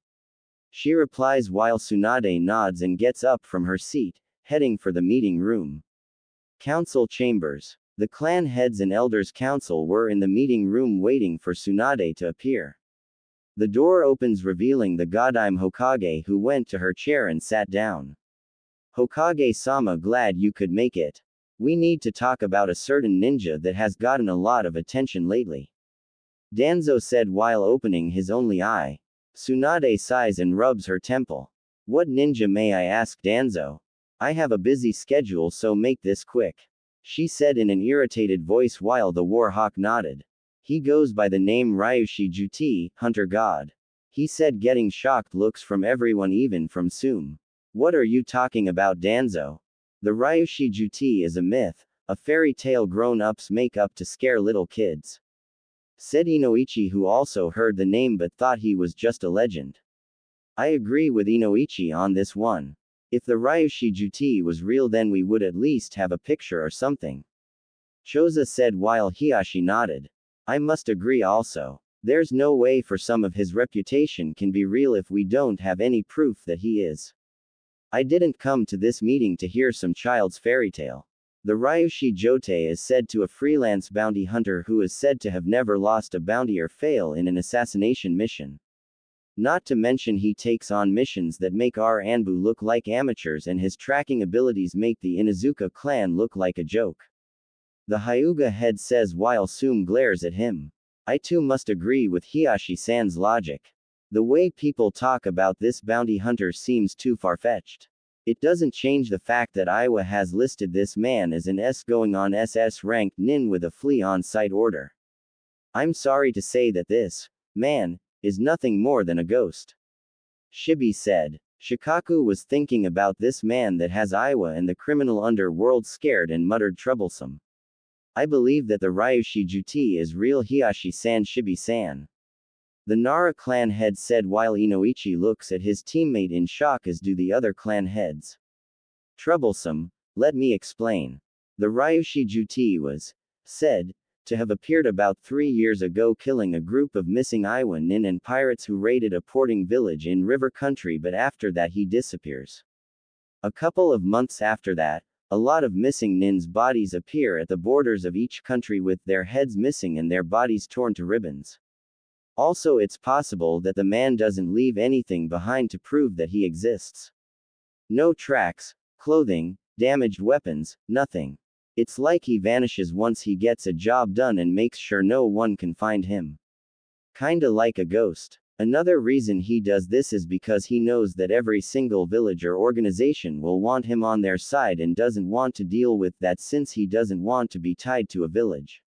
She replies while Tsunade nods and gets up from her seat, heading for the meeting room. Council chambers. The clan heads and elders council were in the meeting room waiting for Tsunade to appear. The door opens, revealing the Godime Hokage, who went to her chair and sat down. Hokage-sama, glad you could make it. We need to talk about a certain ninja that has gotten a lot of attention lately. Danzo said while opening his only eye. Tsunade sighs and rubs her temple. What ninja, may I ask, Danzo? I have a busy schedule, so make this quick. She said in an irritated voice while the Warhawk nodded. He goes by the name Ryushi Juti, Hunter God. He said, getting shocked looks from everyone, even from Sum. What are you talking about, Danzo? The Ryushi Juti is a myth, a fairy tale grown-ups make up to scare little kids. Said Inoichi, who also heard the name but thought he was just a legend. I agree with Inoichi on this one. If the Ryushi Juti was real, then we would at least have a picture or something. Choza said while Hiashi nodded. I must agree also. There's no way for some of his reputation can be real if we don't have any proof that he is. I didn't come to this meeting to hear some child's fairy tale. The Ryushi Jote is said to a freelance bounty hunter who is said to have never lost a bounty or fail in an assassination mission. Not to mention he takes on missions that make our Anbu look like amateurs, and his tracking abilities make the Inuzuka clan look like a joke. The Hyuga head says while Sum glares at him. I too must agree with Hiashi-san's logic. The way people talk about this bounty hunter seems too far-fetched. It doesn't change the fact that Iowa has listed this man as an S going on SS ranked nin with a flea on site order. I'm sorry to say that this man is nothing more than a ghost. Shibi said. Shikaku was thinking about this man that has Iowa and the criminal underworld scared and muttered troublesome. I believe that the Ryushi Juti is real, Hiashi-san. Shibi-san. The Nara clan head said while Inoichi looks at his teammate in shock as do the other clan heads. Troublesome, let me explain. The Ryushi Juti was said to have appeared about 3 years ago, killing a group of missing Iwa nin and pirates who raided a porting village in river country, but after that he disappears. A couple of months after that, a lot of missing nins' bodies appear at the borders of each country with their heads missing and their bodies torn to ribbons. Also, it's possible that the man doesn't leave anything behind to prove that he exists. No tracks, clothing, damaged weapons, nothing. It's like he vanishes once he gets a job done and makes sure no one can find him. Kinda like a ghost. Another reason he does this is because he knows that every single village or organization will want him on their side and doesn't want to deal with that since he doesn't want to be tied to a village.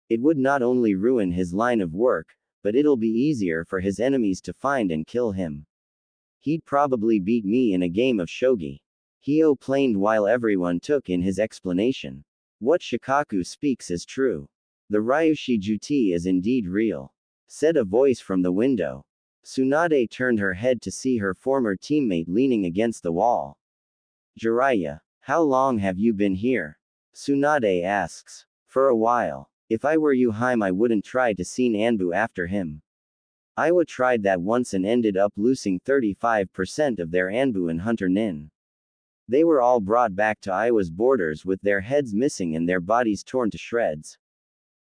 It would not only ruin his line of work, but it'll be easier for his enemies to find and kill him. He'd probably beat me in a game of shogi. He opined while everyone took in his explanation. What Shikaku speaks is true. The Ryushi Juti is indeed real, said a voice from the window. Tsunade turned her head to see her former teammate leaning against the wall. Jiraiya, how long have you been here? Tsunade asks. For a while. If I were you, Haim, I wouldn't try to seen Anbu after him. Iwa tried that once and ended up losing 35% of their Anbu and Hunter Nin. They were all brought back to Iwa's borders with their heads missing and their bodies torn to shreds.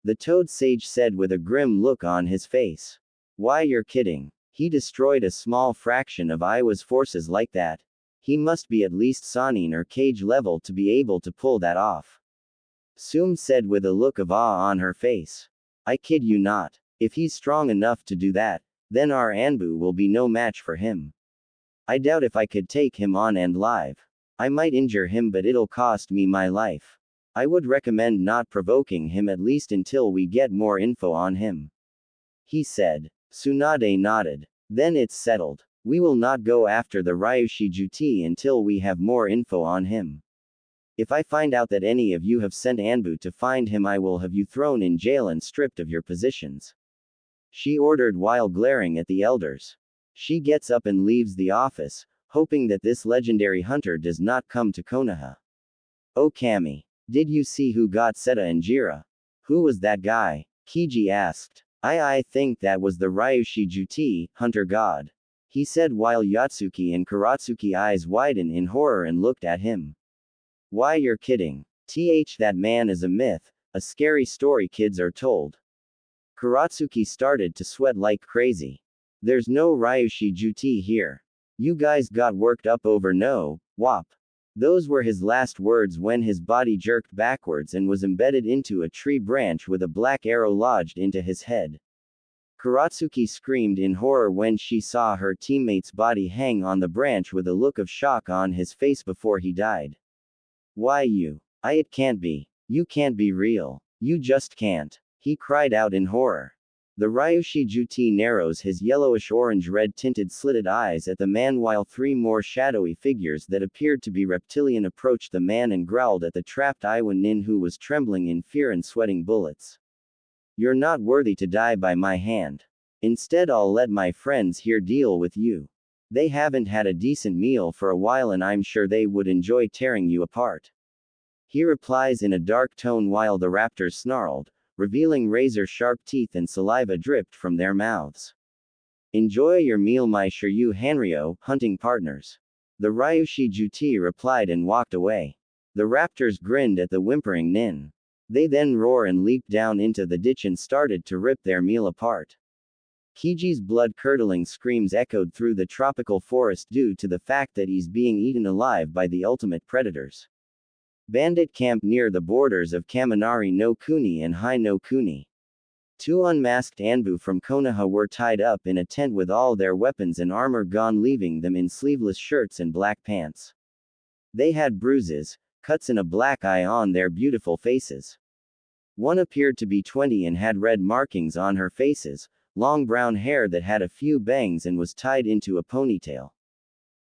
The Toad Sage said with a grim look on his face. Why, you're kidding. He destroyed a small fraction of Iwa's forces like that. He must be at least Sanin or Cage level to be able to pull that off. Sum said with a look of awe on her face. I kid you not. If he's strong enough to do that, then our Anbu will be no match for him. I doubt if I could take him on and live. I might injure him, but it'll cost me my life. I would recommend not provoking him at least until we get more info on him. He said. Tsunade nodded. Then it's settled. We will not go after the Ryushi Juti until we have more info on him. If I find out that any of you have sent Anbu to find him, I will have you thrown in jail and stripped of your positions. She ordered while glaring at the elders. She gets up and leaves the office, hoping that this legendary hunter does not come to Konoha. Oh Kami, did you see who got Seta and Jira? Who was that guy? Kiji asked. I think that was the Ryushi Juti, hunter god. He said while Yatsuki and Karatsuki eyes widened in horror and looked at him. Why, you're kidding. That man is a myth, a scary story kids are told. Karatsuki started to sweat like crazy. There's no Ryushi Juti here. You guys got worked up over no, wop. Those were his last words when his body jerked backwards and was embedded into a tree branch with a black arrow lodged into his head. Karatsuki screamed in horror when she saw her teammate's body hang on the branch with a look of shock on his face before he died. Why you? It can't be. You can't be real. You just can't. He cried out in horror. The Ryushi Juti narrows his yellowish orange-red tinted slitted eyes at the man while 3 more shadowy figures that appeared to be reptilian approached the man and growled at the trapped Iwa nin who was trembling in fear and sweating bullets. You're not worthy to die by my hand. Instead, I'll let my friends here deal with you. They haven't had a decent meal for a while and I'm sure they would enjoy tearing you apart. He replies in a dark tone while the raptors snarled, revealing razor-sharp teeth and saliva dripped from their mouths. Enjoy your meal, my Shiryu Hanryo, hunting partners. The Ryushi Juti replied and walked away. The raptors grinned at the whimpering nin. They then roar and leaped down into the ditch and started to rip their meal apart. Kiji's blood-curdling screams echoed through the tropical forest due to the fact that he's being eaten alive by the ultimate predators. Bandit camp near the borders of Kaminari no Kuni and Hai no Kuni. 2 unmasked Anbu from Konoha were tied up in a tent with all their weapons and armor gone, leaving them in sleeveless shirts and black pants. They had bruises, cuts and a black eye on their beautiful faces. One appeared to be 20 and had red markings on her faces, long brown hair that had a few bangs and was tied into a ponytail.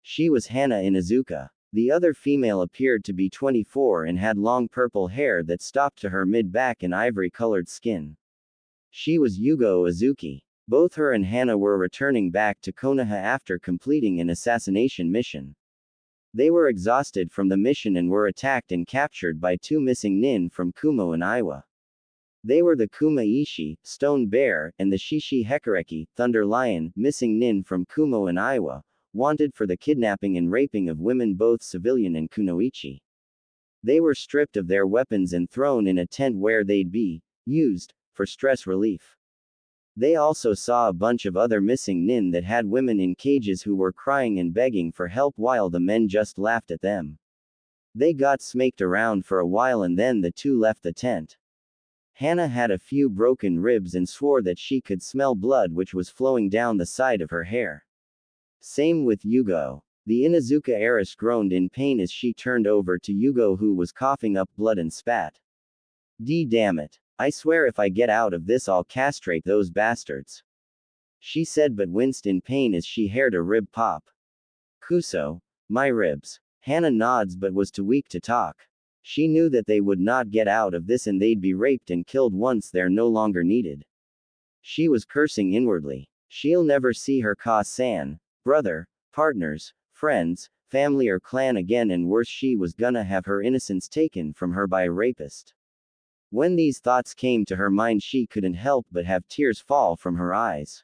She was Hana Inuzuka. The other female appeared to be 24 and had long purple hair that stopped to her mid-back and ivory-colored skin. She was Yugao Azuki. Both her and Hana were returning back to Konoha after completing an assassination mission. They were exhausted from the mission and were attacked and captured by two missing nin from Kumo and Iwa. They were the Kuma Ishi, Stone Bear, and the Shishi Hekareki, Thunder Lion, missing nin from Kumo and Iwa, wanted for the kidnapping and raping of women, both civilian and kunoichi. They were stripped of their weapons and thrown in a tent where they'd be used for stress relief. They also saw a bunch of other missing nin that had women in cages who were crying and begging for help while the men just laughed at them. They got smacked around for a while and then the two left the tent. Hana had a few broken ribs and swore that she could smell blood which was flowing down the side of her hair. Same with Yugo. The Inuzuka heiress groaned in pain as she turned over to Yugo, who was coughing up blood and spat. Damn it. I swear if I get out of this I'll castrate those bastards, she said, but winced in pain as she heard a rib pop. Kuso. My ribs. Hana nods but was too weak to talk. She knew that they would not get out of this and they'd be raped and killed once they're no longer needed. She was cursing inwardly. She'll never see her Ka-san, brother, partners, friends, family or clan again, and worse, she was gonna have her innocence taken from her by a rapist. When these thoughts came to her mind, she couldn't help but have tears fall from her eyes.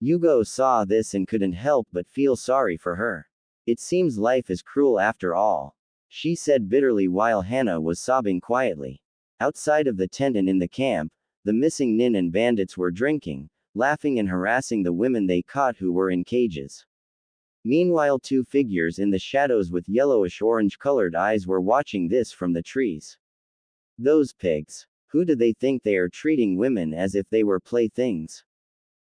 Yugo saw this and couldn't help but feel sorry for her. It seems life is cruel after all, she said bitterly while Hana was sobbing quietly. Outside of the tent and in the camp, the missing nin and bandits were drinking, laughing and harassing the women they caught who were in cages. Meanwhile, two figures in the shadows with yellowish-orange colored eyes were watching this from the trees. Those pigs. Who do they think they are, treating women as if they were playthings?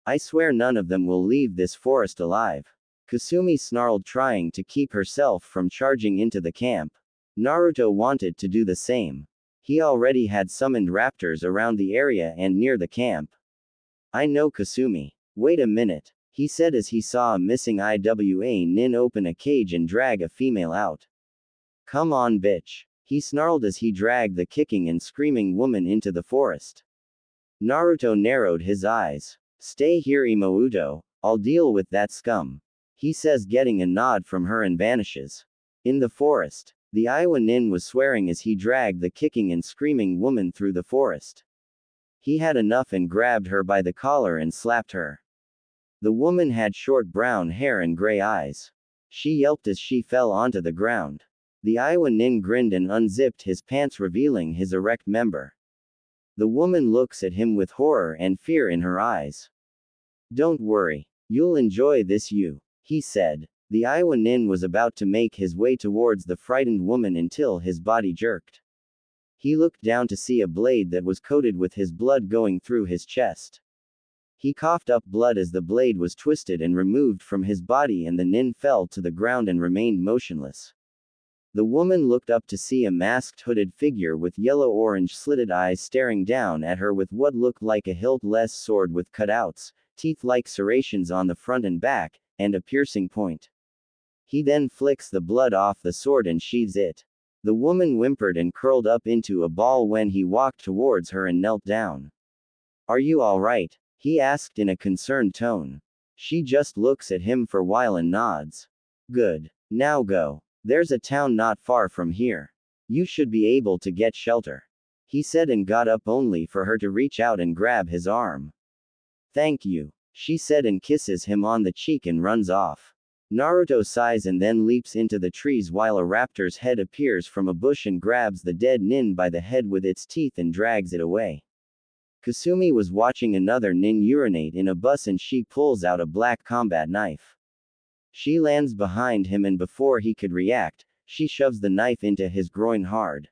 I swear none of them will leave this forest alive. Kasumi snarled, trying to keep herself from charging into the camp. Naruto wanted to do the same. He already had summoned raptors around the area and near the camp. I know, Kasumi. Wait a minute, he said as he saw a missing IWA nin open a cage and drag a female out. Come on, bitch, he snarled as he dragged the kicking and screaming woman into the forest. Naruto narrowed his eyes. Stay here, Imouto, I'll deal with that scum, he says, getting a nod from her and vanishes. In the forest, the Iowa nin was swearing as he dragged the kicking and screaming woman through the forest. He had enough and grabbed her by the collar and slapped her. The woman had short brown hair and gray eyes. She yelped as she fell onto the ground. The Iowa nin grinned and unzipped his pants, revealing his erect member. The woman looks at him with horror and fear in her eyes. Don't worry, you'll enjoy this, he said. The Iowa nin was about to make his way towards the frightened woman until his body jerked. He looked down to see a blade that was coated with his blood going through his chest. He coughed up blood as the blade was twisted and removed from his body, and the nin fell to the ground and remained motionless. The woman looked up to see a masked, hooded figure with yellow-orange slitted eyes staring down at her with what looked like a hilt-less sword with cutouts, teeth-like serrations on the front and back, and a piercing point. He then flicks the blood off the sword and sheathes it. The woman whimpered and curled up into a ball when he walked towards her and knelt down. Are you all right? He asked in a concerned tone. She just looks at him for a while and nods. Good. Now go. There's a town not far from here. You should be able to get shelter, he said, and got up only for her to reach out and grab his arm. Thank you, she said, and kisses him on the cheek and runs off. Naruto sighs and then leaps into the trees while a raptor's head appears from a bush and grabs the dead nin by the head with its teeth and drags it away. Kasumi was watching another nin urinate in a bus and she pulls out a black combat knife. She lands behind him and before he could react, she shoves the knife into his groin hard.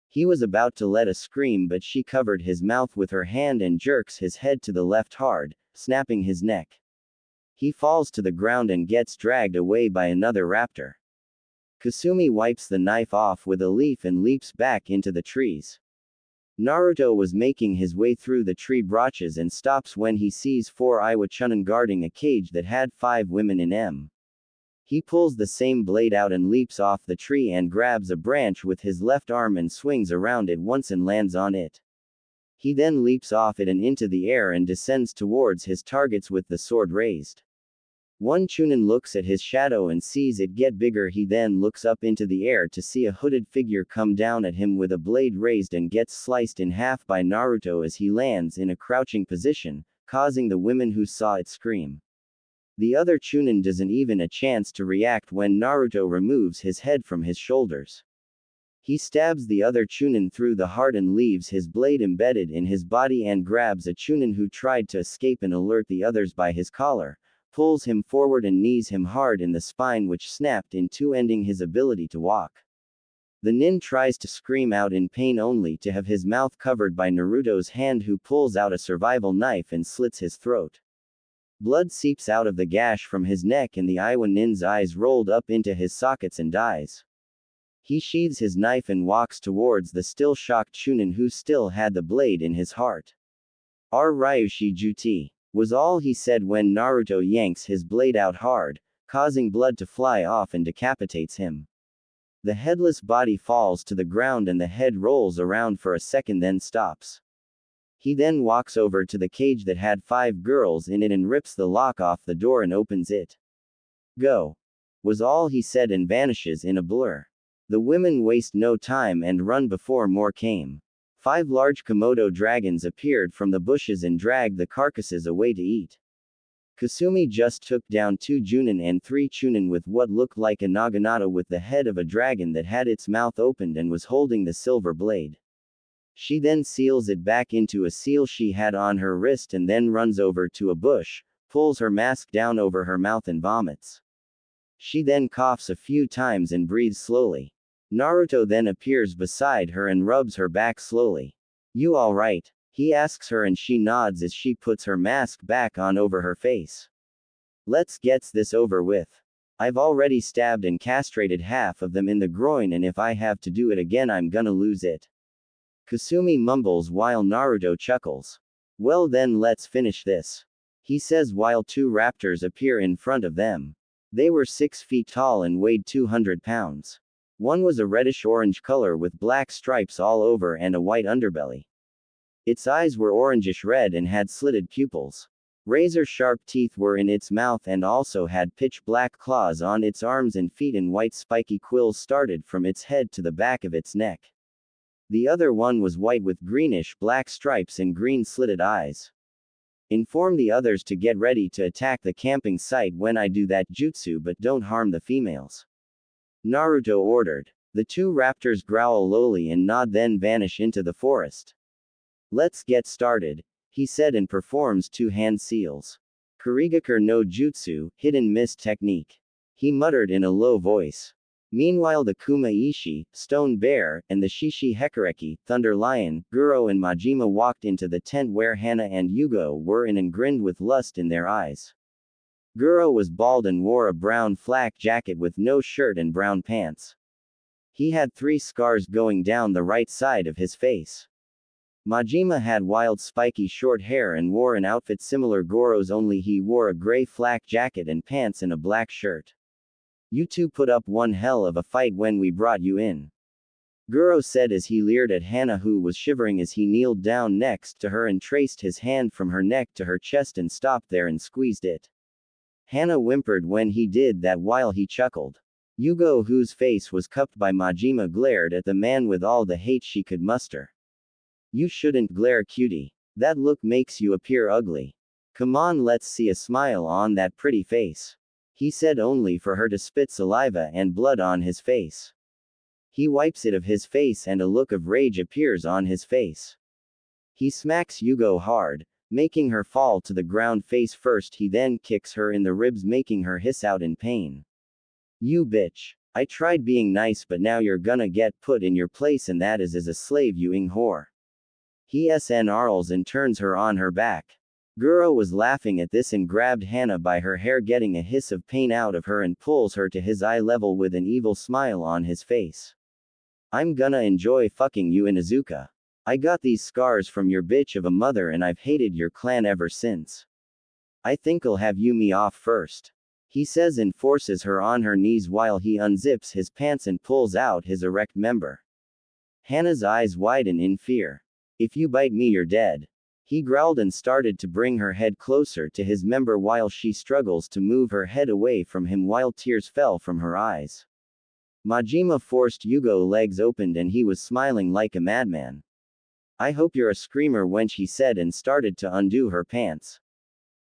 He was about to let a scream, but she covered his mouth with her hand and jerks his head to the left hard, snapping his neck. He falls to the ground and gets dragged away by another raptor. Kasumi wipes the knife off with a leaf and leaps back into the trees. Naruto was making his way through the tree branches and stops when he sees 4 Iwa Chunin guarding a cage that had 5 women in M. He pulls the same blade out and leaps off the tree and grabs a branch with his left arm and swings around it once and lands on it. He then leaps off it and into the air and descends towards his targets with the sword raised. One Chunin looks at his shadow and sees it get bigger. He then looks up into the air to see a hooded figure come down at him with a blade raised and gets sliced in half by Naruto as he lands in a crouching position, causing the women who saw it scream. The other Chunin doesn't even a chance to react when Naruto removes his head from his shoulders. He stabs the other Chunin through the heart and leaves his blade embedded in his body and grabs a Chunin who tried to escape and alert the others by his collar, pulls him forward and knees him hard in the spine, which snapped in two, ending his ability to walk. The nin tries to scream out in pain only to have his mouth covered by Naruto's hand, who pulls out a survival knife and slits his throat. Blood seeps out of the gash from his neck and the Iwa nin's eyes rolled up into his sockets and dies. He sheathes his knife and walks towards the still shocked Chunin who still had the blade in his heart. "Our Ryushi Juti," was all he said when Naruto yanks his blade out hard, causing blood to fly off and decapitates him. The headless body falls to the ground and the head rolls around for a second then stops. He then walks over to the cage that had 5 girls in it and rips the lock off the door and opens it. "Go," was all he said and vanishes in a blur. The women waste no time and run before more came. 5 large Komodo dragons appeared from the bushes and dragged the carcasses away to eat. Kasumi just took down 2 Junin and 3 Chunin with what looked like a naginata with the head of a dragon that had its mouth opened and was holding the silver blade. She then seals it back into a seal she had on her wrist and then runs over to a bush, pulls her mask down over her mouth and vomits. She then coughs a few times and breathes slowly. Naruto then appears beside her and rubs her back slowly. "You alright?" he asks her and she nods as she puts her mask back on over her face. "Let's get this over with. I've already stabbed and castrated half of them in the groin, and if I have to do it again I'm gonna lose it." Kasumi mumbles while Naruto chuckles. "Well then let's finish this," he says while 2 raptors appear in front of them. They were 6 feet tall and weighed 200 pounds. One was a reddish-orange color with black stripes all over and a white underbelly. Its eyes were orangish-red and had slitted pupils. Razor-sharp teeth were in its mouth and also had pitch-black claws on its arms and feet, and white spiky quills started from its head to the back of its neck. The other one was white with greenish-black stripes and green slitted eyes. "Inform the others to get ready to attack the camping site when I do that jutsu, but don't harm the females," Naruto ordered. The 2 raptors growl lowly and nod, then vanish into the forest. "Let's get started," he said and performs 2 hand seals. "Kurigakur no jutsu, hidden mist technique," he muttered in a low voice. Meanwhile the Kuma Ishi, Stone Bear, and the Shishi Hekareki, Thunder Lion, Guro and Majima walked into the tent where Hana and Yugao were in and grinned with lust in their eyes. Guro was bald and wore a brown flak jacket with no shirt and brown pants. He had 3 scars going down the right side of his face. Majima had wild spiky short hair and wore an outfit similar Goro's, only he wore a gray flak jacket and pants and a black shirt. "You 2 put up one hell of a fight when we brought you in," Guro said as he leered at Hana, who was shivering as he kneeled down next to her and traced his hand from her neck to her chest and stopped there and squeezed it. Hana whimpered when he did that while he chuckled. Yugao, whose face was cupped by Majima, glared at the man with all the hate she could muster. "You shouldn't glare, cutie. That look makes you appear ugly. Come on, let's see a smile on that pretty face," he said, only for her to spit saliva and blood on his face. He wipes it of his face and a look of rage appears on his face. He smacks Yugao hard, making her fall to the ground face first. He then kicks her in the ribs, making her hiss out in pain. "You bitch. I tried being nice, but now you're gonna get put in your place, and that is as a slave, you ing whore." He snarls and turns her on her back. Guro was laughing at this and grabbed Hana by her hair, getting a hiss of pain out of her, and pulls her to his eye level with an evil smile on his face. "I'm gonna enjoy fucking you, Inuzuka. I got these scars from your bitch of a mother and I've hated your clan ever since. I think I'll have you me off first," he says and forces her on her knees while he unzips his pants and pulls out his erect member. Hana's eyes widen in fear. If you bite me, you're dead. He growled and started to bring her head closer to his member while she struggles to move her head away from him while tears fell from her eyes. Majima forced Yugo's legs opened and he was smiling like a madman. I hope you're a screamer, wench, he said and started to undo her pants.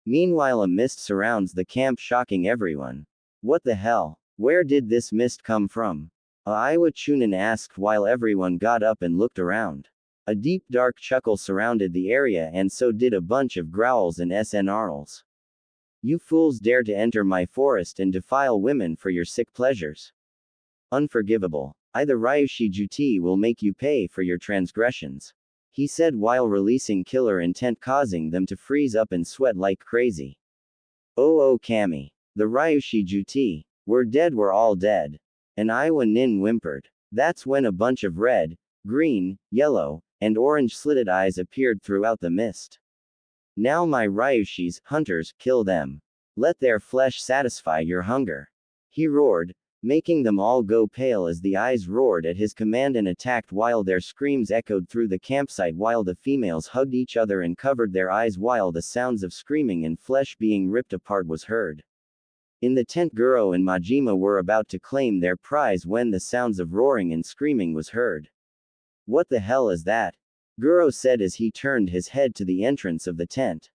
Meanwhile, a mist surrounds the camp, shocking everyone. What the hell? Where did this mist come from? Aiwa Chunin asked while everyone got up and looked around. A deep dark chuckle surrounded the area and so did a bunch of growls and snarls. You fools dare to enter my forest and defile women for your sick pleasures. Unforgivable. Either Ryushi Juti will make you pay for your transgressions. He said while releasing killer intent, causing them to freeze up and sweat like crazy. Oh Kami. The Ryushi Juti. We're dead, we're all dead. And Aiwa Nin whimpered. That's when a bunch of red, green, yellow, and orange slitted eyes appeared throughout the mist. Now my Ryushis, hunters, kill them. Let their flesh satisfy your hunger. He roared, making them all go pale as the eyes roared at his command and attacked while their screams echoed through the campsite while the females hugged each other and covered their eyes while the sounds of screaming and flesh being ripped apart was heard. In the tent, Guro and Majima were about to claim their prize when the sounds of roaring and screaming was heard. What the hell is that? Guro said as he turned his head to the entrance of the tent.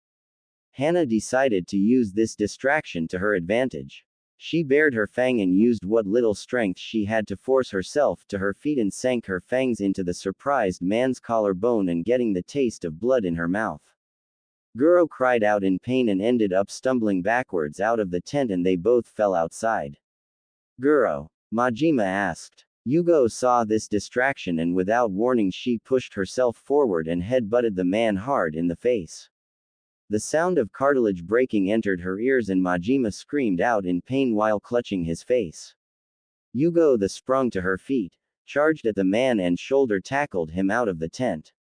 Hana decided to use this distraction to her advantage. She bared her fang and used what little strength she had to force herself to her feet and sank her fangs into the surprised man's collarbone and getting the taste of blood in her mouth. Guro cried out in pain and ended up stumbling backwards out of the tent and they both fell outside. Guro? Majima asked. Yugo saw this distraction and without warning she pushed herself forward and head-butted the man hard in the face. The sound of cartilage breaking entered her ears and Majima screamed out in pain while clutching his face. Yugo sprung to her feet, charged at the man and shoulder tackled him out of the tent.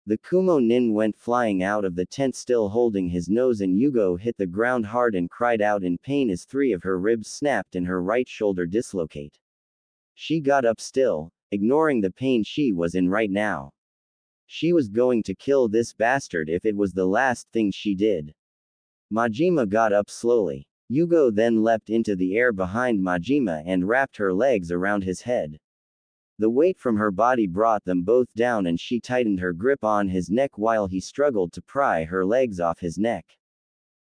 The Kumo Nin went flying out of the tent still holding his nose and Yugo hit the ground hard and cried out in pain as 3 of her ribs snapped and her right shoulder dislocated. She got up still, ignoring the pain she was in right now. She was going to kill this bastard if it was the last thing she did. Majima got up slowly. Yugo then leapt into the air behind Majima and wrapped her legs around his head. The weight from her body brought them both down and she tightened her grip on his neck while he struggled to pry her legs off his neck.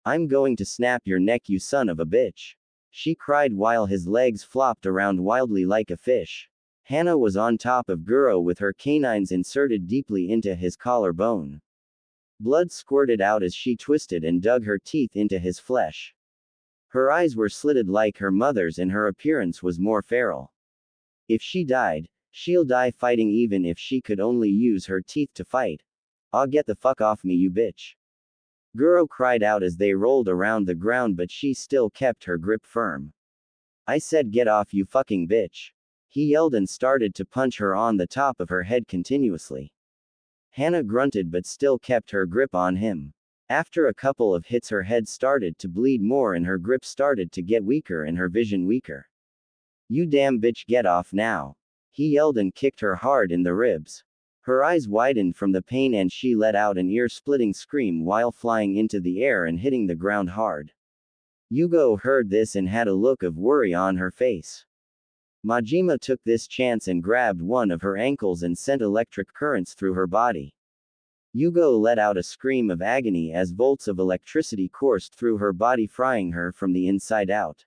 I'm going to snap your neck, you son of a bitch. She cried while his legs flopped around wildly like a fish. Hana was on top of Guro with her canines inserted deeply into his collarbone. Blood squirted out as she twisted and dug her teeth into his flesh. Her eyes were slitted like her mother's and her appearance was more feral. If she died, she'll die fighting even if she could only use her teeth to fight. Aw, get the fuck off me, you bitch. Guro cried out as they rolled around the ground but she still kept her grip firm. I said get off, you fucking bitch. He yelled and started to punch her on the top of her head continuously. Hana grunted but still kept her grip on him. After a couple of hits her head started to bleed more and her grip started to get weaker and her vision weaker. You damn bitch, get off now. He yelled and kicked her hard in the ribs. Her eyes widened from the pain and she let out an ear-splitting scream while flying into the air and hitting the ground hard. Yugo heard this and had a look of worry on her face. Majima took this chance and grabbed one of her ankles and sent electric currents through her body. Yugo let out a scream of agony as volts of electricity coursed through her body, frying her from the inside out.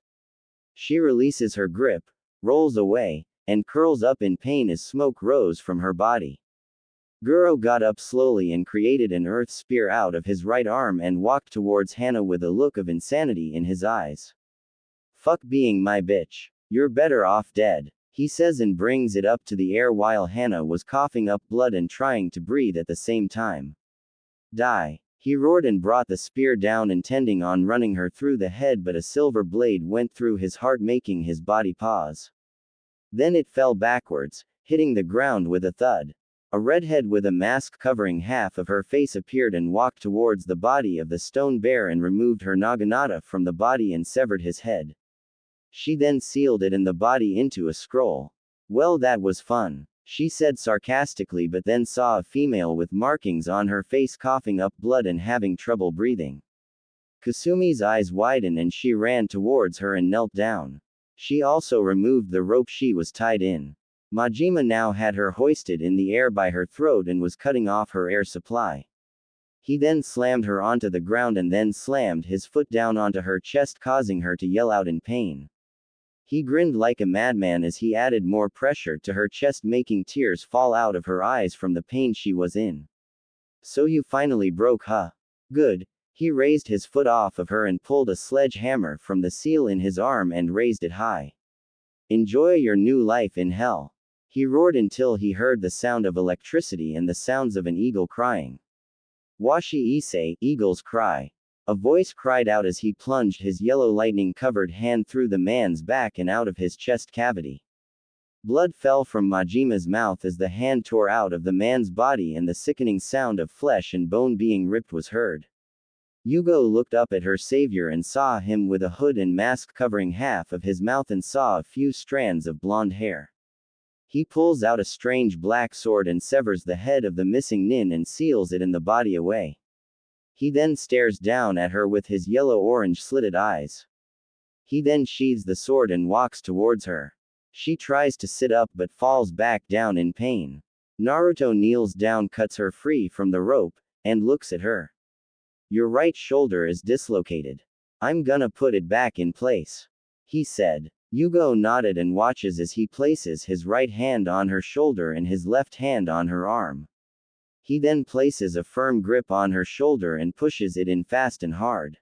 She releases her grip, rolls away, and curls up in pain as smoke rose from her body. Guro got up slowly and created an earth spear out of his right arm and walked towards Hana with a look of insanity in his eyes. Fuck being my bitch. You're better off dead, he says and brings it up to the air while Hana was coughing up blood and trying to breathe at the same time. Die. He roared and brought the spear down intending on running her through the head but a silver blade went through his heart making his body pause. Then it fell backwards, hitting the ground with a thud. A redhead with a mask covering half of her face appeared and walked towards the body of the stone bear and removed her naginata from the body and severed his head. She then sealed it and the body into a scroll. Well, that was fun. she said sarcastically, but then saw a female with markings on her face coughing up blood and having trouble breathing. Kasumi's eyes widened and she ran towards her and knelt down. She also removed the rope she was tied in. Majima now had her hoisted in the air by her throat and was cutting off her air supply. He then slammed her onto the ground and then slammed his foot down onto her chest, causing her to yell out in pain. He grinned like a madman as he added more pressure to her chest, making tears fall out of her eyes from the pain she was in. So you finally broke, huh? Good. He raised his foot off of her and pulled a sledgehammer from the seal in his arm and raised it high. Enjoy your new life in hell. He roared until he heard the sound of electricity and the sounds of an eagle crying. Washi Ise, eagle's cry. A voice cried out as he plunged his yellow lightning-covered hand through the man's back and out of his chest cavity. Blood fell from Majima's mouth as the hand tore out of the man's body and the sickening sound of flesh and bone being ripped was heard. Yugao looked up at her savior and saw him with a hood and mask covering half of his mouth and saw a few strands of blonde hair. He pulls out a strange black sword and severs the head of the missing nin and seals it in the body away. He then stares down at her with his yellow-orange slitted eyes. He then sheathes the sword and walks towards her. She tries to sit up but falls back down in pain. Naruto kneels down, cuts her free from the rope, and looks at her. Your right shoulder is dislocated. I'm gonna put it back in place, he said. Yugao nodded and watches as he places his right hand on her shoulder and his left hand on her arm. He then places a firm grip on her shoulder and pushes it in fast and hard.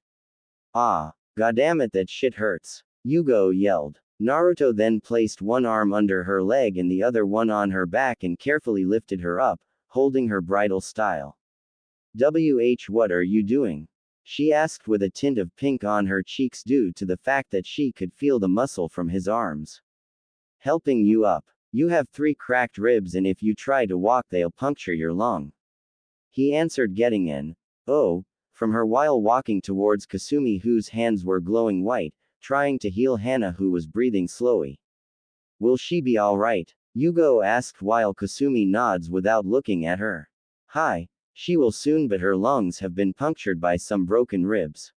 Ah, goddammit, that shit hurts, Yugao yelled. Naruto then placed one arm under her leg and the other one on her back and carefully lifted her up, holding her bridal style. What are you doing? She asked with a tint of pink on her cheeks due to the fact that she could feel the muscle from his arms. Helping you up. You have 3 cracked ribs and if you try to walk they'll puncture your lung. He answered, getting an "oh" from her while walking towards Kasumi, whose hands were glowing white, trying to heal Hana, who was breathing slowly. Will she be alright? Yugao asked while Kasumi nods without looking at her. Hi. She will soon, but her lungs have been punctured by some broken ribs.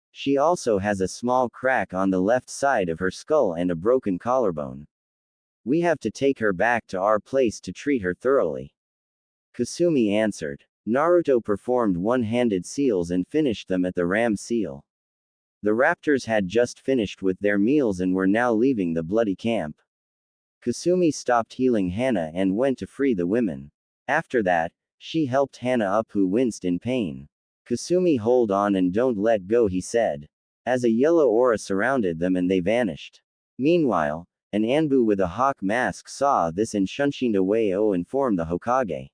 She also has a small crack on the left side of her skull and a broken collarbone. We have to take her back to our place to treat her thoroughly. Kasumi answered. Naruto performed one-handed seals and finished them at the ram seal. The raptors had just finished with their meals and were now leaving the bloody camp. Kasumi stopped healing Hana and went to free the women. After that, she helped Hana up, who winced in pain. Kasumi, hold on and don't let go, he said. As a yellow aura surrounded them and they vanished. Meanwhile, an Anbu with a hawk mask saw this and shunshined away and informed the Hokage.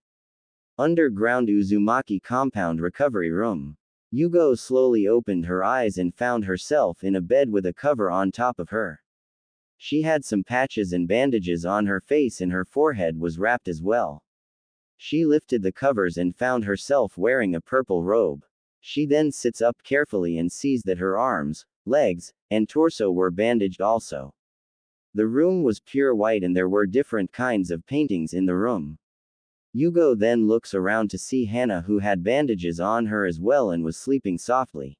Underground Uzumaki compound recovery room. Yugao slowly opened her eyes and found herself in a bed with a cover on top of her. She had some patches and bandages on her face and her forehead was wrapped as well. She lifted the covers and found herself wearing a purple robe. She then sits up carefully and sees that her arms, legs, and torso were bandaged also. The room was pure white and there were different kinds of paintings in the room. Yugao then looks around to see Hana, who had bandages on her as well and was sleeping softly.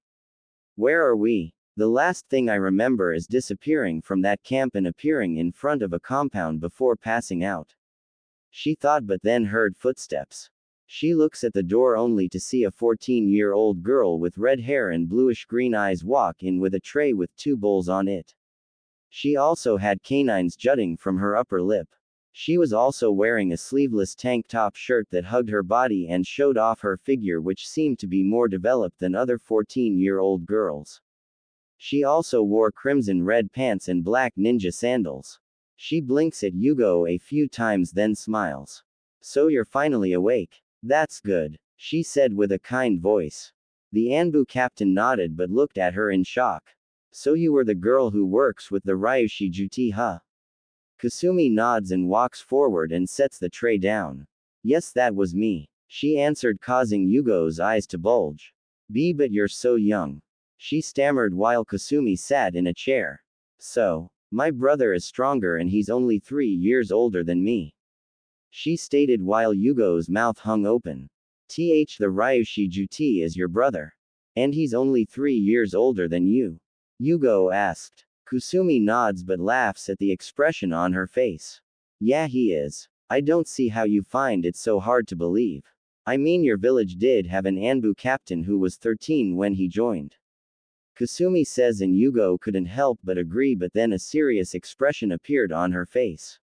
Where are we? The last thing I remember is disappearing from that camp and appearing in front of a compound before passing out. She thought, but then heard footsteps. She looks at the door only to see a 14-year-old girl with red hair and bluish-green eyes walk in with a tray with 2 bowls on it. She also had canines jutting from her upper lip. She was also wearing a sleeveless tank top shirt that hugged her body and showed off her figure, which seemed to be more developed than other 14-year-old girls. She also wore crimson-red pants and black ninja sandals. She blinks at Yugao a few times then smiles. So you're finally awake. That's good, she said with a kind voice. The Anbu captain nodded but looked at her in shock. So you were the girl who works with the Ryushi Juti, huh? Kasumi nods and walks forward and sets the tray down. Yes, that was me, she answered, causing Yugao's eyes to bulge. But you're so young, she stammered while Kasumi sat in a chair. So, my brother is stronger and he's only 3 years older than me. she stated while Yugo's mouth hung open. The Ryushi Juti is your brother. And he's only 3 years older than you? Yugo asked. Kusumi nods but laughs at the expression on her face. Yeah, he is. I don't see how you find it so hard to believe. I mean, your village did have an Anbu captain who was 13 when he joined. Kusumi says, and Yugo couldn't help but agree, but then a serious expression appeared on her face.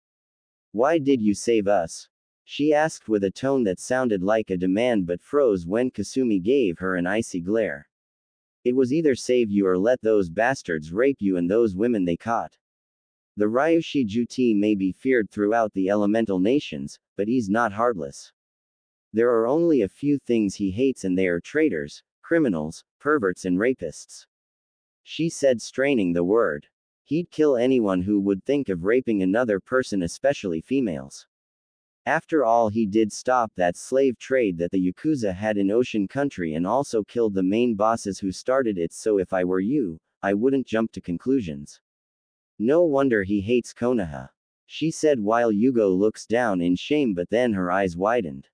Why did you save us? She asked with a tone that sounded like a demand but froze when Kusumi gave her an icy glare. It was either save you or let those bastards rape you and those women they caught. The Ryushi Juti may be feared throughout the elemental nations, but he's not heartless. There are only a few things he hates, and they are traitors, criminals, perverts and rapists. She said, straining the word. He'd kill anyone who would think of raping another person, especially females. After all, he did stop that slave trade that the Yakuza had in Ocean Country and also killed the main bosses who started it, so if I were you, I wouldn't jump to conclusions. No wonder he hates Konoha. She said while Yugo looks down in shame, but then her eyes widened.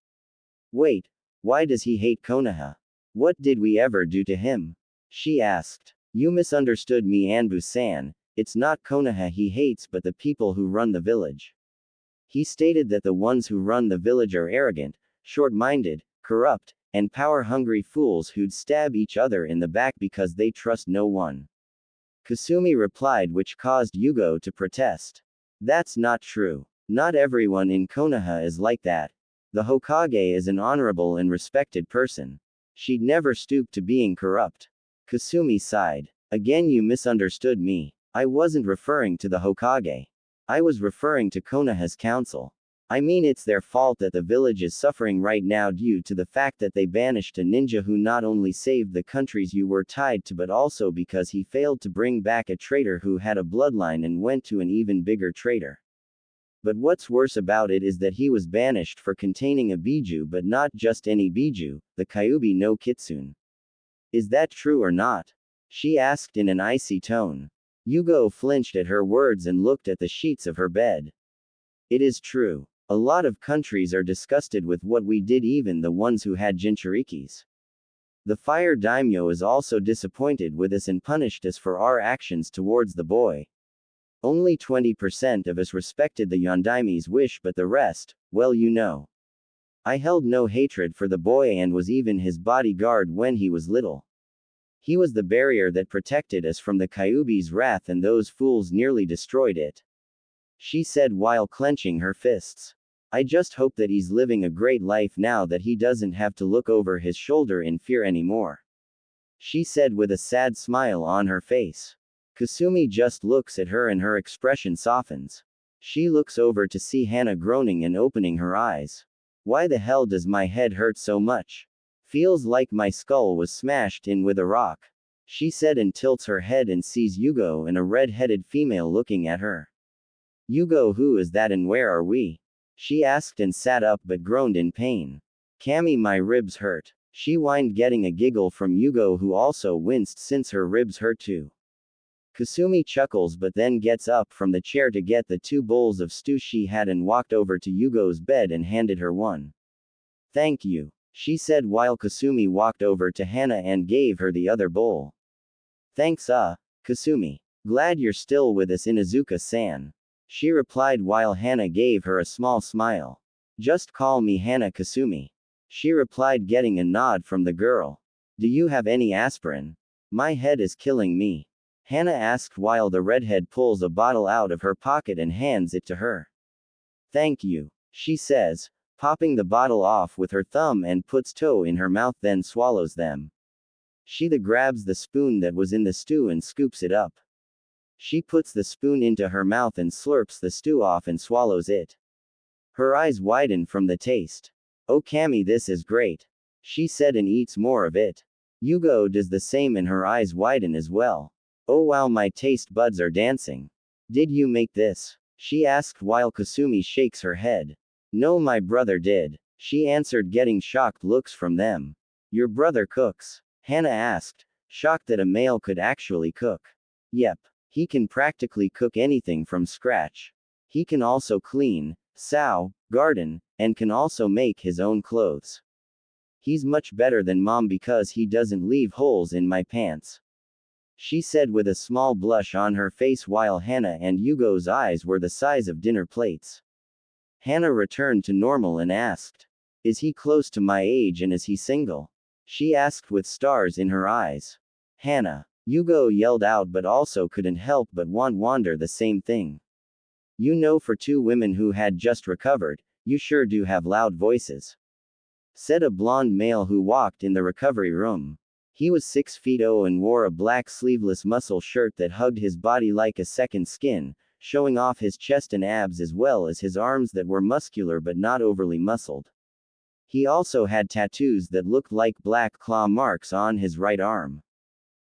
Wait, why does he hate Konoha? What did we ever do to him? She asked. You misunderstood me, Anbu-san. It's not Konoha he hates but the people who run the village. He stated that the ones who run the village are arrogant, short-minded, corrupt, and power-hungry fools who'd stab each other in the back because they trust no one. Kusumi replied, which caused Yugo to protest. That's not true. Not everyone in Konoha is like that. The Hokage is an honorable and respected person. She'd never stoop to being corrupt. Kusumi sighed. Again, you misunderstood me. I wasn't referring to the Hokage. I was referring to Konoha's council. I mean, it's their fault that the village is suffering right now due to the fact that they banished a ninja who not only saved the countries you were tied to but also because he failed to bring back a traitor who had a bloodline and went to an even bigger traitor. But what's worse about it is that he was banished for containing a biju, but not just any biju, the Kyuubi no Kitsune. Is that true or not? She asked in an icy tone. Yugo flinched at her words and looked at the sheets of her bed. It is true. A lot of countries are disgusted with what we did, even the ones who had jinchurikis. The fire daimyo is also disappointed with us and punished us for our actions towards the boy. Only 20% of us respected the yondaime's wish, but the rest, well, you know. I held no hatred for the boy and was even his bodyguard when he was little. He was the barrier that protected us from the Kyuubi's wrath, and those fools nearly destroyed it. She said while clenching her fists. I just hope that he's living a great life now that he doesn't have to look over his shoulder in fear anymore. She said with a sad smile on her face. Kusumi just looks at her and her expression softens. She looks over to see Hana groaning and opening her eyes. Why the hell does my head hurt so much? Feels like my skull was smashed in with a rock. She said and tilts her head and sees Yugo and a red-headed female looking at her. Yugo, who is that and where are we? She asked and sat up but groaned in pain. Kami, my ribs hurt. She whined, getting a giggle from Yugo, who also winced since her ribs hurt too. Kusumi chuckles but then gets up from the chair to get the 2 bowls of stew she had and walked over to Yugo's bed and handed her one. Thank you, she said while Kusumi walked over to Hana and gave her the other bowl. Thanks, Kusumi. Glad you're still with us, Inuzuka-san. She replied while Hana gave her a small smile. Just call me Hana, Kusumi. She replied, getting a nod from the girl. Do you have any aspirin? My head is killing me. Hana asked while the redhead pulls a bottle out of her pocket and hands it to her. Thank you, she says, popping the bottle off with her thumb and puts toe in her mouth, then swallows them. She grabs the spoon that was in the stew and scoops it up. She puts the spoon into her mouth and slurps the stew off and swallows it. Her eyes widen from the taste. Oh Kami, this is great, she said and eats more of it. Yugo does the same and her eyes widen as well. Oh wow, my taste buds are dancing. Did you make this? She asked while Kusumi shakes her head. No, my brother did, she answered, getting shocked looks from them. Your brother cooks? Hana asked, shocked that a male could actually cook. Yep. He can practically cook anything from scratch. He can also clean, sew, garden, and can also make his own clothes. He's much better than mom because he doesn't leave holes in my pants. She said with a small blush on her face while Hana and Yugo's eyes were the size of dinner plates. Hana returned to normal and asked, "Is he close to my age and is he single?" She asked with stars in her eyes. Hana. Yugo yelled out but also couldn't help but wonder the same thing. You know, for two women who had just recovered, you sure do have loud voices, said a blonde male who walked in the recovery room. He was 6 feet and wore a black sleeveless muscle shirt that hugged his body like a second skin, showing off his chest and abs as well as his arms that were muscular but not overly muscled. He also had tattoos that looked like black claw marks on his right arm.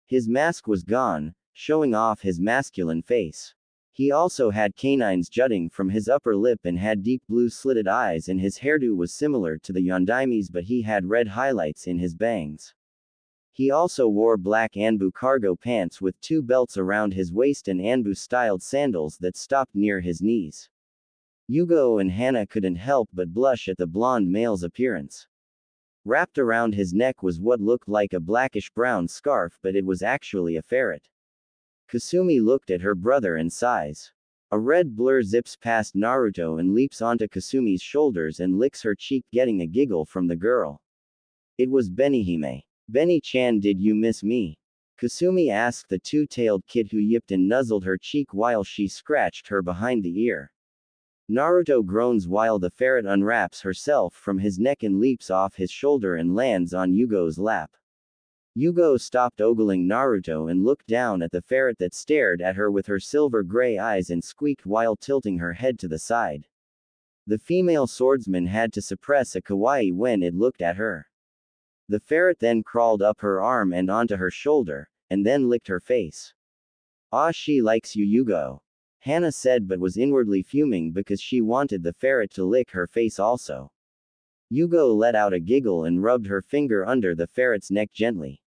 His mask was gone, showing off his masculine face. He also had canines jutting from his upper lip and had deep blue slitted eyes, and his hairdo was similar to the Yondaime's, but he had red highlights in his bangs. He also wore black Anbu cargo pants with 2 belts around his waist and Anbu-styled sandals that stopped near his knees. Yugo and Hana couldn't help but blush at the blonde male's appearance. Wrapped around his neck was what looked like a blackish-brown scarf, but it was actually a ferret. Kasumi looked at her brother and sighs. A red blur zips past Naruto and leaps onto Kasumi's shoulders and licks her cheek, getting a giggle from the girl. It was Benihime. "Benny-chan, did you miss me?" Kasumi asked the two-tailed kid who yipped and nuzzled her cheek while she scratched her behind the ear. Naruto groans while the ferret unwraps herself from his neck and leaps off his shoulder and lands on Yugo's lap. Yugo stopped ogling Naruto and looked down at the ferret that stared at her with her silver-gray eyes and squeaked while tilting her head to the side. The female swordsman had to suppress a kawaii when it looked at her. The ferret then crawled up her arm and onto her shoulder, and then licked her face. "Ah, she likes you, Yugo," Hana said, but was inwardly fuming because she wanted the ferret to lick her face also. Yugo let out a giggle and rubbed her finger under the ferret's neck gently.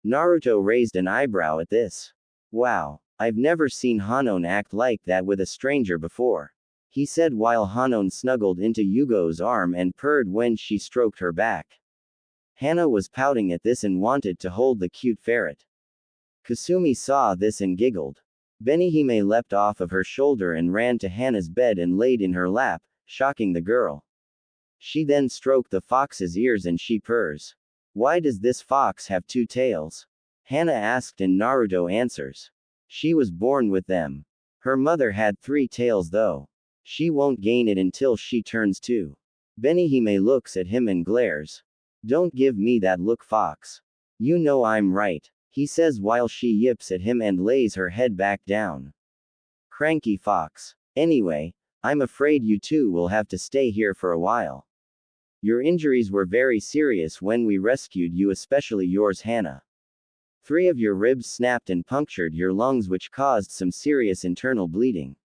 Naruto raised an eyebrow at this. "Wow, I've never seen Hanon act like that with a stranger before," he said while Hanon snuggled into Yugo's arm and purred when she stroked her back. Hana was pouting at this and wanted to hold the cute ferret. Kasumi saw this and giggled. Benihime leapt off of her shoulder and ran to Hana's bed and laid in her lap, shocking the girl. She then stroked the fox's ears and she purrs. "Why does this fox have 2 tails?" Hana asked and Naruto answers. "She was born with them. Her mother had 3 tails though. She won't gain it until she turns 2. Benihime looks at him and glares. "Don't give me that look, fox. You know I'm right," he says while she yips at him and lays her head back down. "Cranky fox. Anyway, I'm afraid you two will have to stay here for a while. Your injuries were very serious when we rescued you, especially yours, Hana. 3 of your ribs snapped and punctured your lungs, which caused some serious internal bleeding.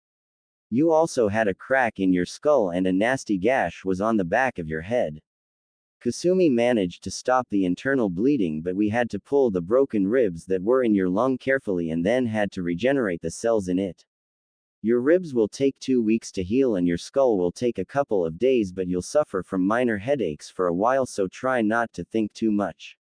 You also had a crack in your skull and a nasty gash was on the back of your head. Kasumi managed to stop the internal bleeding, but we had to pull the broken ribs that were in your lung carefully and then had to regenerate the cells in it. Your ribs will take 2 weeks to heal and your skull will take a couple of days, but you'll suffer from minor headaches for a while, so try not to think too much,"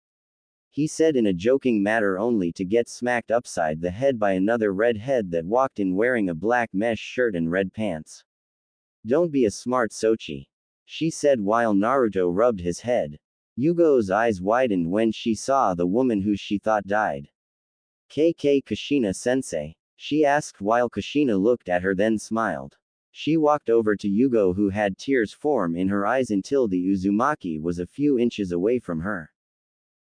he said in a joking manner, only to get smacked upside the head by another redhead that walked in wearing a black mesh shirt and red pants. "Don't be a smart Sochi," she said while Naruto rubbed his head. Yugo's eyes widened when she saw the woman who she thought died. "KK Kushina-sensei?" she asked while Kushina looked at her then smiled. She walked over to Yugo, who had tears form in her eyes until the Uzumaki was a few inches away from her.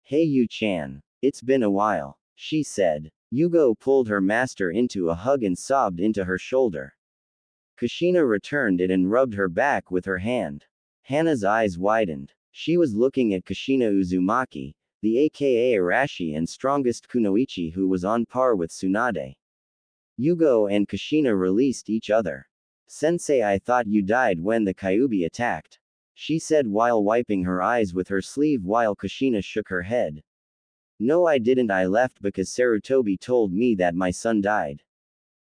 "Hey Yu-chan. It's been a while," she said. Yugo pulled her master into a hug and sobbed into her shoulder. Kushina returned it and rubbed her back with her hand. Hana's eyes widened. She was looking at Kushina Uzumaki, the aka Arashi and strongest kunoichi, who was on par with Tsunade. Yugo and Kushina released each other. "Sensei, I thought you died when the Kyuubi attacked," she said while wiping her eyes with her sleeve while Kushina shook her head. "No, I didn't. I left because Sarutobi told me that my son died,"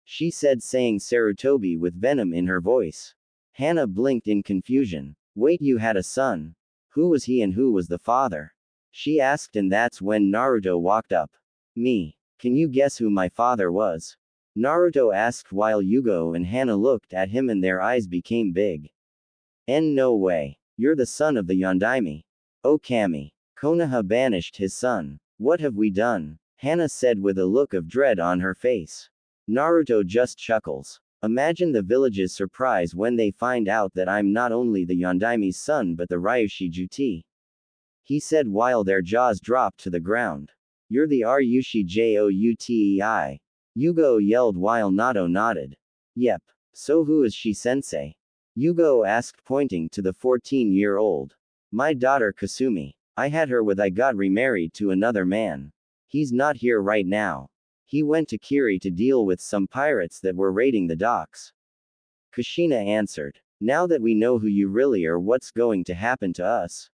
she said, saying Sarutobi with venom in her voice. Hana blinked in confusion. Wait, you had a son? Who was he and who was the father? She asked, and that's when Naruto walked up. Me. Can you guess who my father was? Naruto asked while Yugao and Hana looked at him and their eyes became big. No way. You're the son of the Yondaime. Oh Kami. Konoha banished his son. What have we done? Hana said with a look of dread on her face. Naruto just chuckles. Imagine the village's surprise when they find out that I'm not only the Yondaime's son but the Ryushi Juti. He said while their jaws dropped to the ground. You're the Ryushi Joutei. Yugao yelled while Nato nodded. Yep. So who is she, sensei? Yugao asked, pointing to the 14-year-old. My daughter Kasumi. I had her when I got remarried to another man. He's not here right now. He went to Kiri to deal with some pirates that were raiding the docks. Kushina answered. Now that we know who you really are, what's going to happen to us?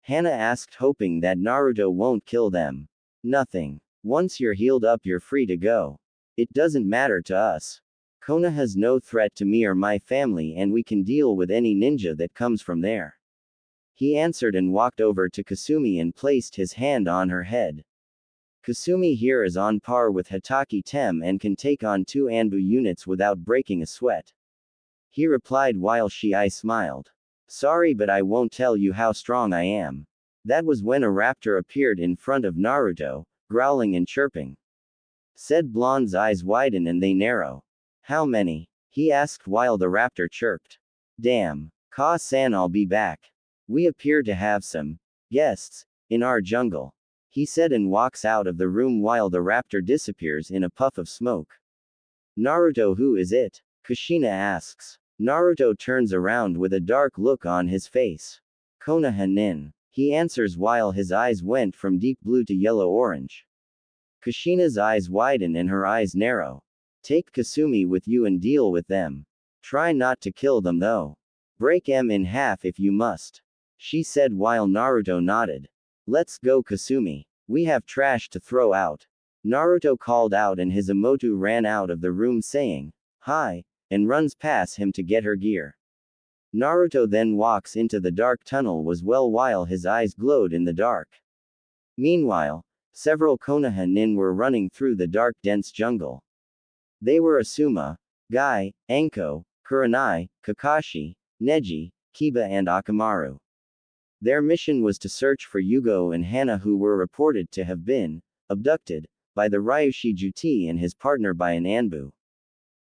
Hana asked, hoping that Naruto won't kill them. Nothing. Once you're healed up, you're free to go. It doesn't matter to us. Konoha's no threat to me or my family, and we can deal with any ninja that comes from there. He answered and walked over to Kasumi and placed his hand on her head. Kasumi here is on par with Hatake Tem and can take on 2 Anbu units without breaking a sweat. He replied while I smiled. Sorry, but I won't tell you how strong I am. That was when a raptor appeared in front of Naruto, growling and chirping. Said Blonde's eyes widen and they narrow. How many? He asked while the raptor chirped. Damn. Ka-san, I'll be back. We appear to have some guests in our jungle. He said and walks out of the room while the raptor disappears in a puff of smoke. Naruto, who is it? Kushina asks. Naruto turns around with a dark look on his face. Konoha nin. He answers while his eyes went from deep blue to yellow-orange. Kushina's eyes widen and her eyes narrow. Take Kasumi with you and deal with them. Try not to kill them though. Break them in half if you must. She said while Naruto nodded. Let's go, Kasumi. We have trash to throw out. Naruto called out and Hisamoto ran out of the room saying, hi, and runs past him to get her gear. Naruto then walks into the dark tunnel while his eyes glowed in the dark. Meanwhile, several Konoha nin were running through the dark dense jungle. They were Asuma, Guy, Anko, Kurenai, Kakashi, Neji, Kiba and Akamaru. Their mission was to search for Yugao and Hana, who were reported to have been abducted by the Ryushi Juti and his partner by an Anbu.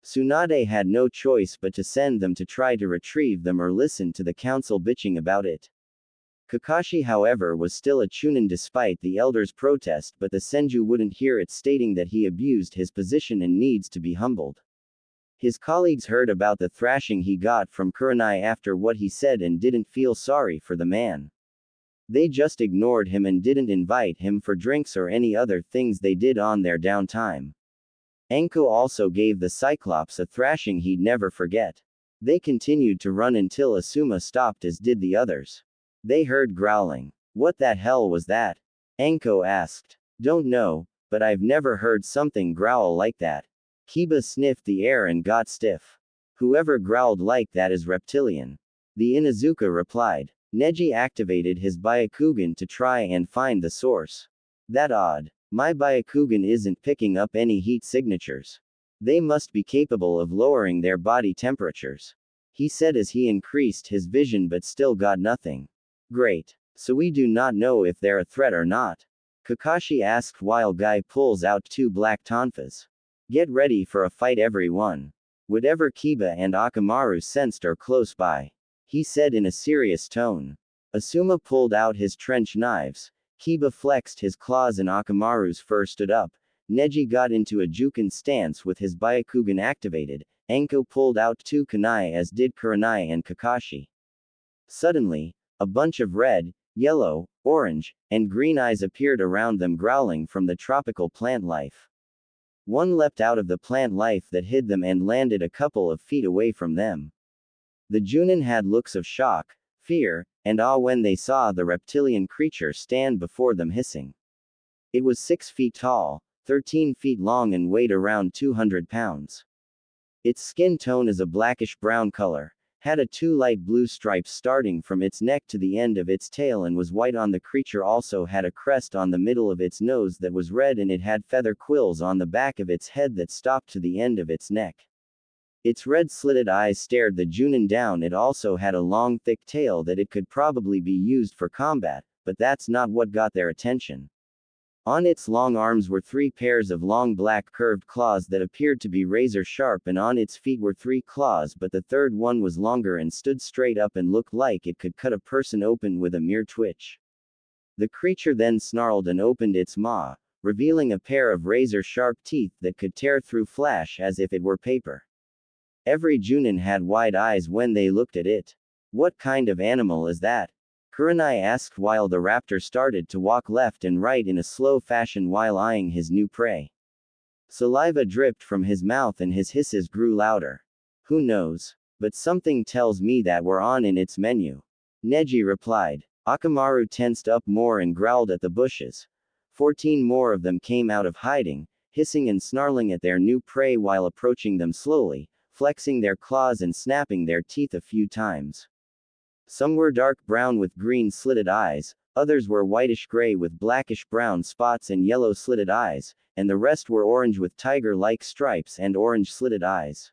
Tsunade had no choice but to send them to try to retrieve them or listen to the council bitching about it. Kakashi, however, was still a Chunin despite the elders' protest, but the Senju wouldn't hear it, stating that he abused his position and needs to be humbled. His colleagues heard about the thrashing he got from Kurenai after what he said and didn't feel sorry for the man. They just ignored him and didn't invite him for drinks or any other things they did on their downtime. Anko also gave the Cyclops a thrashing he'd never forget. They continued to run until Asuma stopped, as did the others. They heard growling. What the hell was that? Anko asked. Don't know, but I've never heard something growl like that. Kiba sniffed the air and got stiff. Whoever growled like that is reptilian. The Inuzuka replied. Neji activated his Byakugan to try and find the source. That odd. My Byakugan isn't picking up any heat signatures. They must be capable of lowering their body temperatures. He said as he increased his vision but still got nothing. Great. So we do not know if they're a threat or not. Kakashi asked while Guy pulls out 2 black tonfas. Get ready for a fight, everyone. Whatever Kiba and Akamaru sensed are close by. He said in a serious tone. Asuma pulled out his trench knives. Kiba flexed his claws and Akamaru's fur stood up. Neji got into a Juken stance with his Byakugan activated. Anko pulled out 2 kunai, as did Kurenai and Kakashi. Suddenly, a bunch of red, yellow, orange, and green eyes appeared around them, growling from the tropical plant life. One leapt out of the plant life that hid them and landed a couple of feet away from them. The Junin had looks of shock, fear, and awe when they saw the reptilian creature stand before them hissing. It was 6 feet tall, 13 feet long and weighed around 200 pounds. Its skin tone is a blackish brown color, had a two light blue stripes starting from its neck to the end of its tail and was white on the creature also had a crest on the middle of its nose that was red and it had feather quills on the back of its head that stopped to the end of its neck. Its red slitted eyes stared the Junin down. It also had a long thick tail that it could probably be used for combat, but that's not what got their attention. On its long arms were 3 pairs of long black curved claws that appeared to be razor sharp, and on its feet were 3 claws, but the third one was longer and stood straight up and looked like it could cut a person open with a mere twitch. The creature then snarled and opened its maw, revealing a pair of razor sharp teeth that could tear through flesh as if it were paper. Every Junin had wide eyes when they looked at it. What kind of animal is that? Kurenai asked while the raptor started to walk left and right in a slow fashion while eyeing his new prey. Saliva dripped from his mouth and his hisses grew louder. Who knows? But something tells me that we're on in its menu. Neji replied. Akamaru tensed up more and growled at the bushes. 14 more of them came out of hiding, hissing and snarling at their new prey while approaching them slowly, flexing their claws and snapping their teeth a few times. Some were dark brown with green slitted eyes, others were whitish-gray with blackish-brown spots and yellow slitted eyes, and the rest were orange with tiger-like stripes and orange slitted eyes.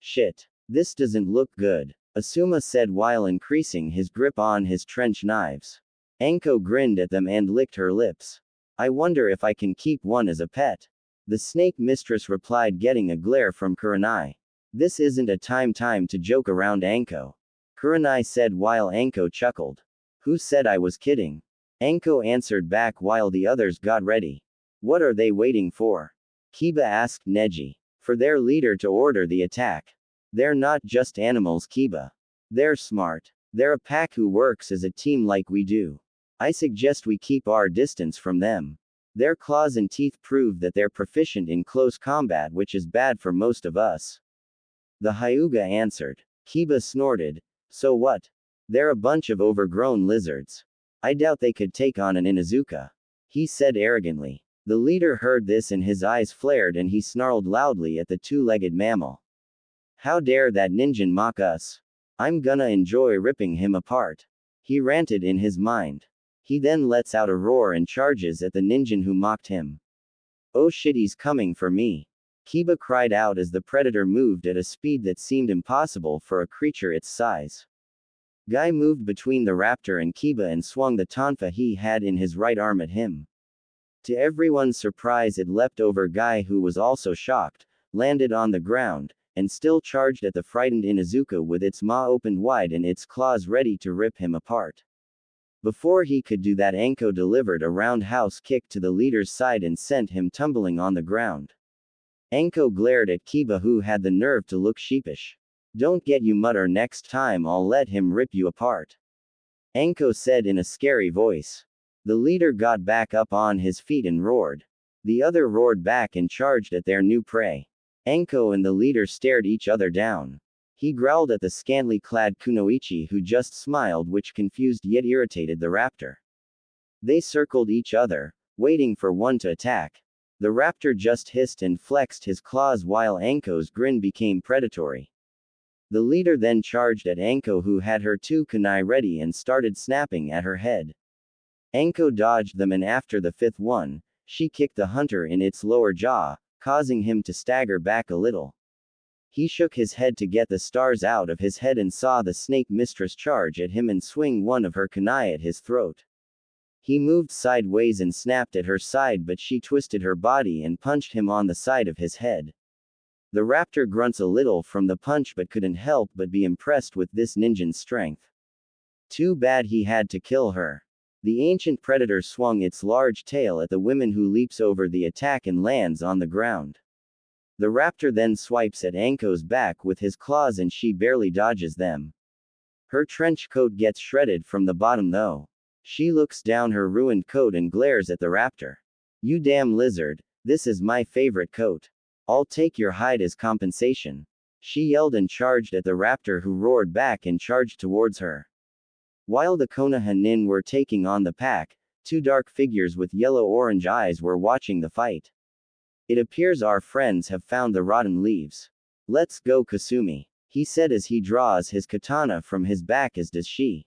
Shit. This doesn't look good, Asuma said while increasing his grip on his trench knives. Anko grinned at them and licked her lips. I wonder if I can keep one as a pet. The snake mistress replied, getting a glare from Kurenai. This isn't a time to joke around, Anko. Kurenai said while Anko chuckled. Who said I was kidding? Anko answered back while the others got ready. What are they waiting for? Kiba asked Neji. For their leader to order the attack. They're not just animals, Kiba. They're smart. They're a pack who works as a team like we do. I suggest we keep our distance from them. Their claws and teeth prove that they're proficient in close combat, which is bad for most of us. The Hyuga answered. Kiba snorted. So what? They're a bunch of overgrown lizards. I doubt they could take on an Inuzuka. He said arrogantly. The leader heard this and his eyes flared and he snarled loudly at the two-legged mammal. How dare that ninja mock us? I'm gonna enjoy ripping him apart. He ranted in his mind. He then lets out a roar and charges at the ninja who mocked him. Oh shit, he's coming for me. Kiba cried out as the predator moved at a speed that seemed impossible for a creature its size. Guy moved between the raptor and Kiba and swung the tonfa he had in his right arm at him. To everyone's surprise, it leapt over Guy, who was also shocked, landed on the ground, and still charged at the frightened Inuzuka with its maw opened wide and its claws ready to rip him apart. Before he could do that, Anko delivered a roundhouse kick to the leader's side and sent him tumbling on the ground. Anko glared at Kiba, who had the nerve to look sheepish. Don't get you mutter, next time I'll let him rip you apart. Anko said in a scary voice. The leader got back up on his feet and roared. The other roared back and charged at their new prey. Anko and the leader stared each other down. He growled at the scantily clad Kunoichi, who just smiled, which confused yet irritated the raptor. They circled each other, waiting for one to attack. The raptor just hissed and flexed his claws while Anko's grin became predatory. The leader then charged at Anko, who had her 2 kunai ready, and started snapping at her head. Anko dodged them, and after the 5th one, she kicked the hunter in its lower jaw, causing him to stagger back a little. He shook his head to get the stars out of his head and saw the snake mistress charge at him and swing one of her kunai at his throat. He moved sideways and snapped at her side, but she twisted her body and punched him on the side of his head. The raptor grunts a little from the punch but couldn't help but be impressed with this ninja's strength. Too bad he had to kill her. The ancient predator swung its large tail at the woman, who leaps over the attack and lands on the ground. The raptor then swipes at Anko's back with his claws and she barely dodges them. Her trench coat gets shredded from the bottom though. She looks down her ruined coat and glares at the raptor. You damn lizard, this is my favorite coat. I'll take your hide as compensation. She yelled and charged at the raptor, who roared back and charged towards her. While the Konoha nin were taking on the pack, 2 dark figures with yellow-orange eyes were watching the fight. It appears our friends have found the rotten leaves. Let's go, Kasumi. he said as he draws his katana from his back, as does she.